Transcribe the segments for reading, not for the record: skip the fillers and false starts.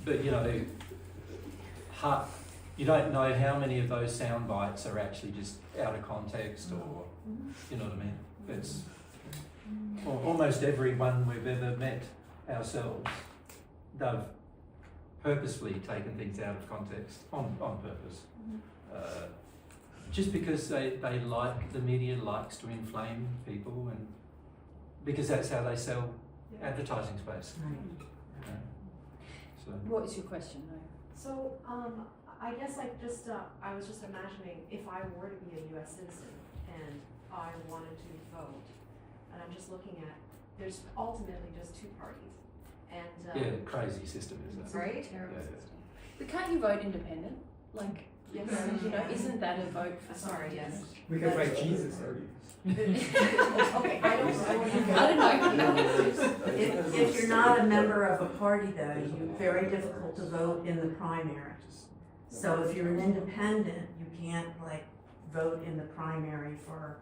but you know, you don't know how many of those sound bites are actually just out of context, or you know what I mean. It's almost everyone we've ever met ourselves, they've purposefully taken things out of context on purpose. Just because they like, the media likes to inflame people, and because that's how they sell advertising space. So. What is your question, though? So, I guess I was just imagining if I were to be a US citizen and I wanted to vote, and I'm just looking at, there's ultimately just two parties. And crazy system, isn't it? right? Terrible system. But can't you vote independent? Like, Yes. you know, isn't that a vote for Sorry, something? yes. We could write Jesus. Okay, I don't know. If you're not a member of a party though, you're very difficult to vote in the primary. So if you're an independent, you can't like vote in the primary for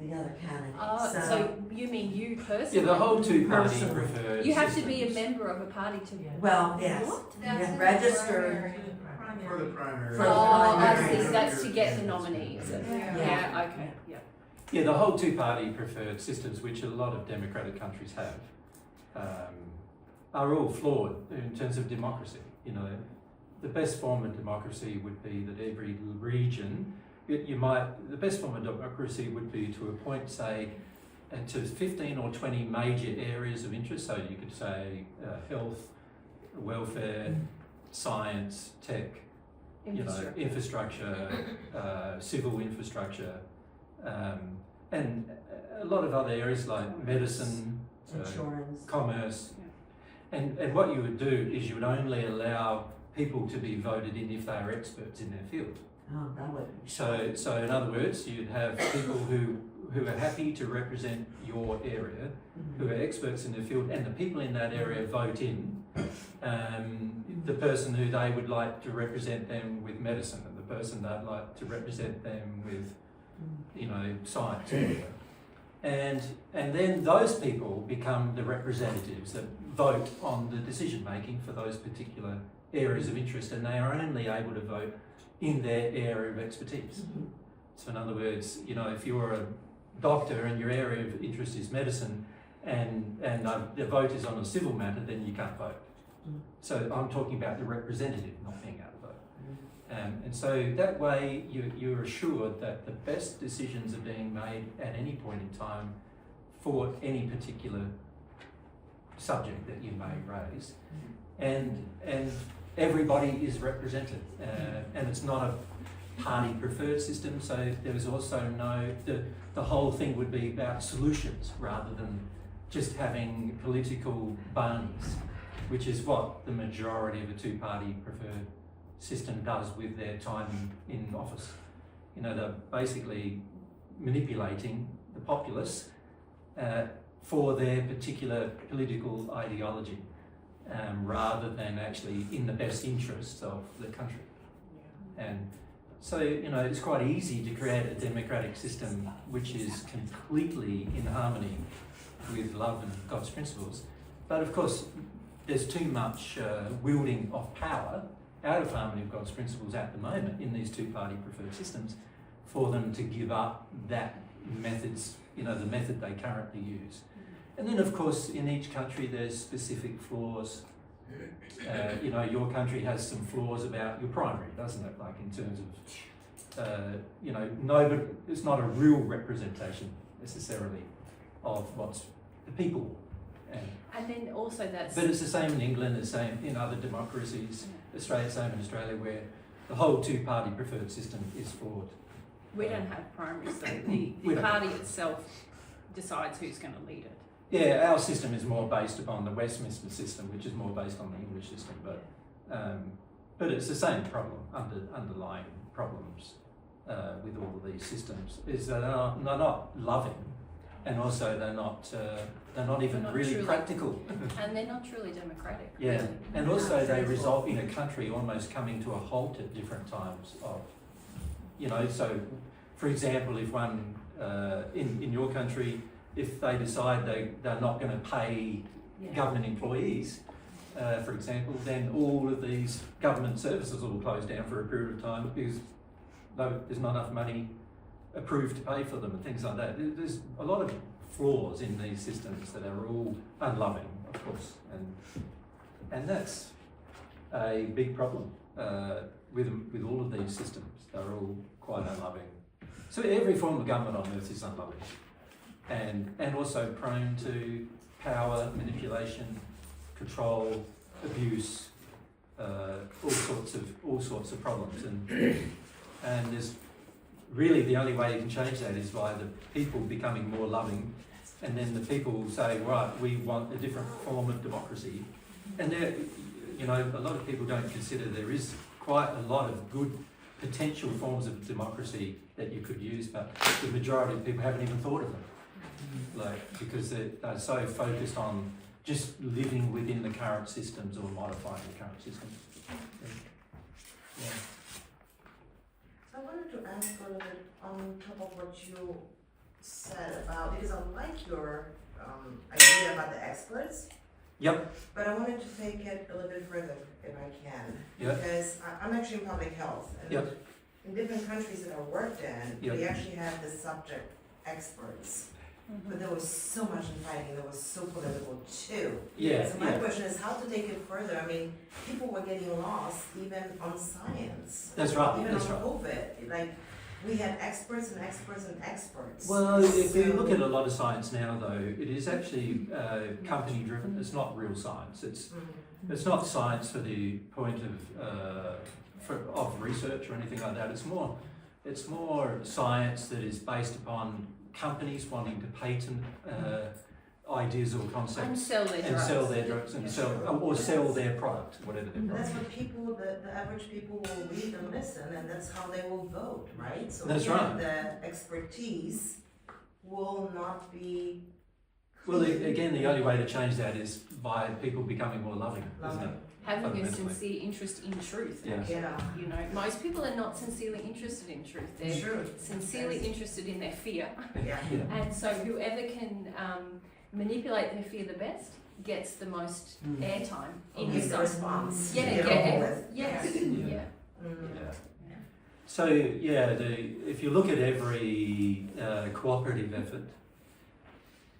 the other candidate. So you mean you personally? Yeah, the whole two-party Personally. preferred You have to be a systems. member of a party to. Well, yes, What? you're registered. For the primary. For the Oh, I primary. see. That's to get the nominee, is it? Yeah. Okay. Yeah. Yeah, the whole two-party preferred systems, which a lot of democratic countries have, are all flawed in terms of democracy. You know, the best form of democracy would be that every region, the best form of democracy would be to appoint, say, to 15 or 20 major areas of interest. So you could say health, welfare, science, tech, infrastructure, civil infrastructure, and a lot of other areas like medicine, Insurance. commerce. And what you would do is you would only allow people to be voted in if they are experts in their field. Oh, that would. So in other words, you'd have people who are happy to represent your area, who are experts in their field, and the people in that area vote in the person who they would like to represent them with medicine, and the person they'd like to represent them with, you know, science. And then those people become the representatives that vote on the decision making for those particular areas of interest, and they are only able to vote in their area of expertise. So in other words, you know, if you're a doctor and your area of interest is medicine, and the vote is on a civil matter, then you can't vote. So I'm talking about the representative not being able to vote. And so that way you're assured that the best decisions are being made at any point in time for any particular subject that you may raise. And everybody is represented. And it's not a party preferred system, so there was also the whole thing would be about solutions rather than just having political barneys, which is what the majority of a two-party preferred system does with their time in office. You know, they're basically manipulating the populace for their particular political ideology, rather than actually in the best interests of the country. And so, you know, it's quite easy to create a democratic system which is completely in harmony with love and God's principles. But of course, there's too much wielding of power out of harmony with God's principles at the moment in these two-party preferred systems for them to give up that methods, you know, the method they currently use. And then, of course, in each country there's specific flaws. You know, your country has some flaws about your primary, doesn't it? Like in terms of, you know, but it's not a real representation necessarily of what's the people. And then also that's... But it's the same in England, the same in other democracies, Australia, same in Australia, where the whole two-party preferred system is flawed. We don't have primaries, so the party itself decides who's going to lead it. Yeah, our system is more based upon the Westminster system, which is more based on the English system, but it's the same problem, underlying problems with all of these systems, is that they're not loving, and also they're not even really truly practical. And they're not truly democratic. Yeah, really. and also they result in a country almost coming to a halt at different times of, you know, so for example, if one, in your country, if they decide they're not going to pay government employees, for example, then all of these government services will close down for a period of time because there's not enough money approved to pay for them and things like that. There's a lot of flaws in these systems that are all unloving, of course, and that's a big problem with all of these systems. They're all quite unloving. So every form of government on earth is unloving, and also prone to power, manipulation, control, abuse, all sorts of problems, and there's really the only way you can change that is by the people becoming more loving, and then the people say, right, we want a different form of democracy, and there, you know, a lot of people don't consider there is quite a lot of good potential forms of democracy that you could use, but the majority of people haven't even thought of them, like because they're so focused on just living within the current systems or modifying the current systems. Yeah. I wanted to ask a little bit on top of what you said about, because I like your idea about the experts. Yep. But I wanted to take it a little bit further if I can. Yep. Because I'm actually in public health. And Yep. in different countries that I worked in, Yep. we actually had the subject experts. But there was so much infighting, that was so political too. Yeah. So my Yeah. question is how to take it further. I mean, people were getting lost even on science. That's right. Even That's on right. COVID. Like, we had experts and experts and experts. Well, if you So- look at a lot of science now, though, it is actually company driven. It's not real science. It's not science for the point of research or anything like that. It's more science that is based upon companies wanting to patent ideas or And concepts sell their drugs. sell their drugs and sell their product, whatever their And that's product. what people, the average people will read and listen, and that's how they will vote, right? So That's again, right. the expertise will not be. Well, again, the only way to change that is by people becoming more loving, isn't it? Having a Fundamentally. sincere interest in truth. Yeah. Yeah, You know, most people are not sincerely interested in truth. They're true. sincerely interested in their fear. Yeah. Yeah. And so whoever can manipulate their fear the best gets the most airtime in Gives the the response. Yeah, Get yeah, over with. yes, Yeah. yeah. Mm. Yeah. So yeah, if you look at every cooperative effort,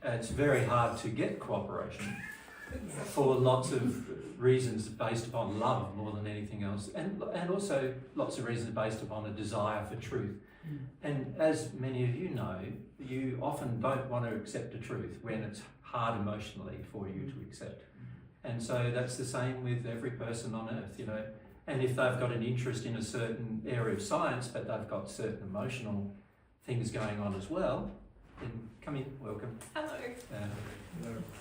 it's very hard to get cooperation for lots of reasons based upon love more than anything else, and also lots of reasons based upon a desire for truth. And as many of you know, you often don't want to accept the truth when it's hard emotionally for you to accept. And so that's the same with every person on earth, you know. And if they've got an interest in a certain area of science, but they've got certain emotional things going on as well, then come in, welcome. Hello.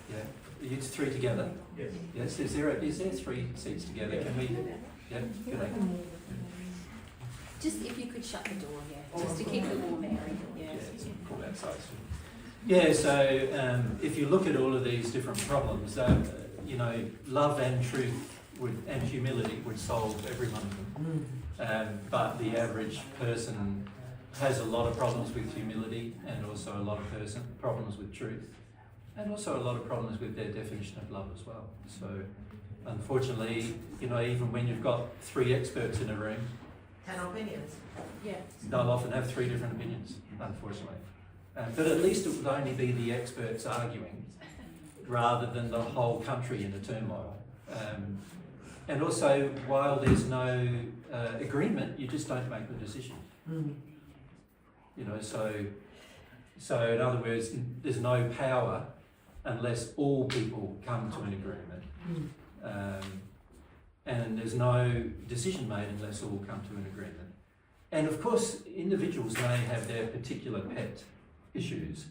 Yeah, it's three together. Yes. Yes, is there three seats together? Can we? Yeah, good idea. Just if you could shut the door, yeah, just to keep the warm air in. Yeah. Yeah, it's cool outside. Yeah, so if you look at all of these different problems, you know, love and truth and humility would solve every one of them. But the average person has a lot of problems with humility, and also a lot of problems with truth, and also a lot of problems with their definition of love as well. So unfortunately, you know, even when you've got three experts in a room, 10 opinions. Yeah. they'll often have three different opinions, unfortunately. But at least it would only be the experts arguing, rather than the whole country in a turmoil. And also, while there's no agreement, you just don't make the decision. You know, so in other words, there's no power unless all people come to an agreement. And there's no decision made unless all come to an agreement. And of course, individuals may have their particular pet issues,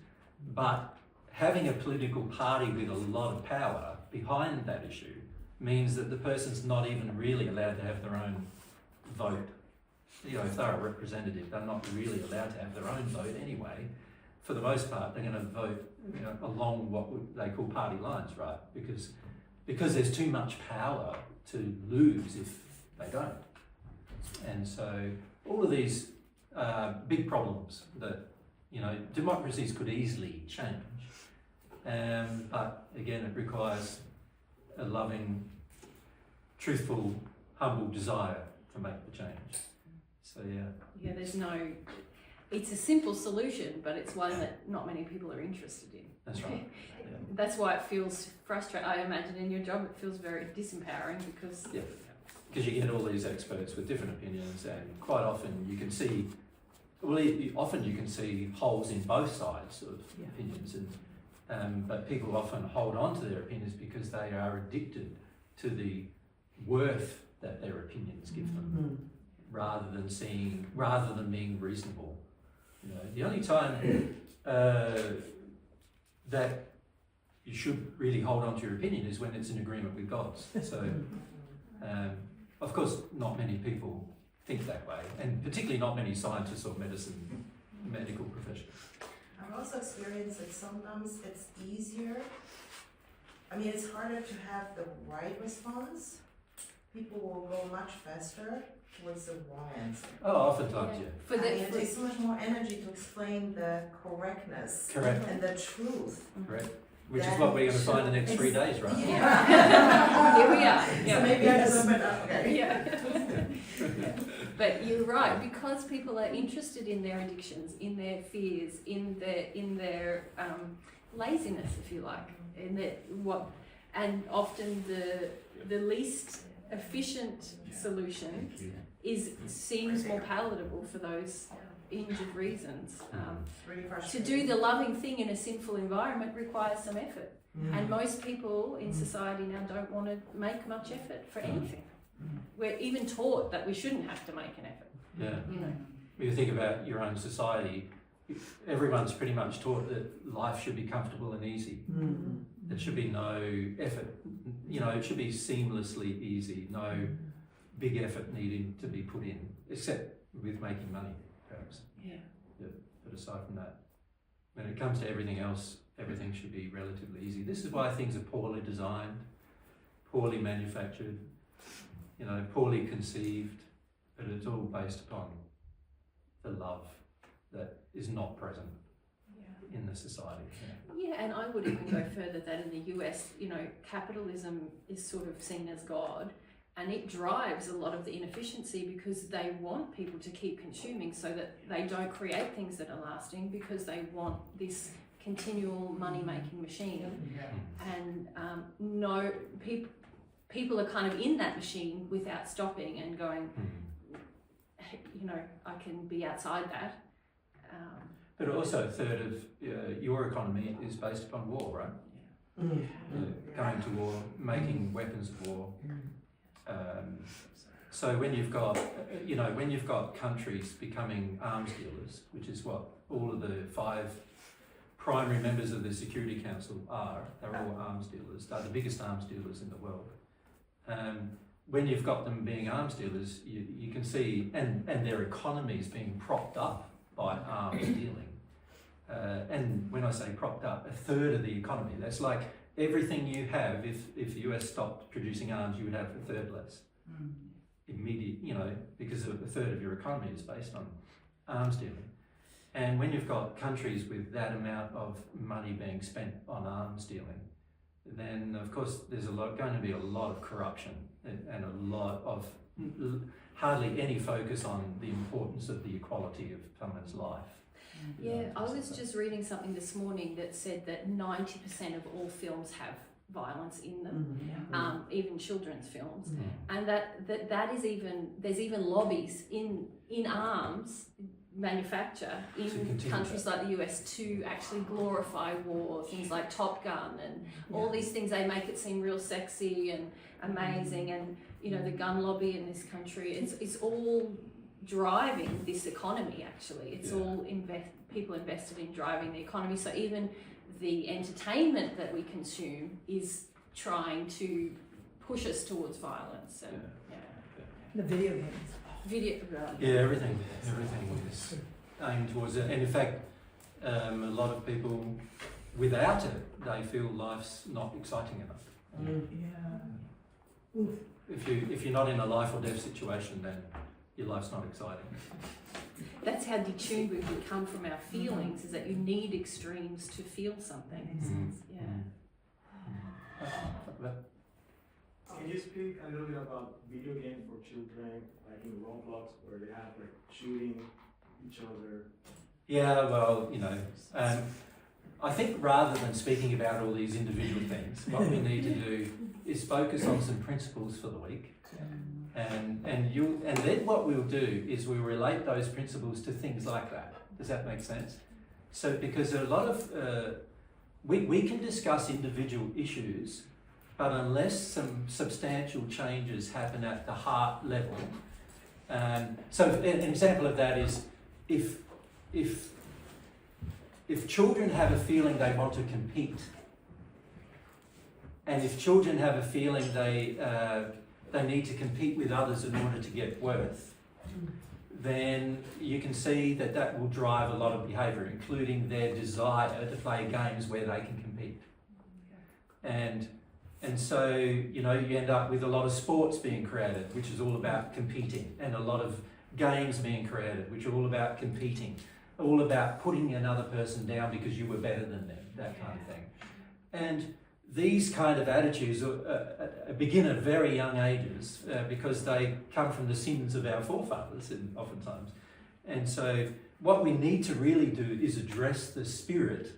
but having a political party with a lot of power behind that issue means that the person's not even really allowed to have their own vote. You know, if they're a representative, they're not really allowed to have their own vote anyway. For the most part, they're going to vote, you know, along what they call party lines, right? Because there's too much power to lose if they don't. And so all of these big problems that, you know, democracies could easily change. But again, it requires a loving truthful, humble desire to make the change. So yeah. Yeah, there's no, it's a simple solution, but it's one that not many people are interested in. That's right. Yeah. That's why it feels frustrating. I imagine in your job it feels very disempowering because Yeah. Because you get all these experts with different opinions, and quite often you can see, often you can see holes in both sides of opinions, and but people often hold on to their opinions because they are addicted to the worth that their opinions give them, rather than being reasonable. You know, the only time that you should really hold on to your opinion is when it's in agreement with God's. So, of course, not many people think that way, and particularly not many scientists or medical professionals. I've also experienced that sometimes it's easier. I mean, it's harder to have the right response. People will go much faster towards the wrong answer. Oh, oftentimes, yeah. For I mean, the, it takes so much more energy to explain the correctness Correct. and the truth. Correct. Which is what we're going to find the next 3 days, right? Yeah. here we are. So maybe I just opened up. Okay. Yeah. But you're right, because people are interested in their addictions, in their fears, in their laziness, if you like, and often the least efficient solution seems more palatable for those injured reasons. It's really To frustrating. do the loving thing in a sinful environment requires some effort, and most people in society now don't want to make much effort for anything. We're even taught that we shouldn't have to make an effort. Yeah. You know. When you think about your own society, everyone's pretty much taught that life should be comfortable and easy. There should be no effort. You know, it should be seamlessly easy. No big effort needing to be put in, except with making money, perhaps. Yeah. But aside from that, when it comes to everything else, everything should be relatively easy. This is why things are poorly designed, poorly manufactured, you know, poorly conceived, but it's all based upon the love that is not present in the society. Yeah, and I would even go further that in the US, you know, capitalism is sort of seen as God, and it drives a lot of the inefficiency because they want people to keep consuming so that they don't create things that are lasting, because they want this continual money-making machine. And no, people are kind of in that machine without stopping and going, you know, I can be outside that. But also a third of your economy is based upon war, right? Going to war, making weapons of war. So when you've got countries becoming arms dealers, which is what all of the 5 primary members of the Security Council are, they're all arms dealers. They're the biggest arms dealers in the world. When you've got them being arms dealers, you can see, and their economies being propped up by arms dealing. And when I say propped up, a third of the economy, that's like everything you have. If the US stopped producing arms, you would have a third less. Immediate, you know, because a third of your economy is based on arms dealing. And when you've got countries with that amount of money being spent on arms dealing, then of course there's going to be a lot of corruption and a lot of hardly any focus on the importance of the equality of someone's life. Yeah, I was just reading something this morning that said that 90% of all films have violence in them, even children's films, and that is even, there's even lobbies in arms manufacture in countries like the US to actually glorify war, things like Top Gun and all these things. They make it seem real sexy and amazing, and you know, the gun lobby in this country, it's all driving this economy. Actually, it's all people invested in driving the economy. So even the entertainment that we consume is trying to push us towards violence. And, The video games. Everything is aimed towards it. And in fact, a lot of people, without it, they feel life's not exciting enough. If you're not in a life or death situation, then your life's not exciting. That's how detuned we've become from our feelings, is that you need extremes to feel something. you speak a little bit about video games for children, like in Roblox, where they have like shooting each other? Yeah, well, I think rather than speaking about all these individual things, what we need to do is focus on some principles for the week. And then what we'll do is we'll relate those principles to things like that. Does that make sense? So because a lot of, we can discuss individual issues, but unless some substantial changes happen at the heart level, so an example of that is if children have a feeling they want to compete, and if children have a feeling they need to compete with others in order to get worth, then you can see that that will drive a lot of behaviour, including their desire to play games where they can compete. And so, you end up with a lot of sports being created, which is all about competing, and a lot of games being created, which are all about competing, all about putting another person down because you were better than them, that kind of thing. And these kind of attitudes begin at very young ages because they come from the sins of our forefathers, oftentimes. And so what we need to really do is address the spirit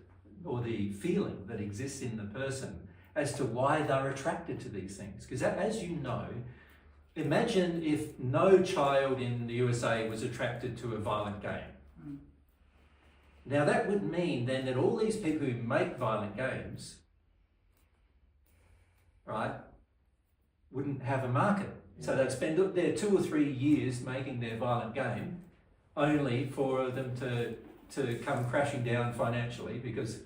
or the feeling that exists in the person as to why they're attracted to these things. Because as you know, imagine if no child in the USA was attracted to a violent game. Now that would mean then that all these people who make violent games, right, wouldn't have a market. So they'd spend their 2 or 3 years making their violent game only for them to come crashing down financially because,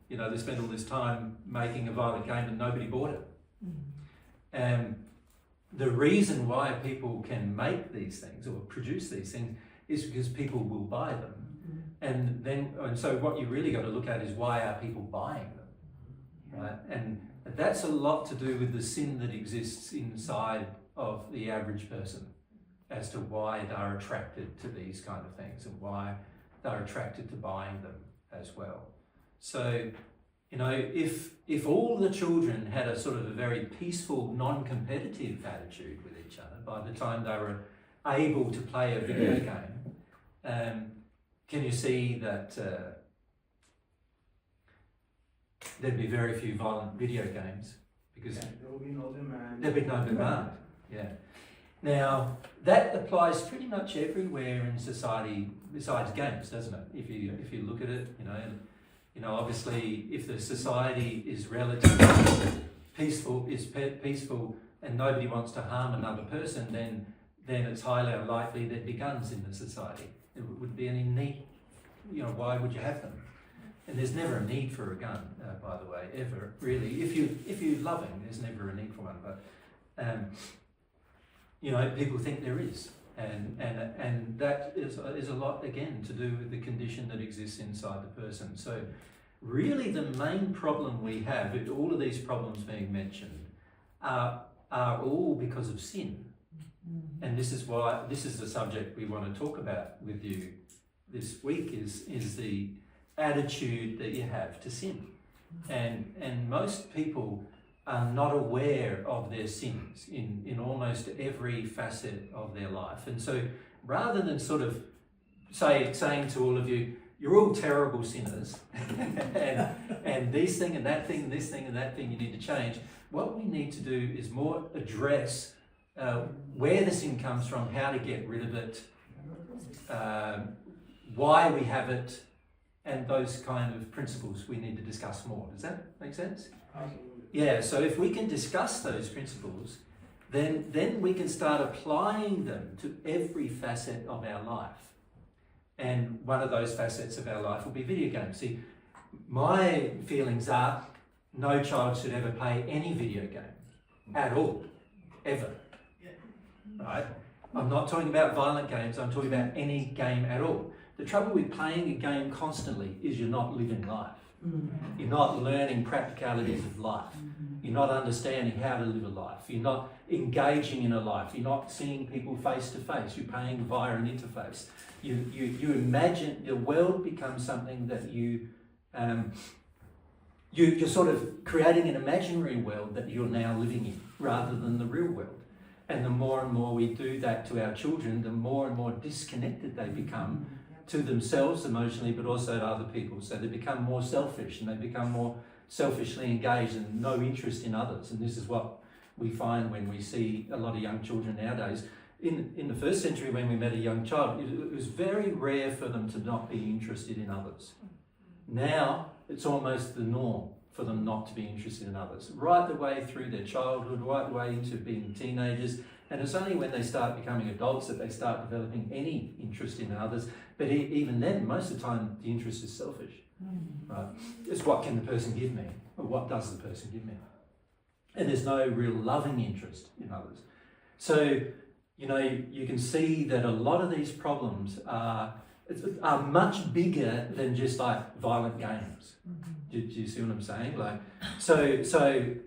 they spent all this time making a violent game and nobody bought it. And the reason why people can make these things or produce these things is because people will buy them. And so what you really got to look at is why are people buying them, right? And that's a lot to do with the sin that exists inside of the average person as to why they're attracted to these kind of things and why they're attracted to buying them as well. So, if all the children had a sort of a very peaceful, non-competitive attitude with each other by the time they were able to play a video game, can you see that there'd be very few violent video games because there will be no demand. There'd be no demand. Yeah. Now that applies pretty much everywhere in society besides games, doesn't it? If you look at it, obviously, if the society is relatively peaceful, and nobody wants to harm another person, then it's highly unlikely there'd be guns in the society. There wouldn't be any need. Why would you have them? And there's never a need for a gun, by the way, ever, really. If you're loving, there's never a need for one. But, people think there is. And that is a lot, again, to do with the condition that exists inside the person. So really the main problem we have, all of these problems being mentioned, are all because of sin. And this is the subject we want to talk about with you this week is the attitude that you have to sin. And most people are not aware of their sins in almost every facet of their life. And so rather than sort of saying to all of you, you're all terrible sinners, and this thing and that thing, this thing and that thing you need to change, what we need to do is more address where the sin comes from, how to get rid of it, why we have it, and those kind of principles we need to discuss more. Does that make sense? Absolutely. Yeah, so if we can discuss those principles, then we can start applying them to every facet of our life. And one of those facets of our life will be video games. See, my feelings are no child should ever play any video game at all, ever. Right? I'm not talking about violent games, I'm talking about any game at all. The trouble with playing a game constantly is you're not living life. You're not learning practicalities of life. You're not understanding how to live a life. You're not engaging in a life. You're not seeing people face to face. You're playing via an interface. You imagine the world becomes something that you you're sort of creating an imaginary world that you're now living in rather than the real world. And the more and more we do that to our children, the more and more disconnected they become to themselves emotionally, but also to other people. So they become more selfish and they become more selfishly engaged and no interest in others. And this is what we find when we see a lot of young children nowadays. In the first century, when we met a young child, it was very rare for them to not be interested in others. Now, it's almost the norm for them not to be interested in others, right the way through their childhood, right the way into being teenagers. And it's only when they start becoming adults that they start developing any interest in others. But even then, most of the time, the interest is selfish. Right? It's what can the person give me, or what does the person give me? And there's no real loving interest in others. So, you know, you can see that a lot of these problems are much bigger than just like violent games. Do you see what I'm saying? Like, so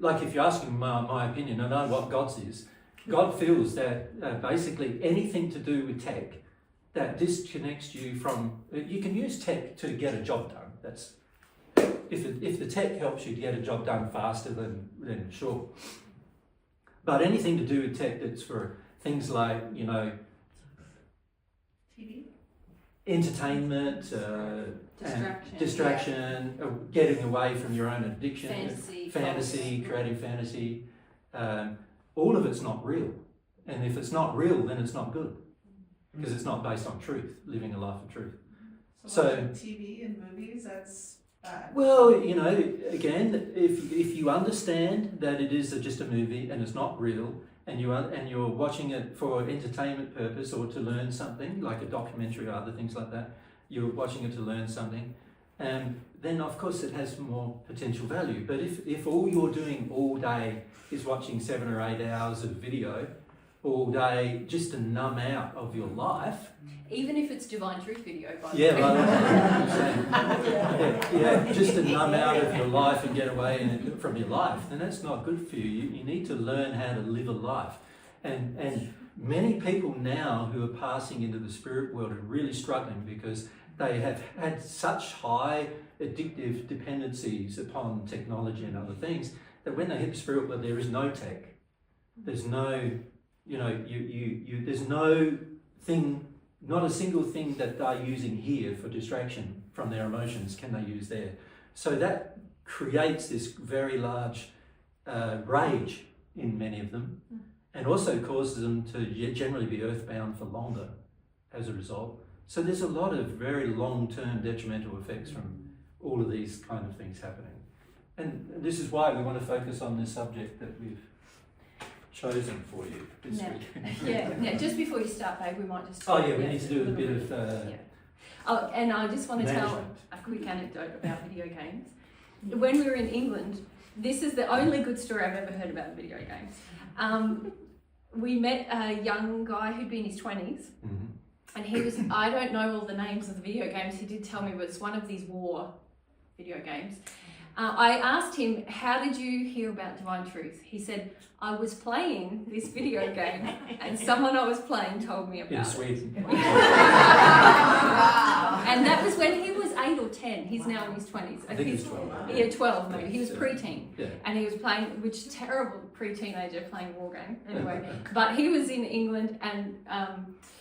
like if you're asking my opinion, I know what God's is. God feels that basically anything to do with tech that disconnects you from, you can use tech to get a job done. That's if the tech helps you to get a job done faster, then sure. But anything to do with tech that's for things like, you know, TV? Entertainment, distraction, getting away from your own addiction, fantasy, creating fantasy, all of it's not real. And if it's not real, then it's not good, because it's not based on truth, living a life of truth. So TV and movies, that's bad. Well, you know, again, if you understand that it is just a movie and it's not real, and you're watching it for entertainment purpose or to learn something, like a documentary or other things like that, you're watching it to learn something, then of course it has more potential value. But if all you're doing all day is watching 7 or 8 hours of video all day just to numb out of your life, even if it's Divine Truth video, by the yeah, way. well, that's what I'm saying. Just to numb out of your life and get away from your life, then that's not good for you. You need to learn how to live a life. And many people now who are passing into the spirit world are really struggling because they have had such high addictive dependencies upon technology and other things that when they hit the spirit world, there is no tech. There's no, you know, there's no thing, not a single thing that they're using here for distraction from their emotions can they use there. So that creates this very large rage in many of them, and also causes them to generally be earthbound for longer as a result. So there's a lot of very long-term detrimental effects from all of these kind of things happening. And this is why we want to focus on this subject that we've chosen for you this week. Now, just before you start, babe, we might just... We need to do a bit of... Oh, and I just want to tell management. a quick anecdote about video games. When we were in England, this is the only good story I've ever heard about video games. We met a young guy who'd be in his 20s, and he was, I don't know all the names of the video games, he did tell me it was one of these war video games. I asked him, how did you hear about Divine Truth? He said, I was playing this video game and someone I was playing told me about In it. Sweden. And that was when he was 8 or 10. He's now in his 20s. I think he's 12. Yeah, 12 maybe. He was preteen. Yeah. And he was playing, which terrible pre-teenager playing a war game. Anyway, but he was in England, and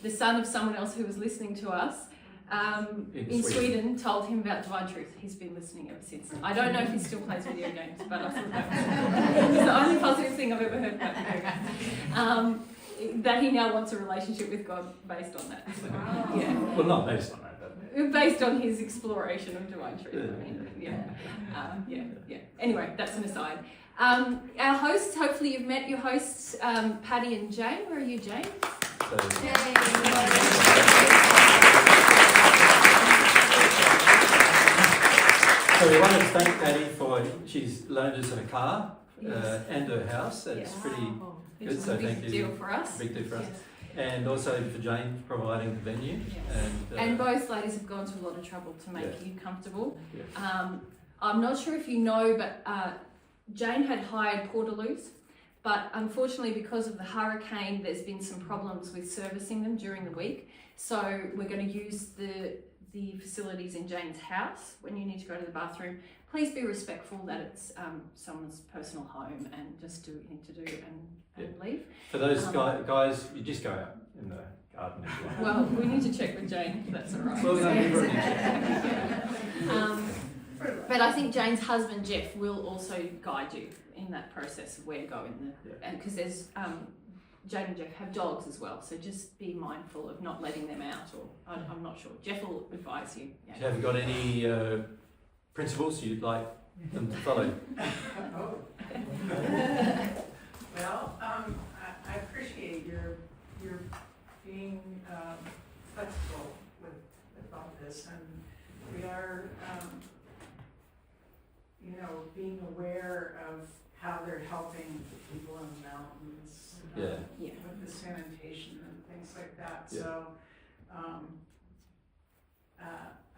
the son of someone else who was listening to us in Sweden told him about Divine Truth. He's been listening ever since. I don't know if he still plays video games, but I thought that was the only positive thing I've ever heard about video games. That he now wants a relationship with God based on that. So, yeah. Well, not based on that, but... Based on his exploration of Divine Truth. Anyway, that's an aside. Our hosts, hopefully you've met your hosts, Patty and Jane. Where are you, Jane? So we want to thank Patty for, she's loaned us a car and her house. That's pretty good, so thank you. Big deal for us. Big deal for us. And also for Jane providing the venue. Yes. And both ladies have gone to a lot of trouble to make you comfortable. Yeah. I'm not sure if you know, but Jane had hired portaloos, but unfortunately because of the hurricane, there's been some problems with servicing them during the week. So we're going to use the facilities in Jane's house, when you need to go to the bathroom, please be respectful that it's someone's personal home, and just do what you need to do and leave. For those guys, you just go out in the garden if you want. Well, we need to check with Jane if that's all right. Well, no, you've already checked. But I think Jane's husband Jeff will also guide you in that process of where to go and because there's Jane and Jeff have dogs as well, so just be mindful of not letting them out, or I'm not sure. Jeff will advise you. Yeah. Have you got any principles you'd like them to follow? Oh. Well, I appreciate your being flexible with all this, and we are, being aware of how they're helping the people in the mountains. With the sanitation and things like that. Yeah. So,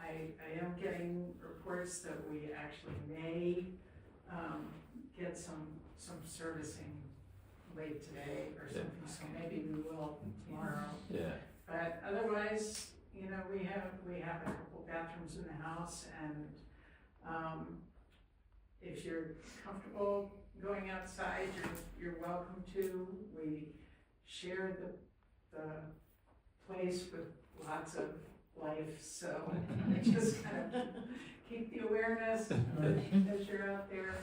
I am getting reports that we actually may get some servicing late today or something. So maybe we will tomorrow. Yeah. But otherwise, we have a couple bathrooms in the house, and if you're comfortable going outside, you're welcome to. We share the place with lots of life, so just kind of keep the awareness as you're out there.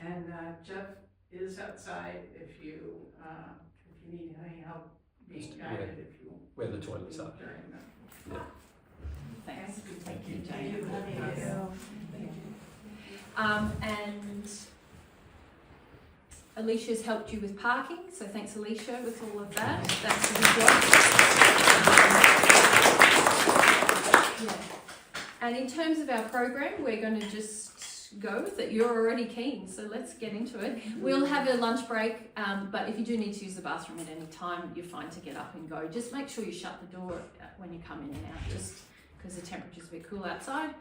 And Jeff is outside if you need any help being guided, if you where the toilets are. during the Thanks. Thank you. Jane. And Alicia's helped you with parking, so thanks Alicia with all of that. That's a good job. And in terms of our program, we're going to just go with it. You're already keen, so let's get into it. We'll have a lunch break, but if you do need to use the bathroom at any time, you're fine to get up and go. Just make sure you shut the door when you come in and out, just because the temperature's a bit cool outside.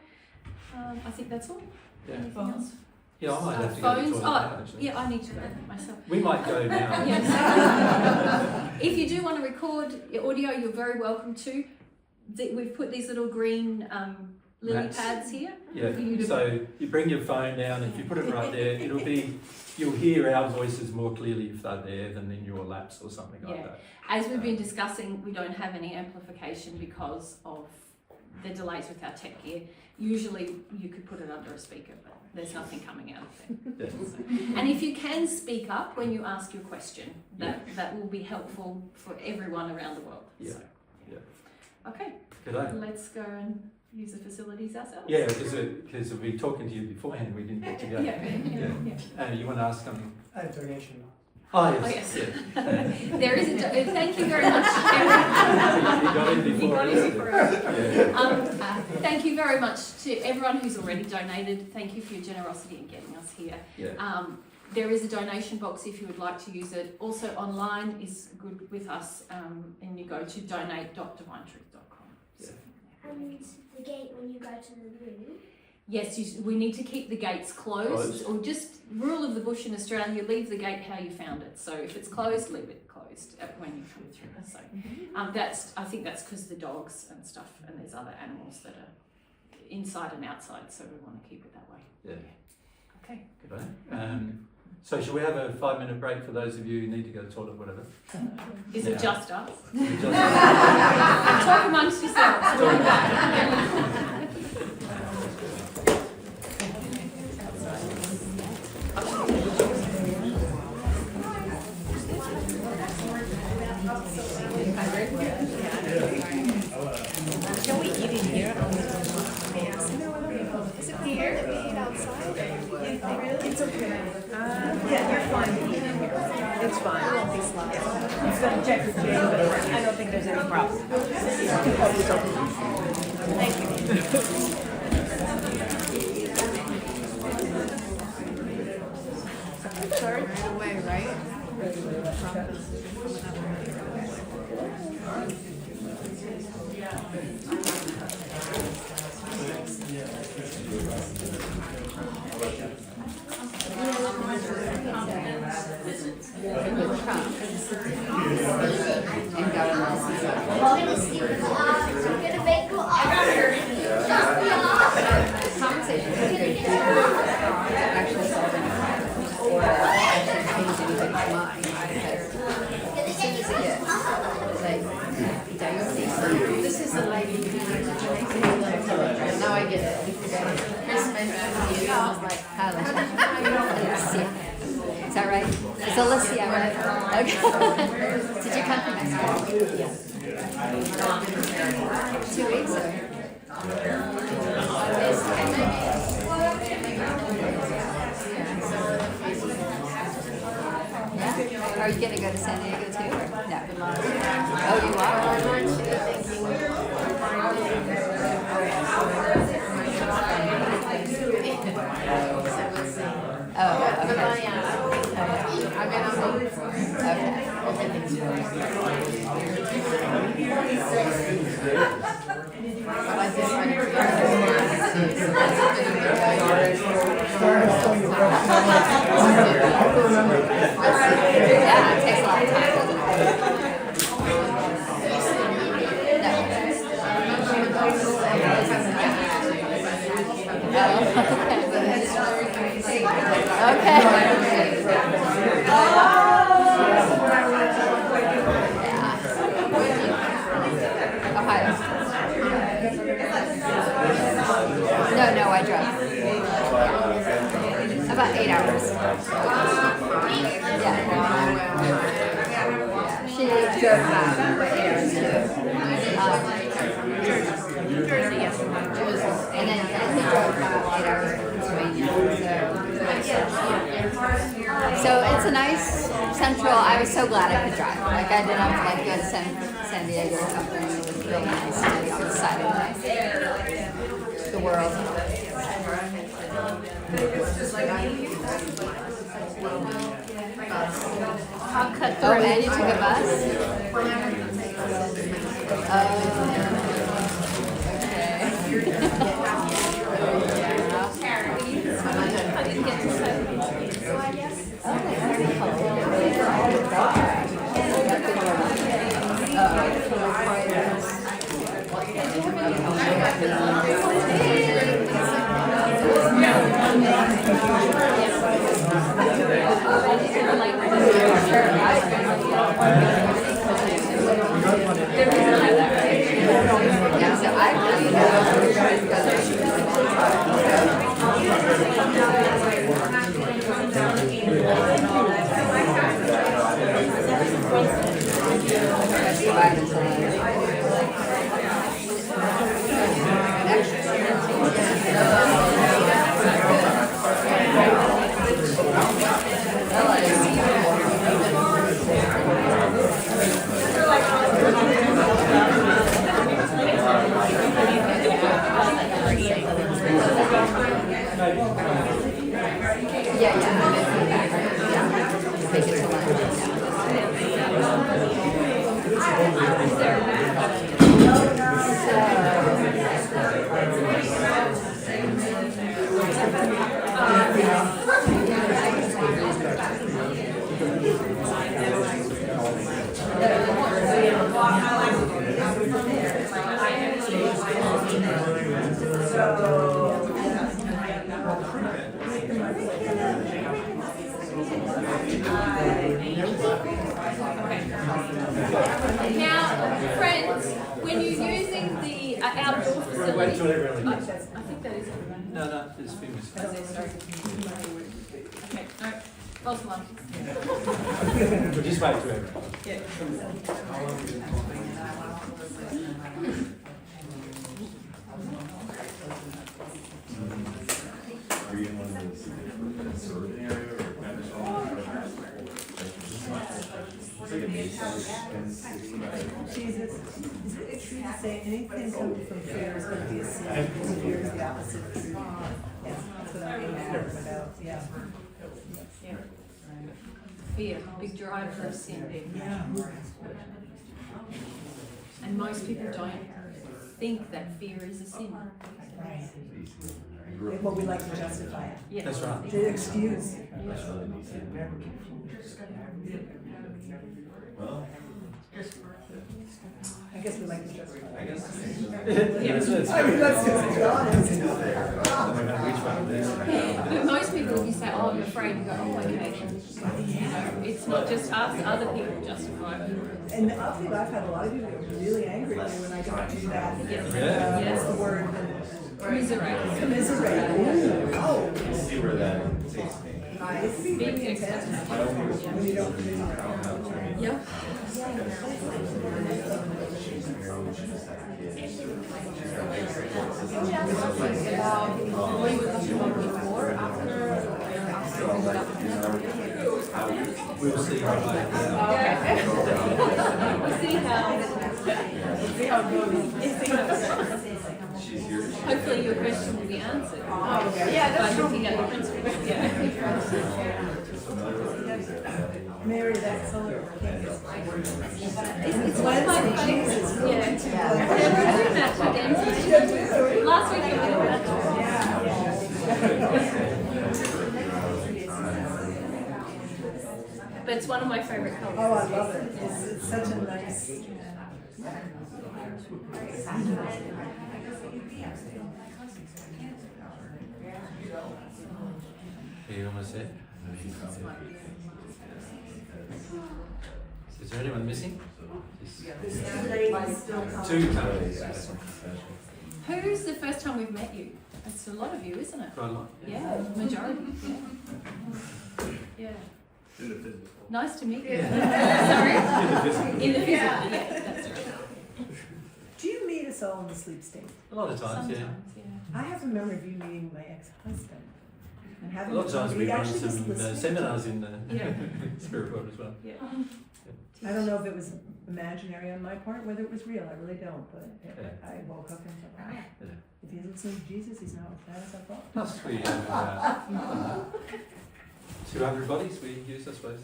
I think that's all. Yeah. Anything else? Yeah, I might have to go to the toilet now, actually. Yeah, I need to go myself. We might go now. Yes. If you do want to record your audio, you're very welcome to. We've put these little green lily Mats. pads here. Yeah, for you to- so you bring your phone down, if you put it right there, you'll hear our voices more clearly if they're there than in your laps or something like Yeah. that. As we've been discussing, we don't have any amplification because of the delays with our tech gear. Usually you could put it under a speaker, but there's nothing coming out of there. Yeah. And if you can speak up when you ask your question, that will be helpful for everyone around the world. Yeah. So, Yeah. Okay, Good day. let's go and use the facilities ourselves. Yeah, because we've been talking to you beforehand, we didn't get to go. Yeah. You want to ask something? A donation. Oh, Oh, yes. yes. Yeah. There is thank you very much. You got in before. You got in before. Yeah. Thank you very much to everyone who's already donated. Thank you for your generosity in getting us here. Yeah. There is a donation box if you would like to use it. Also online is good with us, and you go to donate.divinetruth.com. Yeah. And the gate when you go to the room. Yes, we need to keep the gates closed, or just rule of the bush in Australia, leave the gate how you found it. So if it's closed, leave it closed when you come through. So I think that's because the dogs and stuff, and there's other animals that are inside and outside, so we want to keep it that way. Yeah. Okay. Good day. So shall we have a 5-minute break for those of you who need to go to the toilet, whatever? Is it just us? Just- Talk amongst yourselves. We'll be back. Can we eat in here? Is it here that we eat outside? It's okay. Yeah, you're fine to eat in here. It's fine. It won't be sloppy. You've got to check with Jane, but I don't think there's any problem. Thank you. Sorry? Right away, right? And got it all. This is the lady who now I get it. Chris mentioned you. I was like, Hi, Alicia. Alicia. Is that right? It's Alicia, right? Okay. Did you come from Mexico? Yes. 2 weeks or? Yeah. Are you gonna go to San Diego too, or no? Oh, you are? Oh, okay. Yeah, it takes a lot of time, doesn't Ohio. No, I drove. About 8 hours. Yeah. She drove about 8 hours too. And then he drove about 8 hours to Pennsylvania. So it's a nice central. I was so glad I could drive. Like I didn't have to like go to San Diego or something. It was really nice to be on the side of the world. Oh, and you took a bus? Now, friends, when you're using the outdoor facility, I think that is everyone. No, there's famous. Okay, no, false one. We'll just wait for everyone. Are you in one of those suburban area or Jesus, is it true to say anything coming from fear is going to be a sin? Because fear is the opposite of truth. Yeah, that's what I'm adamant about. Yeah. Fear, big driver of sin. Yeah. And most people don't think that fear is a sin. Right. Well, we like to justify it. Yeah. That's right. To excuse. well, I guess we like to justify it. I guess. I mean, let's just be honest. But most people, if you say, oh, I'm afraid, you go, oh, okay. It's not just us, other people justify it. And I'll tell you, I've had a lot of people get really angry at me when I don't do that. What's the word? Commiserate. Commiserate. Oh. See where that takes me. It can be really intense when you don't commiserate. Yep. We'll see how See how it goes. She's here. Hopefully your question will be answered. Oh, okay. Yeah, By that's true. looking at the principles. Yeah. Mary, that color. It's one of my favorites. Yeah. We're doing that to dentist. Last week we did that. But it's one of my favorite colors. Oh, I love it. It's such a nice. Are you almost there? Is there anyone missing? Two colors. Who's the first time we've met you? It's a lot of you, isn't it? Quite a lot. Yeah, majority. Yeah. In the physical. Nice to meet you. In the physical. Sorry? In the physical, yeah, that's right. Do you meet us all in the sleep state? A lot of times, yeah. Sometimes, yeah. I have a memory of you meeting my ex-husband. And A having lot of times we run actually was some listening to seminars him. in the Yeah. spirit world as well. Yeah. I don't know if it was imaginary on my part, whether it was real, I really don't, but Yeah. I woke up and thought, wow, Yeah. if he's listening to Jesus, he's not as bad as I thought. Plus we have 200 bodies we use, I suppose.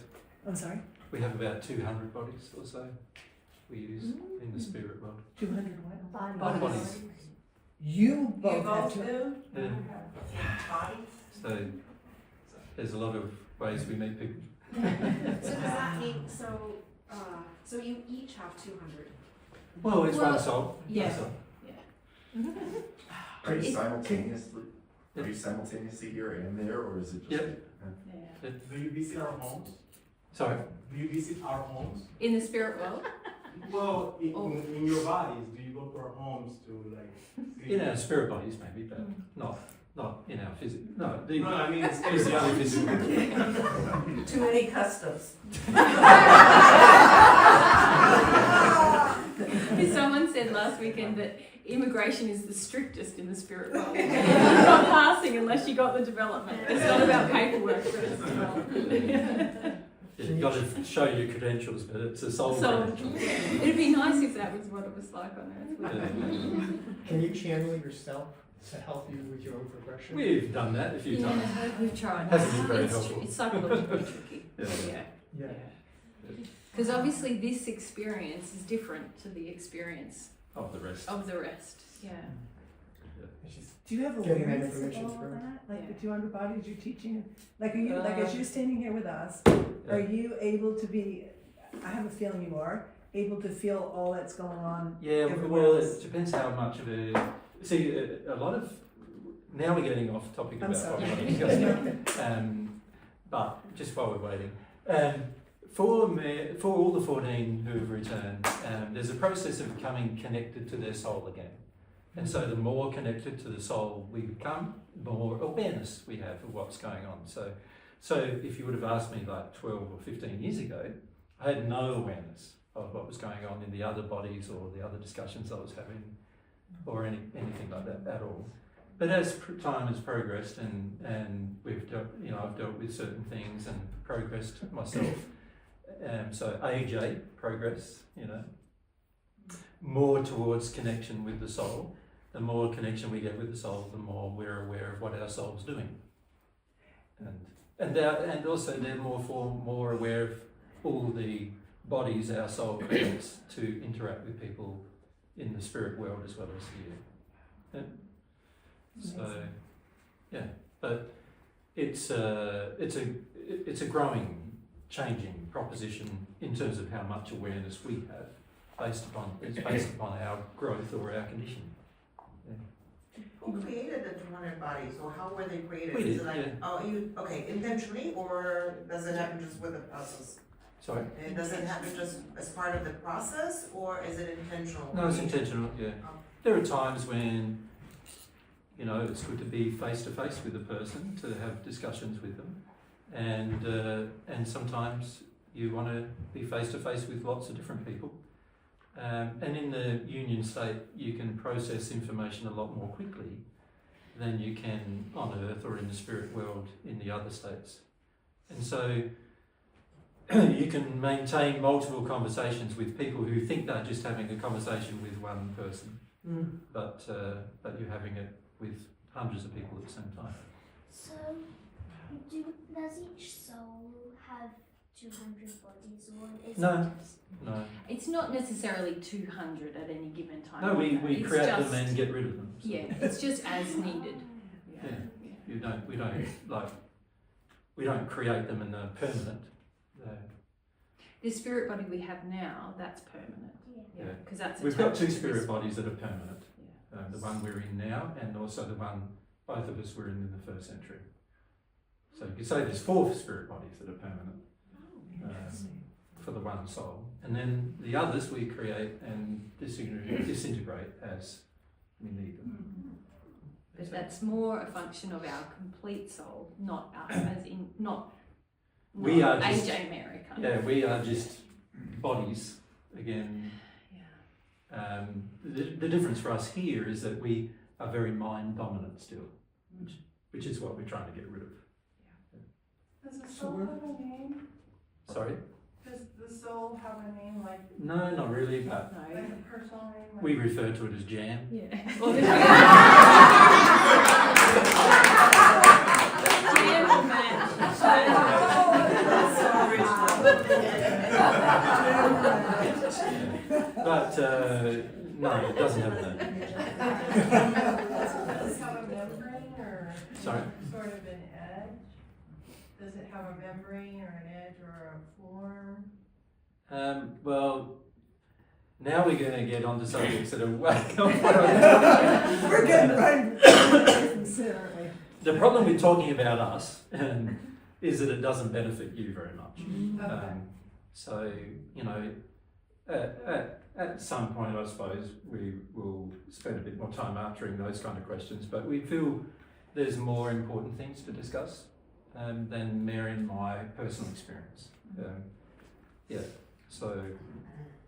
I'm sorry? We have about 200 bodies or so we use in the spirit world. 200 what? Bodies. You both have two. Yeah. So there's a lot of ways we meet people. So does that mean, so you each have 200? Well, it's one Well, soul. yeah. One soul. Are you It- simultaneously, Yeah. are you simultaneously here and there, or is it just? Yep. Yeah. Do you visit our homes? Sorry? Do you visit our homes? In the spirit world? Well, in your bodies, do you go to our homes to like? see- In our spirit bodies maybe, but not in our physical. No, the, No, I mean, it's it's the only physical. Too many customs. Someone said last weekend that immigration is the strictest in the spirit world. You're not passing unless you got the development. It's not about paperwork, but it's development. You've got to show your credentials, but it's a soul So credential. it'd be nice if that was what it was like on Earth. Can you channel yourself to help you with your own progression? We've done that a few times. Yeah, we've tried. Hasn't been very It's helpful. It's psychologically tricky. Yeah. Yeah. Because obviously this experience is different to the experience Of the rest. of the rest. Yeah. Do you have Getting that awareness of information all of through. that? Like Yeah. the 200 bodies you're teaching? Like are you, like as you're standing here with us, are Yeah. you able to be, I have a feeling you are, able to feel all that's going on Yeah, everywhere well, else? it depends how much of a. See, a lot of. Now we're getting off topic I'm about sorry. what we're discussing. But just while we're waiting, for all the 14 who have returned, there's a process of becoming connected to their soul again. And so the more connected to the soul we become, the more awareness we have of what's going on. So if you would have asked me like 12 or 15 years ago, I had no awareness of what was going on in the other bodies or the other discussions I was having or anything like that at all. But as time has progressed and we've dealt, I've dealt with certain things and progressed myself. So AJ, progress, more towards connection with the soul. The more connection we get with the soul, the more we're aware of what our soul's doing. And also they're more aware of all the bodies our soul creates to interact with people in the spirit world as well as here. So, yeah, but it's a growing, changing proposition in terms of how much awareness we have based upon our growth or our condition. Yeah. Who created the 200 bodies, or how were they created? We Is did, it like, yeah. oh, okay, intentionally, or does it happen just with the process? Sorry? Does it happen just as part of the process, or is it intentional? No, it's intentional, yeah. Oh. There are times when, you know, it's good to be face to face with a person, to have discussions with them, and sometimes you want to be face to face with lots of different people. And in the union state, you can process information a lot more quickly than you can on Earth or in the spirit world in the other states. And so you can maintain multiple conversations with people who think they're just having a conversation with one person, but you're having it with hundreds of people at the same time. So, does each soul have 200 bodies, or is No. it just... No, It's not necessarily 200 at any given time. no, we It's create just, them and get rid of them. So, Yeah, it's just as needed. yeah. We don't create them and they're permanent. The spirit body we have now, that's permanent. Yeah. Yeah. Because that's We've got attached two to this- spirit bodies that are permanent. Yeah. The one we're in now, and also the one both of us were in the 1st century. So you could say there's 4 spirit bodies that are permanent for the one soul, and then the others we create and disintegrate as we need them. But that's more a function of our complete soul, not us, as in not We are just- AJ Mary kind Yeah, of. we are just bodies again. Yeah. The difference for us here is that we are very mind dominant still, which is what we're trying to get rid of. Does the soul have a name? Sorry? Does the soul have a name, like No, not really, but No. a personal name? Like we refer to it as jam. Yeah. But no, it doesn't have that. Does it have a membrane or Sorry? sort of an edge? Does it have a membrane or an edge or a form? Well, now we're going to get onto subjects that are way We're getting right considerably. The problem with talking about us is that it doesn't benefit you very much. Okay. So, you know, at some point, I suppose, we will spend a bit more time answering those kind of questions, but we feel there's more important things to discuss than Mary and my personal experience. Yeah, so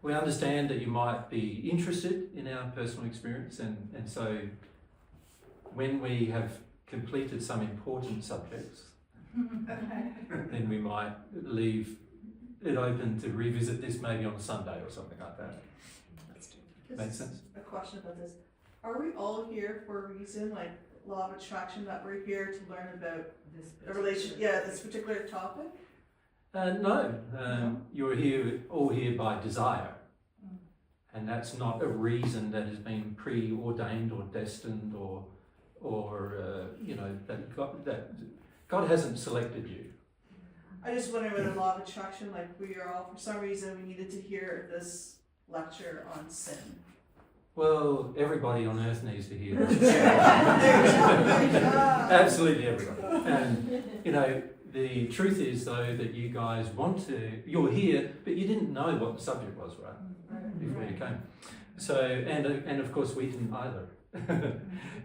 we understand that you might be interested in our personal experience, and so when we have completed some important subjects, then we might leave it open to revisit this maybe on a Sunday or something like that. Make sense? A question about this. Are we all here for a reason, like law of attraction, that we're here to learn about this particular topic? No, you're all here by desire, and that's not a reason that has been preordained or destined or you know, that God hasn't selected you. I just wonder whether law of attraction, like we are all, for some reason, we needed to hear this lecture on sin. Well, everybody on earth needs to hear this. Absolutely everybody. And, you know, the truth is, though, that you guys you're here, but you didn't know what the subject was, right? Before you came. So, and of course we didn't either.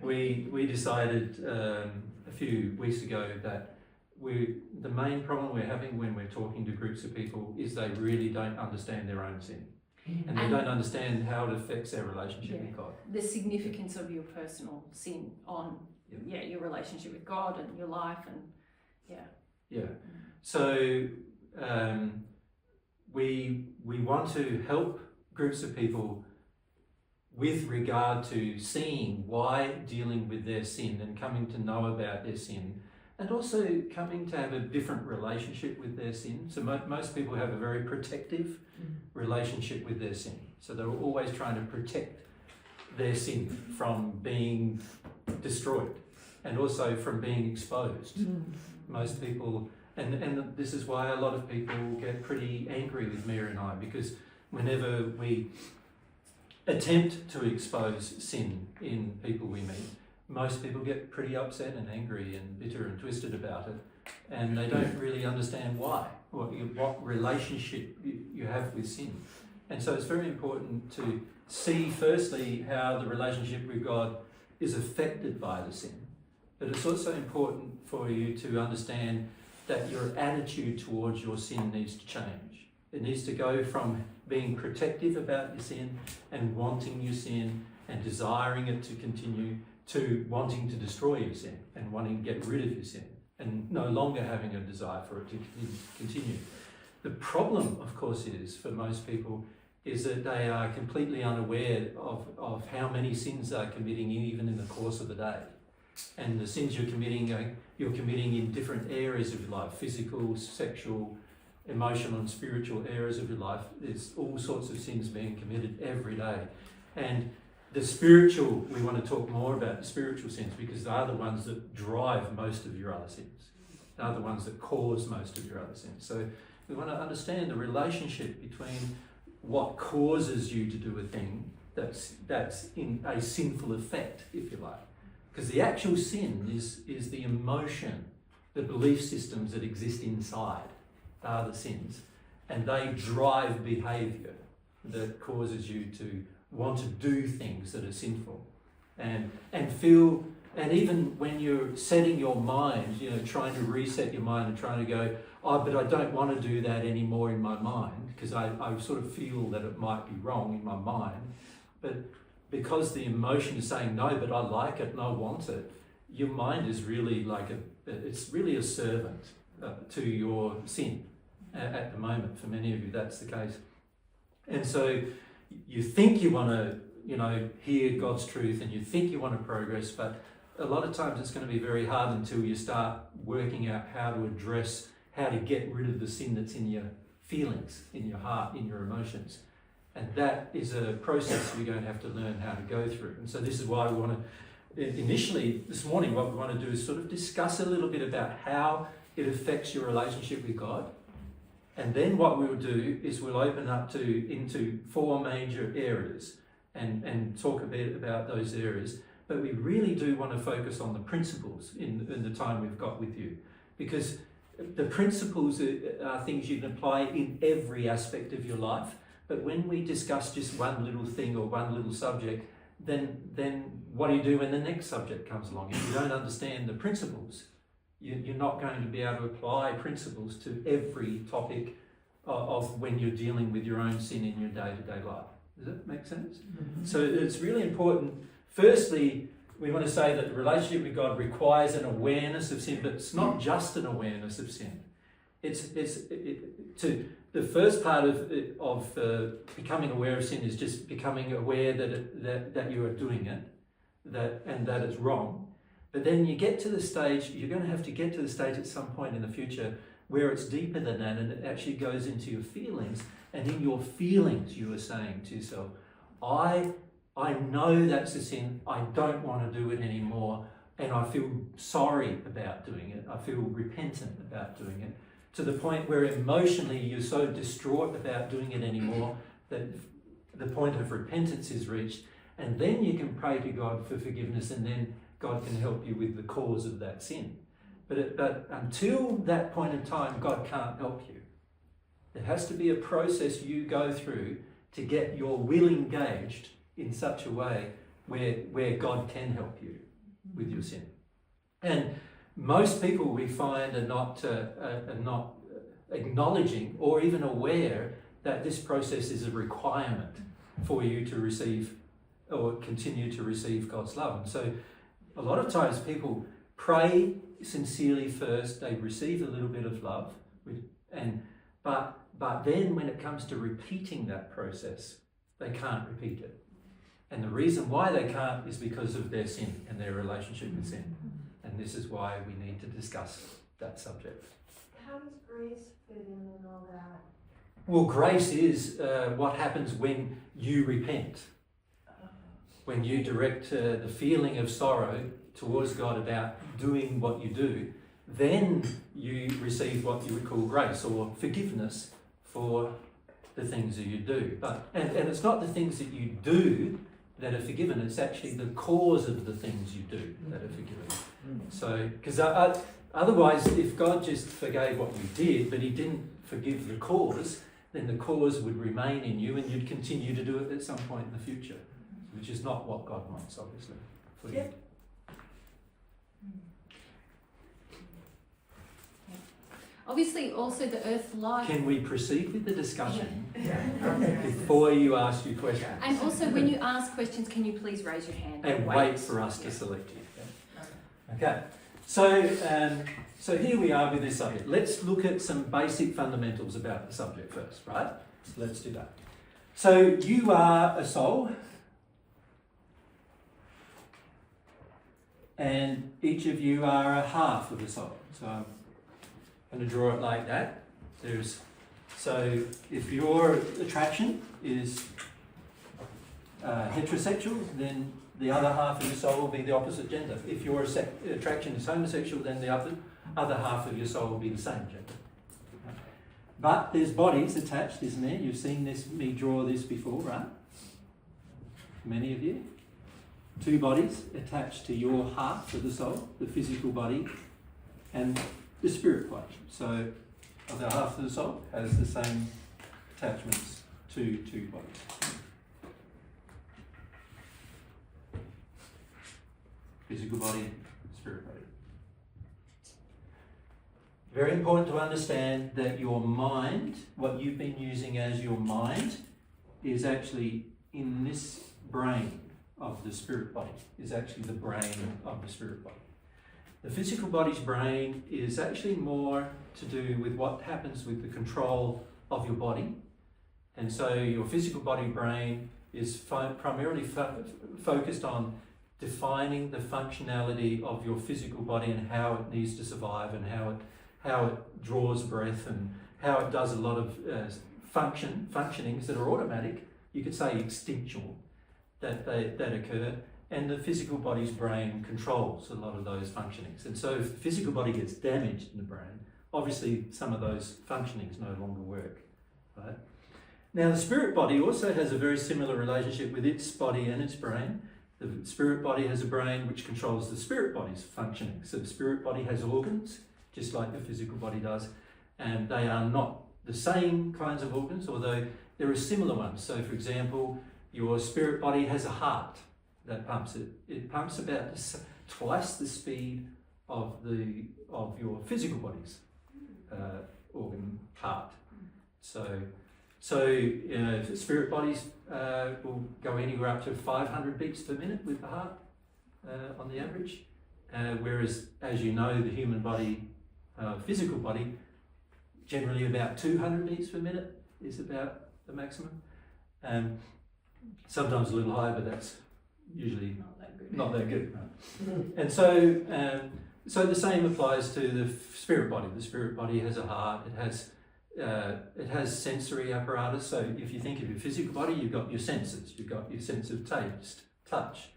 We decided a few weeks ago that the main problem we're having when we're talking to groups of people is they really don't understand their own sin. And they don't understand how it affects their relationship with God. The significance of your personal sin on your relationship with God and your life and Yeah. So we want to help groups of people with regard to seeing why dealing with their sin and coming to know about their sin, and also coming to have a different relationship with their sin. So most people have a very protective relationship with their sin. So they're always trying to protect their sin from being destroyed and also from being exposed. Most people, and this is why a lot of people get pretty angry with Mary and I, because whenever we attempt to expose sin in people we meet, most people get pretty upset and angry and bitter and twisted about it, and they don't really understand why, what relationship you have with sin. And so it's very important to see firstly how the relationship with God is affected by the sin. But it's also important for you to understand that your attitude towards your sin needs to change. It needs to go from being protective about your sin and wanting your sin and desiring it to continue to wanting to destroy your sin and wanting to get rid of your sin and no longer having a desire for it to continue. The problem, of course, is for most people is that they are completely unaware of how many sins they're committing even in the course of the day. And the sins you're committing in different areas of your life, physical, sexual, emotional and spiritual areas of your life. There's all sorts of sins being committed every day. And the spiritual, we want to talk more about the spiritual sins because they are the ones that drive most of your other sins. They are the ones that cause most of your other sins. So we want to understand the relationship between what causes you to do a thing that's in a sinful effect, if you like. Because the actual sin is the emotion, the belief systems that exist inside. They are the sins. And they drive behaviour that causes you to want to do things that are sinful. And feel, and even when you're setting your mind, trying to reset your mind and trying to go, oh, but I don't want to do that anymore in my mind, because I sort of feel that it might be wrong in my mind. But because the emotion is saying, no, but I like it and I want it, your mind is really it's really a servant to your sin at the moment. For many of you, that's the case. And so you think you want to, hear God's truth and you think you want to progress, but a lot of times it's going to be very hard until you start working out how to get rid of the sin that's in your feelings, in your heart, in your emotions. And that is a process you're going to have to learn how to go through. And so this is why we want to, initially this morning, what we want to do is sort of discuss a little bit about how it affects your relationship with God. And then what we'll do is we'll open up into 4 major areas and talk a bit about those areas. But we really do want to focus on the principles in the time we've got with you. Because the principles are things you can apply in every aspect of your life. But when we discuss just one little thing or one little subject, then what do you do when the next subject comes along? If you don't understand the principles, you're not going to be able to apply principles to every topic of when you're dealing with your own sin in your day-to-day life. Does that make sense? Mm-hmm. So it's really important. Firstly, we want to say that the relationship with God requires an awareness of sin, but it's not just an awareness of sin. The first part of becoming aware of sin is just becoming aware that you are doing it, and that it's wrong. But then you get to the stage, you're going to have to get to the stage at some point in the future where it's deeper than that and it actually goes into your feelings. And in your feelings, you are saying to yourself, I know that's a sin, I don't want to do it anymore, and I feel sorry about doing it, I feel repentant about doing it, to the point where emotionally you're so distraught about doing it anymore that the point of repentance is reached, and then you can pray to God for forgiveness, and then God can help you with the cause of that sin. But until that point in time, God can't help you. There has to be a process you go through to get your will engaged in such a way where God can help you with your sin. And most people we find are not acknowledging or even aware that this process is a requirement for you to receive or continue to receive God's love. And so a lot of times people pray sincerely first, they receive a little bit of love, but then when it comes to repeating that process, they can't repeat it. And the reason why they can't is because of their sin and their relationship with sin. And this is why we need to discuss that subject. How does grace fit in and all that? Well, grace is what happens when you repent. When you direct the feeling of sorrow towards God about doing what you do, then you receive what you would call grace or forgiveness for the things that you do. And it's not the things that you do that are forgiven. It's actually the cause of the things you do that are forgiven. So, because otherwise, if God just forgave what you did, but he didn't forgive the cause, then the cause would remain in you and you'd continue to do it at some point in the future, which is not what God wants, obviously, for you. Obviously, also the earth life. Can we proceed with the discussion before you ask your question? And also, when you ask questions, can you please raise your hand? And wait for us to select you. Okay. So here we are with this subject. Let's look at some basic fundamentals about the subject first, right? Let's do that. So you are a soul, and each of you are a half of a soul. So I'm going to draw it like that. So if your attraction is heterosexual, then the other half of your soul will be the opposite gender. If your attraction is homosexual, then the other half of your soul will be the same gender. But there's bodies attached, isn't there? You've seen me draw this before, right? Many of you. 2 bodies attached to your half of the soul, the physical body, and the spirit body. So the half of the soul has the same attachments to 2 bodies. Physical body, spirit body. Very important to understand that your mind, what you've been using as your mind, is actually in this brain of the spirit body, is actually the brain of the spirit body. The physical body's brain is actually more to do with what happens with the control of your body. And so your physical body brain is primarily focused on defining the functionality of your physical body and how it needs to survive and how it draws breath and how it does a lot of functionings that are automatic, you could say instinctual, that occur, and the physical body's brain controls a lot of those functionings. And so if the physical body gets damaged in the brain, obviously some of those functionings no longer work, right? Now the spirit body also has a very similar relationship with its body and its brain. The spirit body has a brain which controls the spirit body's functioning. So the spirit body has organs, just like the physical body does, and they are not the same kinds of organs, although there are similar ones. So for example, your spirit body has a heart that pumps it. It pumps about twice the speed of your physical body's organ heart. So the spirit bodies will go anywhere up to 500 beats per minute with the heart on the average, whereas, as you know, the human body, physical body, generally about 200 beats per minute is about the maximum. Sometimes a little higher, but that's usually not that good. Right? And so the same applies to the spirit body. The spirit body has a heart. It has sensory apparatus. So if you think of your physical body, you've got your senses. You've got your sense of taste, touch.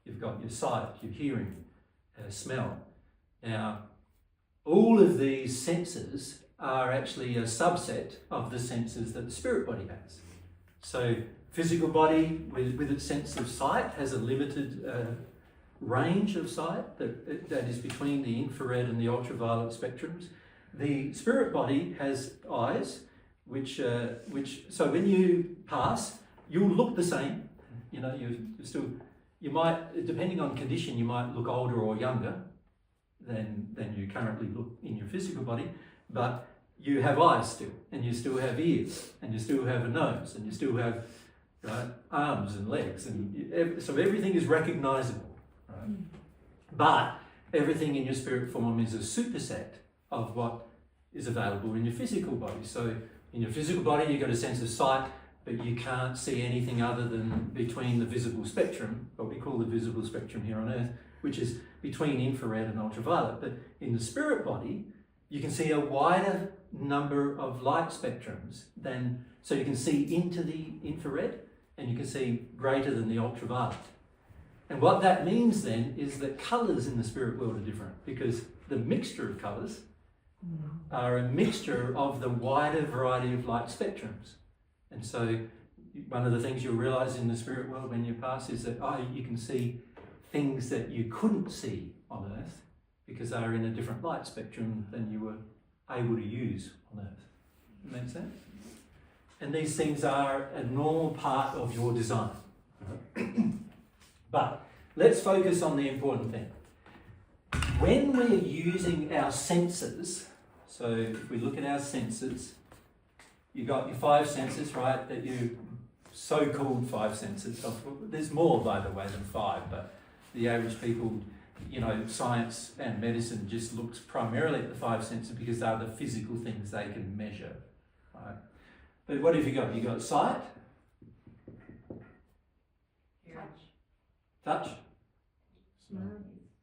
You've got your sight, your hearing, smell. Now, all of these senses are actually a subset of the senses that the spirit body has. So physical body with its sense of sight has a limited range of sight that is between the infrared and the ultraviolet spectrums. The spirit body has eyes, which so when you pass, you'll look the same. You know, you might, depending on condition, you might look older or younger than you currently look in your physical body, but you have eyes still, and you still have ears, and you still have a nose, and you still have arms and legs, and so everything is recognizable, right? But everything in your spirit form is a superset of what is available in your physical body. So in your physical body, you've got a sense of sight, but you can't see anything other than between the visible spectrum, what we call the visible spectrum here on Earth, which is between infrared and ultraviolet. But in the spirit body, you can see a wider number of light spectrums so you can see into the infrared and you can see greater than the ultraviolet. And what that means then is that colours in the spirit world are different, because the mixture of colours are a mixture of the wider variety of light spectrums. And so one of the things you'll realise in the spirit world when you pass is that you can see things that you couldn't see on Earth because they are in a different light spectrum than you were able to use on Earth. Make sense? And these things are a normal part of your design. But let's focus on the important thing. When we're using our senses, so if we look at our senses, you've got your 5 senses, right, that you so-called 5 senses. There's more, by the way, than 5, but the average people, you know, science and medicine just looks primarily at the 5 senses because they're the physical things they can measure, right? But what have you got? You've got sight, touch,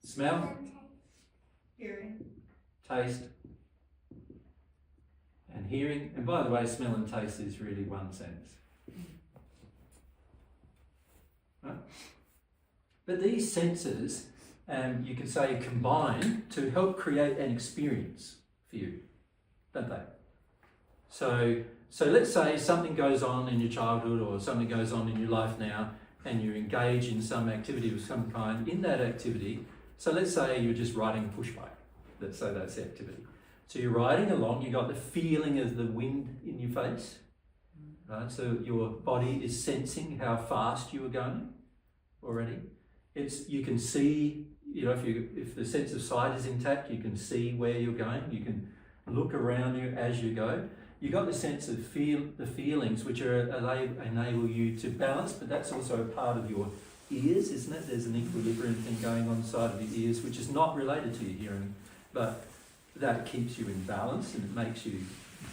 smell, Hearing. taste, and hearing. And by the way, smell and taste is really one sense. Right? But these senses, you could say, combine to help create an experience for you, don't they? So let's say something goes on in your childhood or something goes on in your life now, and you engage in some activity of some kind. In that activity, so let's say you're just riding a push bike. Let's say that's the activity. So you're riding along, you got the feeling of the wind in your face, right? So your body is sensing how fast you are going already. You can see, you know, if the sense of sight is intact, you can see where you're going. You can look around you as you go. You got the sense of the feelings which enable you to balance, but that's also a part of your ears, isn't it? There's an equilibrium thing going on the side of your ears, which is not related to your hearing, but that keeps you in balance and it makes you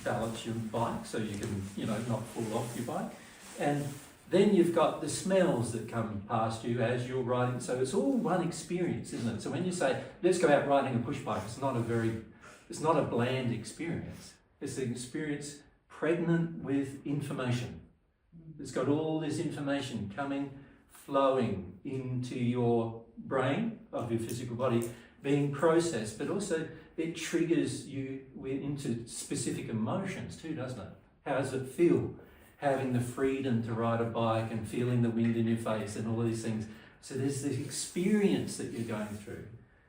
balance your bike so you can, you know, not fall off your bike. And then you've got the smells that come past you as you're riding. So it's all one experience, isn't it? So when you say, let's go out riding a push bike, it's not a bland experience. It's an experience pregnant with information. It's got all this information flowing into your brain of your physical body, being processed, but also it triggers you into specific emotions too, doesn't it? How does it feel having the freedom to ride a bike and feeling the wind in your face and all these things? So there's this experience that you're going through.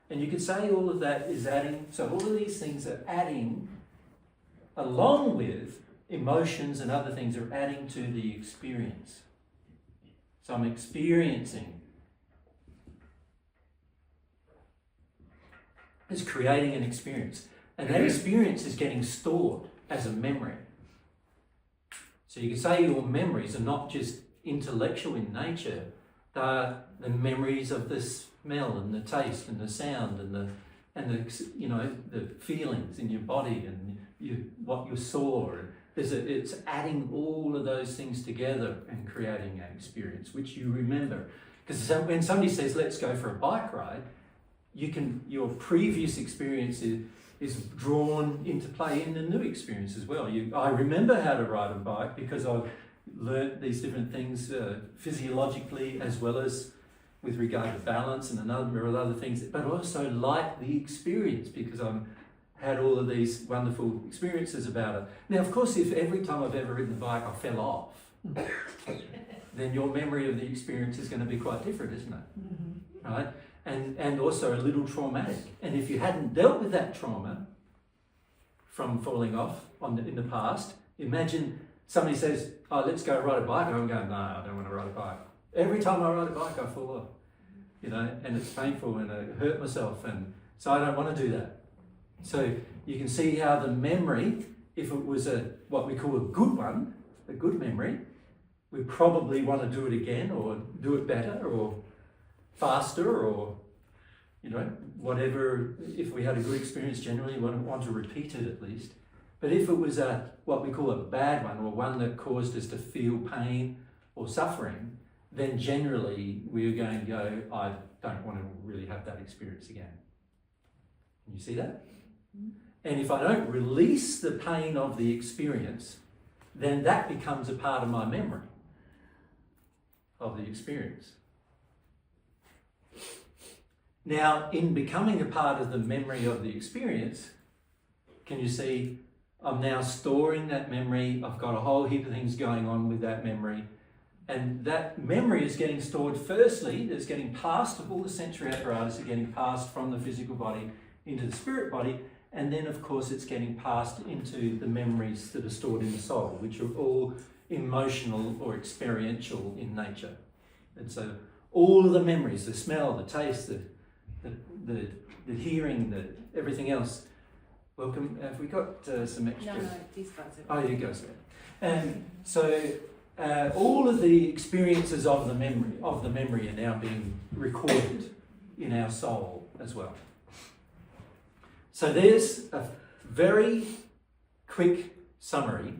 And you could say all of that is adding, so all of these things are adding, along with emotions and other things, are adding to the experience. So I'm experiencing. It's creating an experience. And that experience is getting stored as a memory. So you can say your memories are not just intellectual in nature, they're the memories of the smell and the taste and the sound and the you know, the feelings in your body and what you saw. It's adding all of those things together and creating an experience which you remember. Because when somebody says, let's go for a bike ride, your previous experience is drawn into play in the new experience as well. I remember how to ride a bike because I've learnt these different things physiologically as well as with regard to balance and a number of other things, but also like the experience because I've had all of these wonderful experiences about it. Now, of course, if every time I've ever ridden a bike I fell off, then your memory of the experience is going to be quite different, isn't it? Mm-hmm. Right? And also a little traumatic. And if you hadn't dealt with that trauma from falling off in the past, imagine somebody says, oh, let's go ride a bike. And I'm going, no, I don't want to ride a bike. Every time I ride a bike, I fall off, you know, and it's painful and I hurt myself. And so I don't want to do that. So you can see how the memory, if it was what we call a good one, a good memory, we probably want to do it again or do it better or faster or, you know, whatever. If we had a good experience, generally we want to repeat it at least. But if it was what we call a bad one or one that caused us to feel pain or suffering, then generally we're going to go, I don't want to really have that experience again. Can you see that? And if I don't release the pain of the experience, then that becomes a part of my memory of the experience. Now, in becoming a part of the memory of the experience, can you see I'm now storing that memory. I've got a whole heap of things going on with that memory. And that memory is getting stored, firstly, it's getting passed, all the sensory apparatus are getting passed from the physical body into the spirit body, and then of course it's getting passed into the memories that are stored in the soul, which are all emotional or experiential in nature. And so all of the memories, the smell, the taste, the hearing, everything else. Welcome. Have we got some extra? No, these guys are. Oh, you guys there. And so all of the experiences of the memory are now being recorded in our soul as well. So there's a very quick summary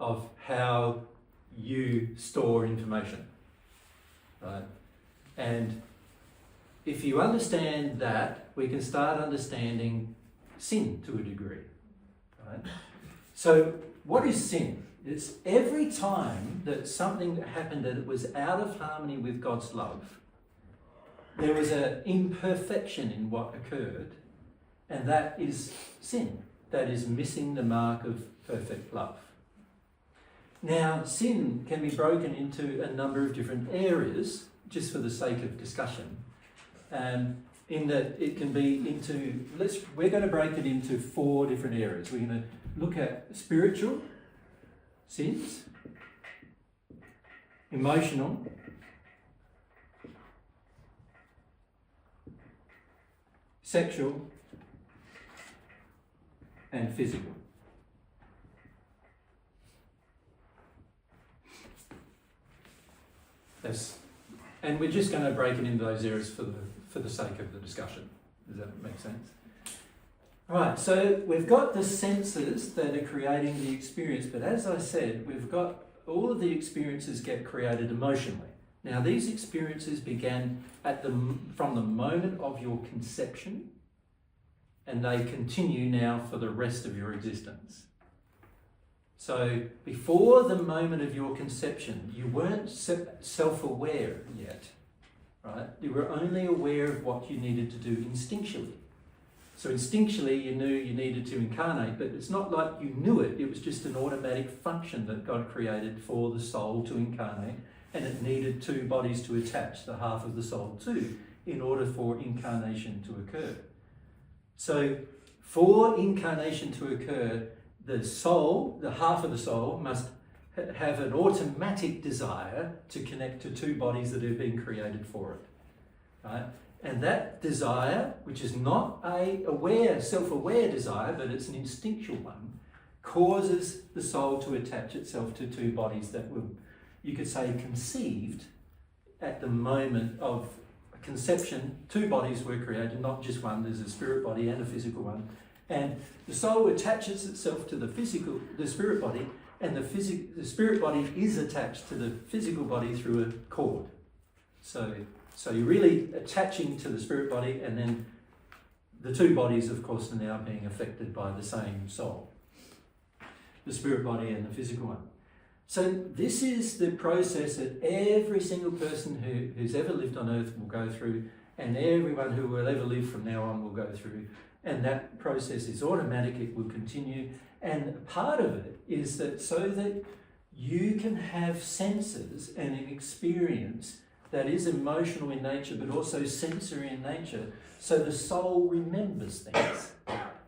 of how you store information, right? And if you understand that, we can start understanding sin to a degree, right? So what is sin? It's every time that something happened that was out of harmony with God's love, there was an imperfection in what occurred, and that is sin. That is missing the mark of perfect love. Now, sin can be broken into a number of different areas, just for the sake of discussion. In that it can be into, we're going to break it into 4 different areas. We're going to look at spiritual sins, emotional, sexual, and physical. And we're just going to break it into those areas for the sake of the discussion. Does that make sense? Right, so we've got the senses that are creating the experience, but as I said, we've got all of the experiences get created emotionally. Now, these experiences began from the moment of your conception, and they continue now for the rest of your existence. So before the moment of your conception, you weren't self-aware yet, right? You were only aware of what you needed to do instinctually. So instinctually you knew you needed to incarnate, but it's not like you knew it. It was just an automatic function that God created for the soul to incarnate, and it needed 2 bodies to attach the half of the soul to in order for incarnation to occur. So for incarnation to occur, the soul, the half of the soul, must have an automatic desire to connect to 2 bodies that have been created for it, right? And that desire, which is not a self-aware desire, but it's an instinctual one, causes the soul to attach itself to 2 bodies that were, you could say, conceived at the moment of conception. 2 bodies were created, not just one. There's a spirit body and a physical one. And the soul attaches itself to the spirit body, and the spirit body is attached to the physical body through a cord. So you're really attaching to the spirit body, and then the 2 bodies, of course, are now being affected by the same soul, the spirit body and the physical one. So this is the process that every single person who's ever lived on earth will go through, and everyone who will ever live from now on will go through. And that process is automatic, it will continue. And part of it is that so that you can have senses and an experience that is emotional in nature, but also sensory in nature, so the soul remembers things.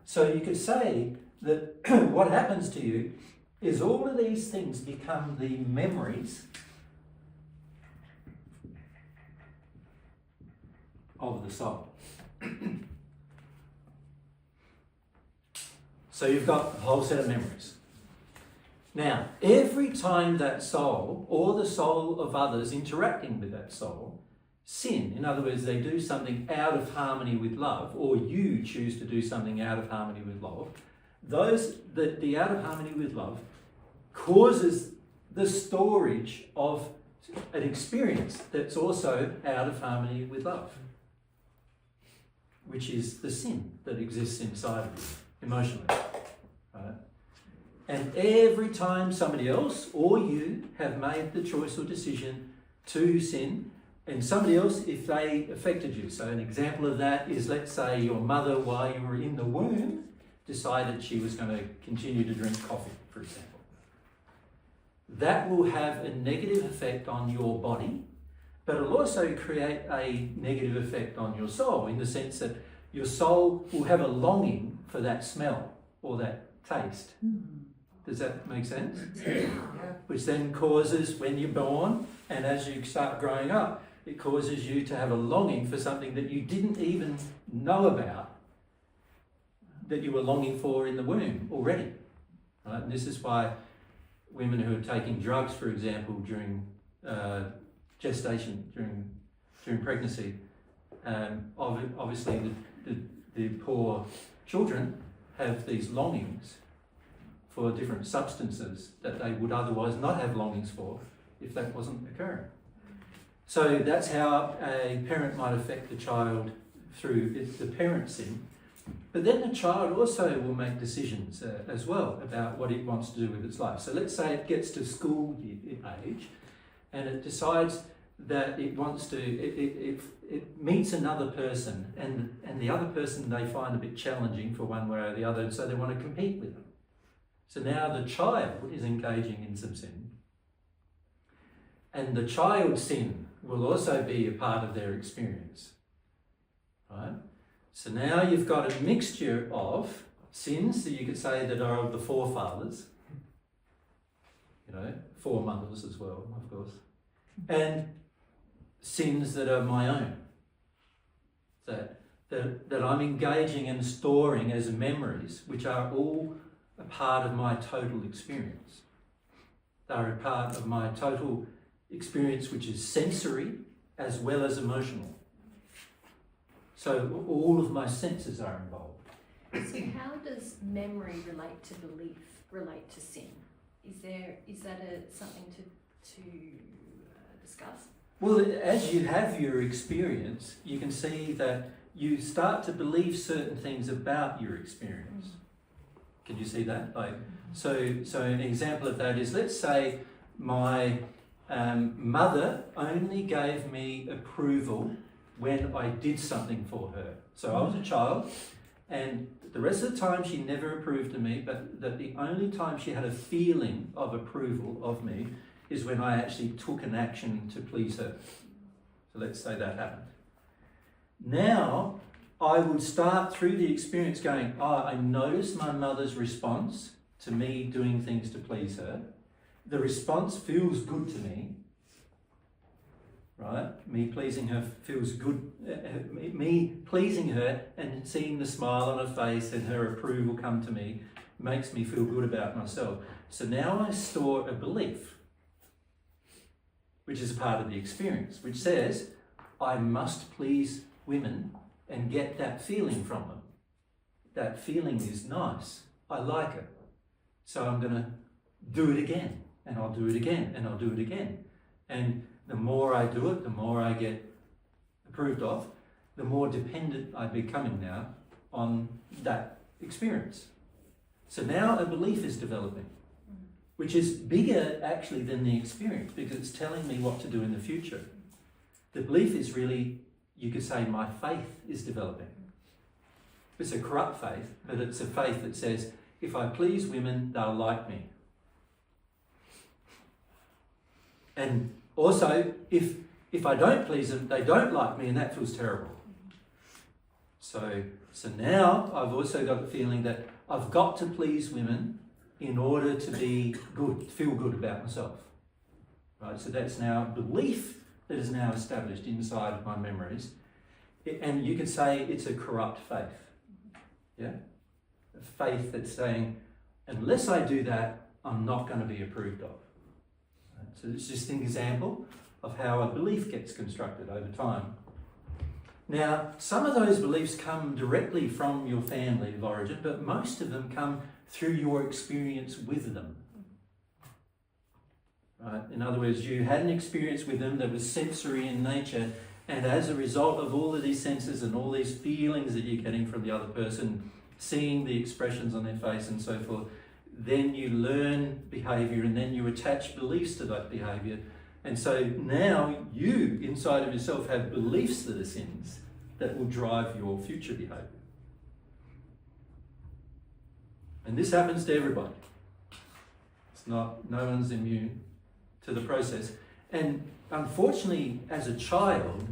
So you could say that what happens to you is all of these things become the memories of the soul. So you've got a whole set of memories. Now, every time that soul or the soul of others interacting with that soul sin, in other words, they do something out of harmony with love, or you choose to do something out of harmony with love, the out of harmony with love causes the storage of an experience that's also out of harmony with love, which is the sin that exists inside of you emotionally, right? And every time somebody else or you have made the choice or decision to sin, and somebody else, if they affected you. So an example of that is, let's say your mother, while you were in the womb, decided she was going to continue to drink coffee, for example. that will have a negative effect on your body, but it'll also create a negative effect on your soul, in the sense that your soul will have a longing for that smell or that taste. Does that make sense? Which then causes, when you're born and as you start growing up, it causes you to have a longing for something that you didn't even know about, that you were longing for in the womb already. Right? And this is why women who are taking drugs, for example, during gestation, during pregnancy, obviously the poor children have these longings for different substances that they would otherwise not have longings for if that wasn't occurring. So that's how a parent might affect the child through the parent sin. But then the child also will make decisions as well about what it wants to do with its life. So let's say it gets to school age and it decides that it wants to, it meets another person and the other person they find a bit challenging for one way or the other, and so they want to compete with them. So now the child is engaging in some sin. And the child's sin will also be a part of their experience. Right? So now you've got a mixture of sins that you could say that are of the forefathers, foremothers as well, of course, and sins that are my own, that I'm engaging and storing as memories, which are all a part of my total experience. They're a part of my total experience, which is sensory as well as emotional. So all of my senses are involved. So how does memory relate to belief, relate to sin? Is that something to discuss? Well, as you have your experience, you can see that you start to believe certain things about your experience. Can you see that? So an example of that is, let's say my mother only gave me approval when I did something for her. So I was a child, and the rest of the time she never approved of me, but that the only time she had a feeling of approval of me is when I actually took an action to please her. So let's say that happened. Now, I would start through the experience going, I noticed my mother's response to me doing things to please her. The response feels good to me, right? Me pleasing her feels good. Me pleasing her and seeing the smile on her face and her approval come to me makes me feel good about myself. So now I store a belief, which is a part of the experience, which says, I must please women and get that feeling from them. That feeling is nice. I like it. So I'm going to do it again, and I'll do it again, and I'll do it again. And the more I do it, the more I get approved of, the more dependent I'm becoming now on that experience. So now a belief is developing, which is bigger actually than the experience, because it's telling me what to do in the future. The belief is really, you could say, my faith is developing. It's a corrupt faith, but it's a faith that says, if I please women, they'll like me. And also, if I don't please them, they don't like me, and that feels terrible. So now I've also got the feeling that I've got to please women in order to be good, feel good about myself. Right? So that's now a belief that is now established inside of my memories. And you could say it's a corrupt faith. Yeah? A faith that's saying, unless I do that, I'm not going to be approved of. Right? So it's just an example of how a belief gets constructed over time. Now, some of those beliefs come directly from your family of origin, but most of them come through your experience with them. Right? In other words, you had an experience with them that was sensory in nature, and as a result of all of these senses and all these feelings that you're getting from the other person, seeing the expressions on their face and so forth, then you learn behaviour, and then you attach beliefs to that behaviour. And so now you, inside of yourself, have beliefs that are sins that will drive your future behaviour. And this happens to everybody. no one's immune to the process. And unfortunately, as a child,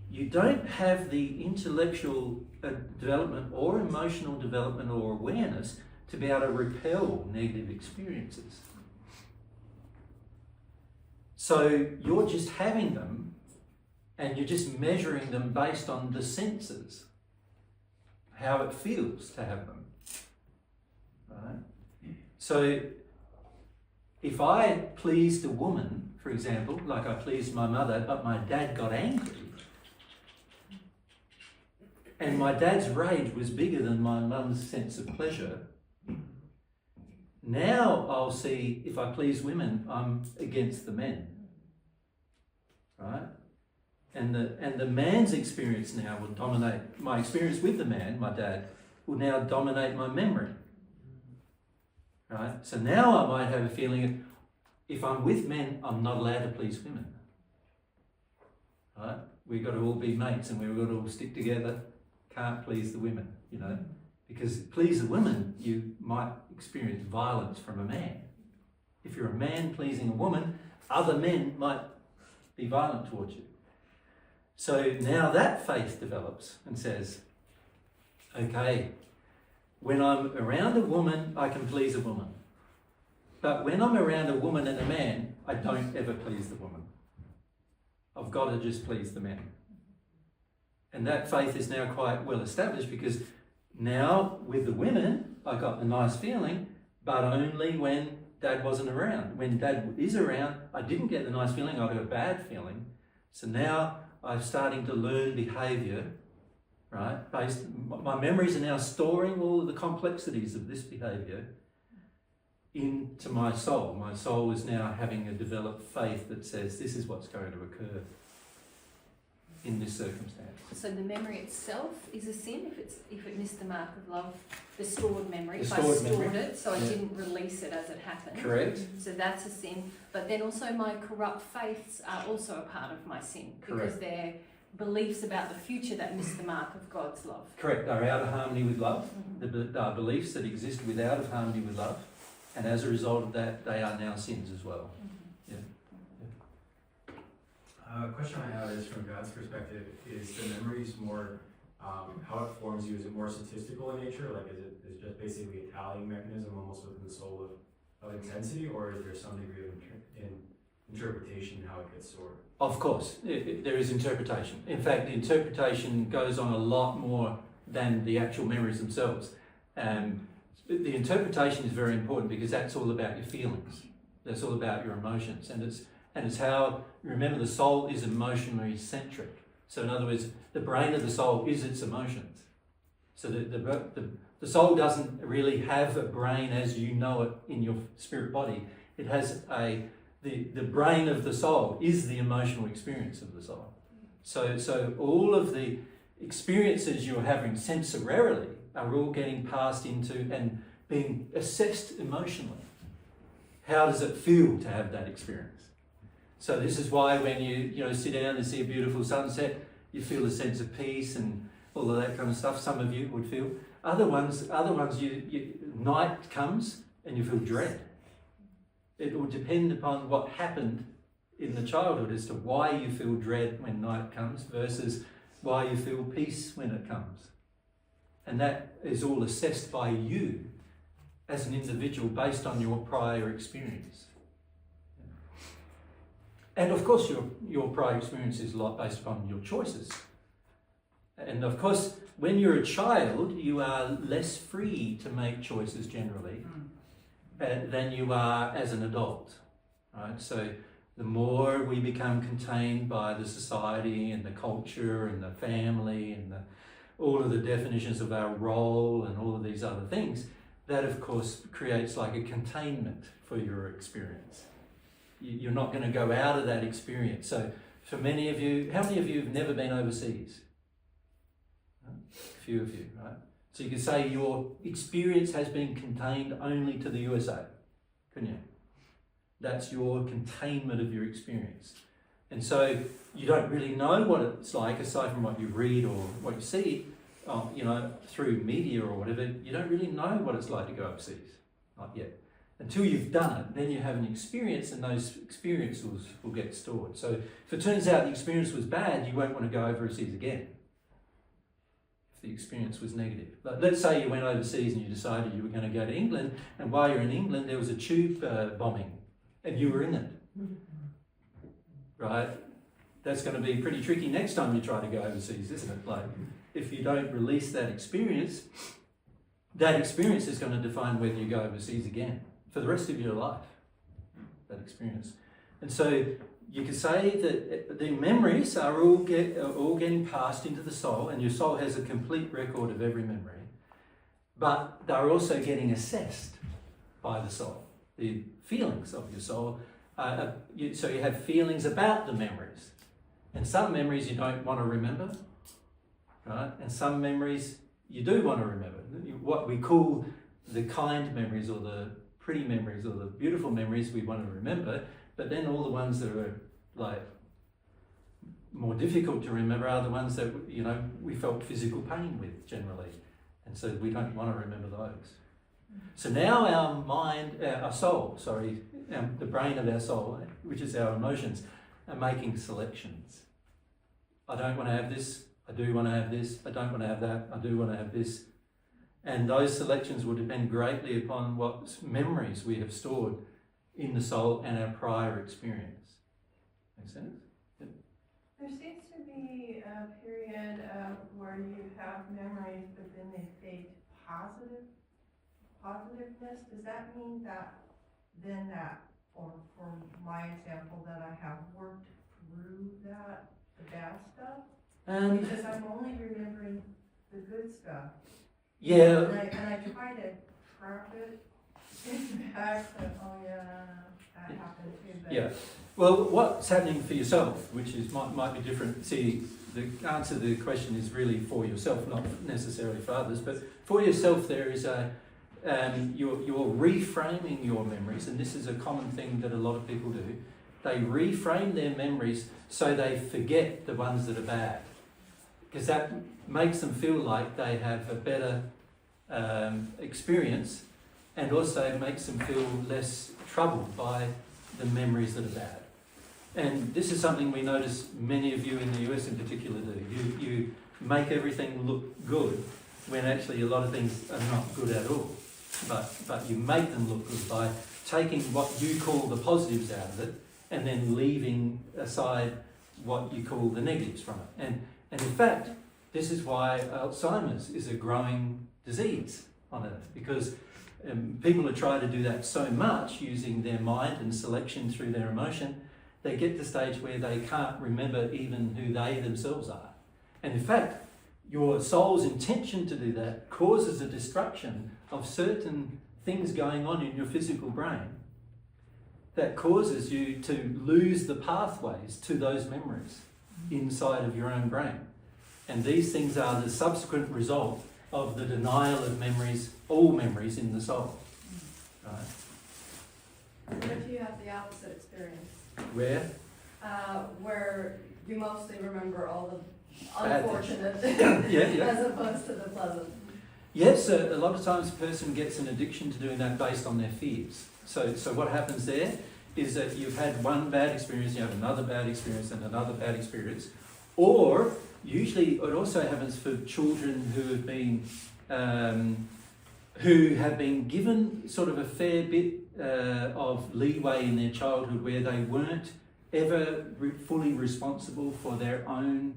you don't have the intellectual development or emotional development or awareness to be able to repel negative experiences. So you're just having them and you're just measuring them based on the senses, how it feels to have them, right? So if I pleased a woman, for example, like I pleased my mother, but my dad got angry, and my dad's rage was bigger than my mum's sense of pleasure, now I'll see if I please women, I'm against the men, right? And the man's experience now will dominate, my experience with the man, my dad, will now dominate my memory, right? So now I might have a feeling of, if I'm with men, I'm not allowed to please women, right? We've got to all be mates and we've got to all stick together, can't please the women, you know? Because please the women, you might experience violence from a man. If you're a man pleasing a woman, other men might be violent towards you. So now that faith develops and says, okay, when I'm around a woman, I can please a woman. But when I'm around a woman and a man, I don't ever please the woman. I've got to just please the man. And that faith is now quite well established, because now with the women, I got the nice feeling, but only when Dad wasn't around. When Dad is around, I didn't get the nice feeling, I got a bad feeling. So now I'm starting to learn behaviour, right? My memories are now storing all of the complexities of this behaviour into my soul. My soul is now having a developed faith that says this is what's going to occur in this circumstance. So the memory itself is a sin if it missed the mark of love. The stored memory, The if stored I stored memory. it, so I Yeah. didn't release it as it happened. Correct. So that's a sin. But then also my corrupt faiths are also a part of my sin, because Correct. they're beliefs about the future that miss the mark of God's love. Correct. They're out of harmony with love. Mhm. They are beliefs that exist without of harmony with love. And as a result of that, they are now sins as well. A question I have is, from God's perspective, is the memories more, how it forms you, is it more statistical in nature? Like, is it just basically a tallying mechanism almost within the soul of intensity, or is there some degree of interpretation in how it gets stored? Of course, there is interpretation. In fact, the interpretation goes on a lot more than the actual memories themselves. The interpretation is very important, because that's all about your feelings. That's all about your emotions. And it's how, remember, the soul is emotionally centric. So in other words, the brain of the soul is its emotions. So the soul doesn't really have a brain as you know it in your spirit body. It has the brain of the soul is the emotional experience of the soul. So all of the experiences you're having sensorily are all getting passed into and being assessed emotionally. How does it feel to have that experience? So this is why when you sit down and see a beautiful sunset, you feel a sense of peace and all of that kind of stuff. Some of you would feel. Other ones, night comes and you feel dread. It will depend upon what happened in the childhood as to why you feel dread when night comes versus why you feel peace when it comes. And that is all assessed by you as an individual based on your prior experience. And of course your prior experience is a lot based upon your choices. And of course, when you're a child, you are less free to make choices generally than you are as an adult, right? So the more we become contained by the society and the culture and the family and all of the definitions of our role and all of these other things, that of course creates like a containment for your experience. You're not going to go out of that experience. So for many of you, how many of you have never been overseas? A few of you, right? So you could say your experience has been contained only to the USA, couldn't you? That's your containment of your experience. And so you don't really know what it's like, aside from what you read or what you see, through media or whatever. You don't really know what it's like to go overseas, not yet. Until you've done it, then you have an experience, and those experiences will get stored. So if it turns out the experience was bad, you won't want to go overseas again. If the experience was negative. Like, let's say you went overseas and you decided you were going to go to England, and while you're in England there was a tube bombing, and you were in it. Right? That's going to be pretty tricky next time you try to go overseas, isn't it? Like, if you don't release that experience is going to define whether you go overseas again for the rest of your life, that experience. And so you could say that the memories are all getting passed into the soul, and your soul has a complete record of every memory, but they're also getting assessed by the soul. The feelings of your soul, so you have feelings about the memories. And some memories you don't want to remember, right? And some memories you do want to remember. What we call the kind memories, or the pretty memories, or the beautiful memories we want to remember, but then all the ones that are like more difficult to remember are the ones that, you know, we felt physical pain with generally. And so we don't want to remember those. So now our mind, our soul, the brain of our soul, which is our emotions, are making selections. I don't want to have this, I do want to have this, I don't want to have that, I do want to have this. And those selections will depend greatly upon what memories we have stored in the soul and our prior experience. Make sense? Yep. There seems to be a period where you have memories, but then they fade positiveness. Does that mean that then that, or for my example, that I have worked through that, the bad stuff? Because I'm only remembering the good stuff. Yeah. And I try to trap it back that, oh yeah, that happened too. But Yeah. Well, what's happening for yourself, which is might be different. See, the answer to the question is really for yourself, not necessarily for others. But for yourself, there is you're reframing your memories, and this is a common thing that a lot of people do. They reframe their memories so they forget the ones that are bad, because that makes them feel like they have a better experience, and also makes them feel less troubled by the memories that are bad. And this is something we notice many of you in the US in particular do. You make everything look good when actually a lot of things are not good at all. But you make them look good by taking what you call the positives out of it and then leaving aside what you call the negatives from it. And in fact, this is why Alzheimer's is a growing disease on Earth, because people are trying to do that so much using their mind and selection through their emotion, they get to the stage where they can't remember even who they themselves are. And in fact, your soul's intention to do that causes a destruction of certain things going on in your physical brain that causes you to lose the pathways to those memories inside of your own brain. And these things are the subsequent result of the denial of memories, all memories in the soul. Right? What if you have the opposite experience? Where? Where you mostly remember all the Bad unfortunate yeah. as opposed to the pleasant. Yes, a lot of times a person gets an addiction to doing that based on their fears. So what happens there is that you've had one bad experience, you have another bad experience and another bad experience. Or usually it also happens for children who have been given sort of a fair bit of leeway in their childhood where they weren't ever fully responsible for their own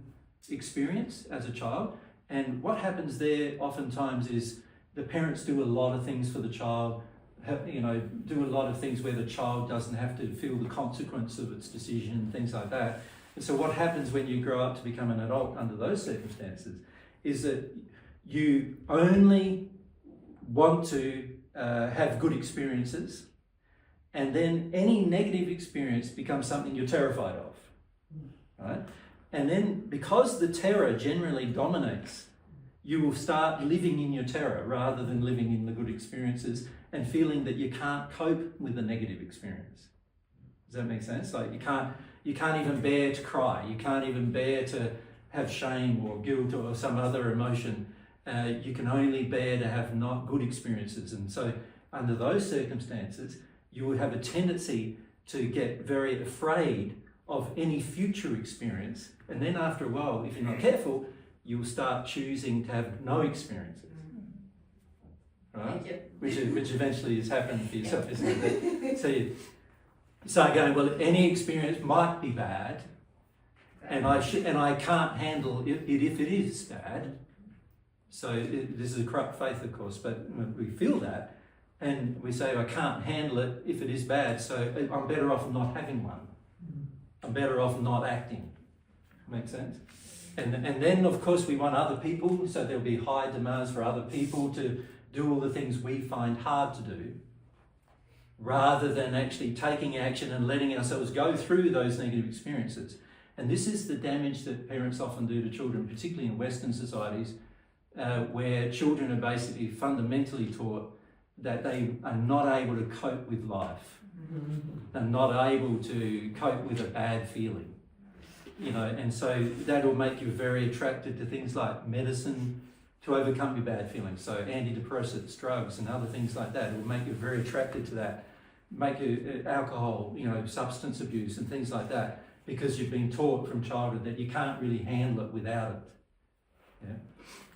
experience as a child. And what happens there oftentimes is the parents do a lot of things for the child, do a lot of things where the child doesn't have to feel the consequence of its decision, things like that. And so what happens when you grow up to become an adult under those circumstances is that you only want to have good experiences, and then any negative experience becomes something you're terrified of, right? And then because the terror generally dominates, you will start living in your terror rather than living in the good experiences and feeling that you can't cope with the negative experience. Does that make sense? Like you can't even bear to cry. You can't even bear to have shame or guilt or some other emotion. You can only bear to have not good experiences. And so under those circumstances, you would have a tendency to get very afraid of any future experience. And then after a while, if you're not careful, you'll start choosing to have no experiences. Right? Thank you. Which eventually has happened for yourself, isn't it? So you start going, well, any experience might be bad, and I can't handle it if it is bad. So this is a corrupt faith, of course, but we feel that, and we say, I can't handle it if it is bad, so I'm better off not having one. I'm better off not acting. Make sense? And then, of course, we want other people, so there'll be high demands for other people to do all the things we find hard to do, rather than actually taking action and letting ourselves go through those negative experiences. And this is the damage that parents often do to children, particularly in Western societies, where children are basically fundamentally taught that they are not able to cope with life. They're not able to cope with a bad feeling. You know, and so that'll make you very attracted to things like medicine to overcome your bad feelings. So antidepressants, drugs, and other things like that. It will make you very attracted to that. Make you alcohol, you know, substance abuse and things like that, because you've been taught from childhood that you can't really handle it without it. Yeah.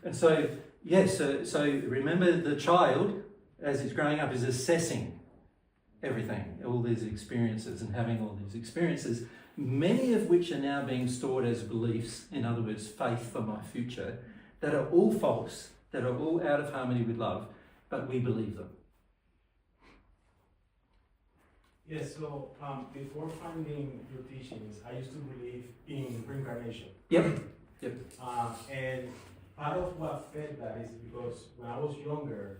And so, yes, so remember the child, as it's growing up, is assessing everything, all these experiences, and having all these experiences, many of which are now being stored as beliefs, in other words, faith for my future, that are all false, that are all out of harmony with love, but we believe them. Yes, so before finding your teachings, I used to believe in reincarnation. Yep. And part of what fed that is because when I was younger,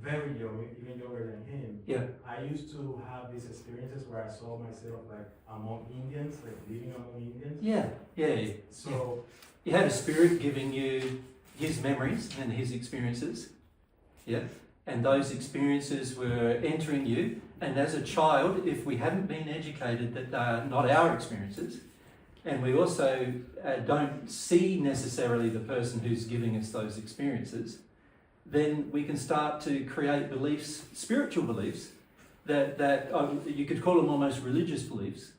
very young, even younger than him, I used to have these experiences where I saw myself like among Indians, like living among Indians. Yeah. So you had a spirit giving you his memories and his experiences. Yeah. And those experiences were entering you. And as a child, if we haven't been educated that they are not our experiences, and we also don't see necessarily the person who's giving us those experiences, then we can start to create beliefs, spiritual beliefs, that you could call them almost religious beliefs,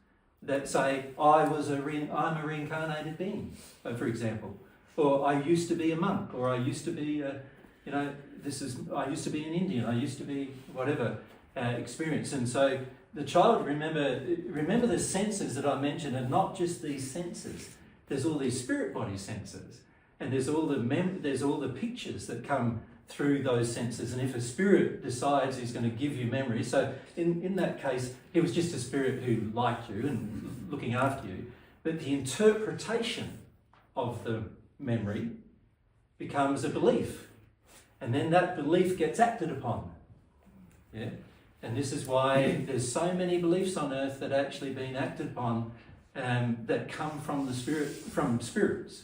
that say, I'm a reincarnated being, for example, or I used to be a monk, or I used to be, I used to be an Indian, I used to be whatever experience. And so the child, remember the senses that I mentioned are not just these senses. There's all these spirit body senses, and there's all the pictures that come through those senses. And if a spirit decides he's going to give you memory, so in that case, he was just a spirit who liked you and looking after you, but the interpretation of the memory becomes a belief, and then that belief gets acted upon. Yeah. And this is why there's so many beliefs on earth that are actually being acted upon, that come from spirits.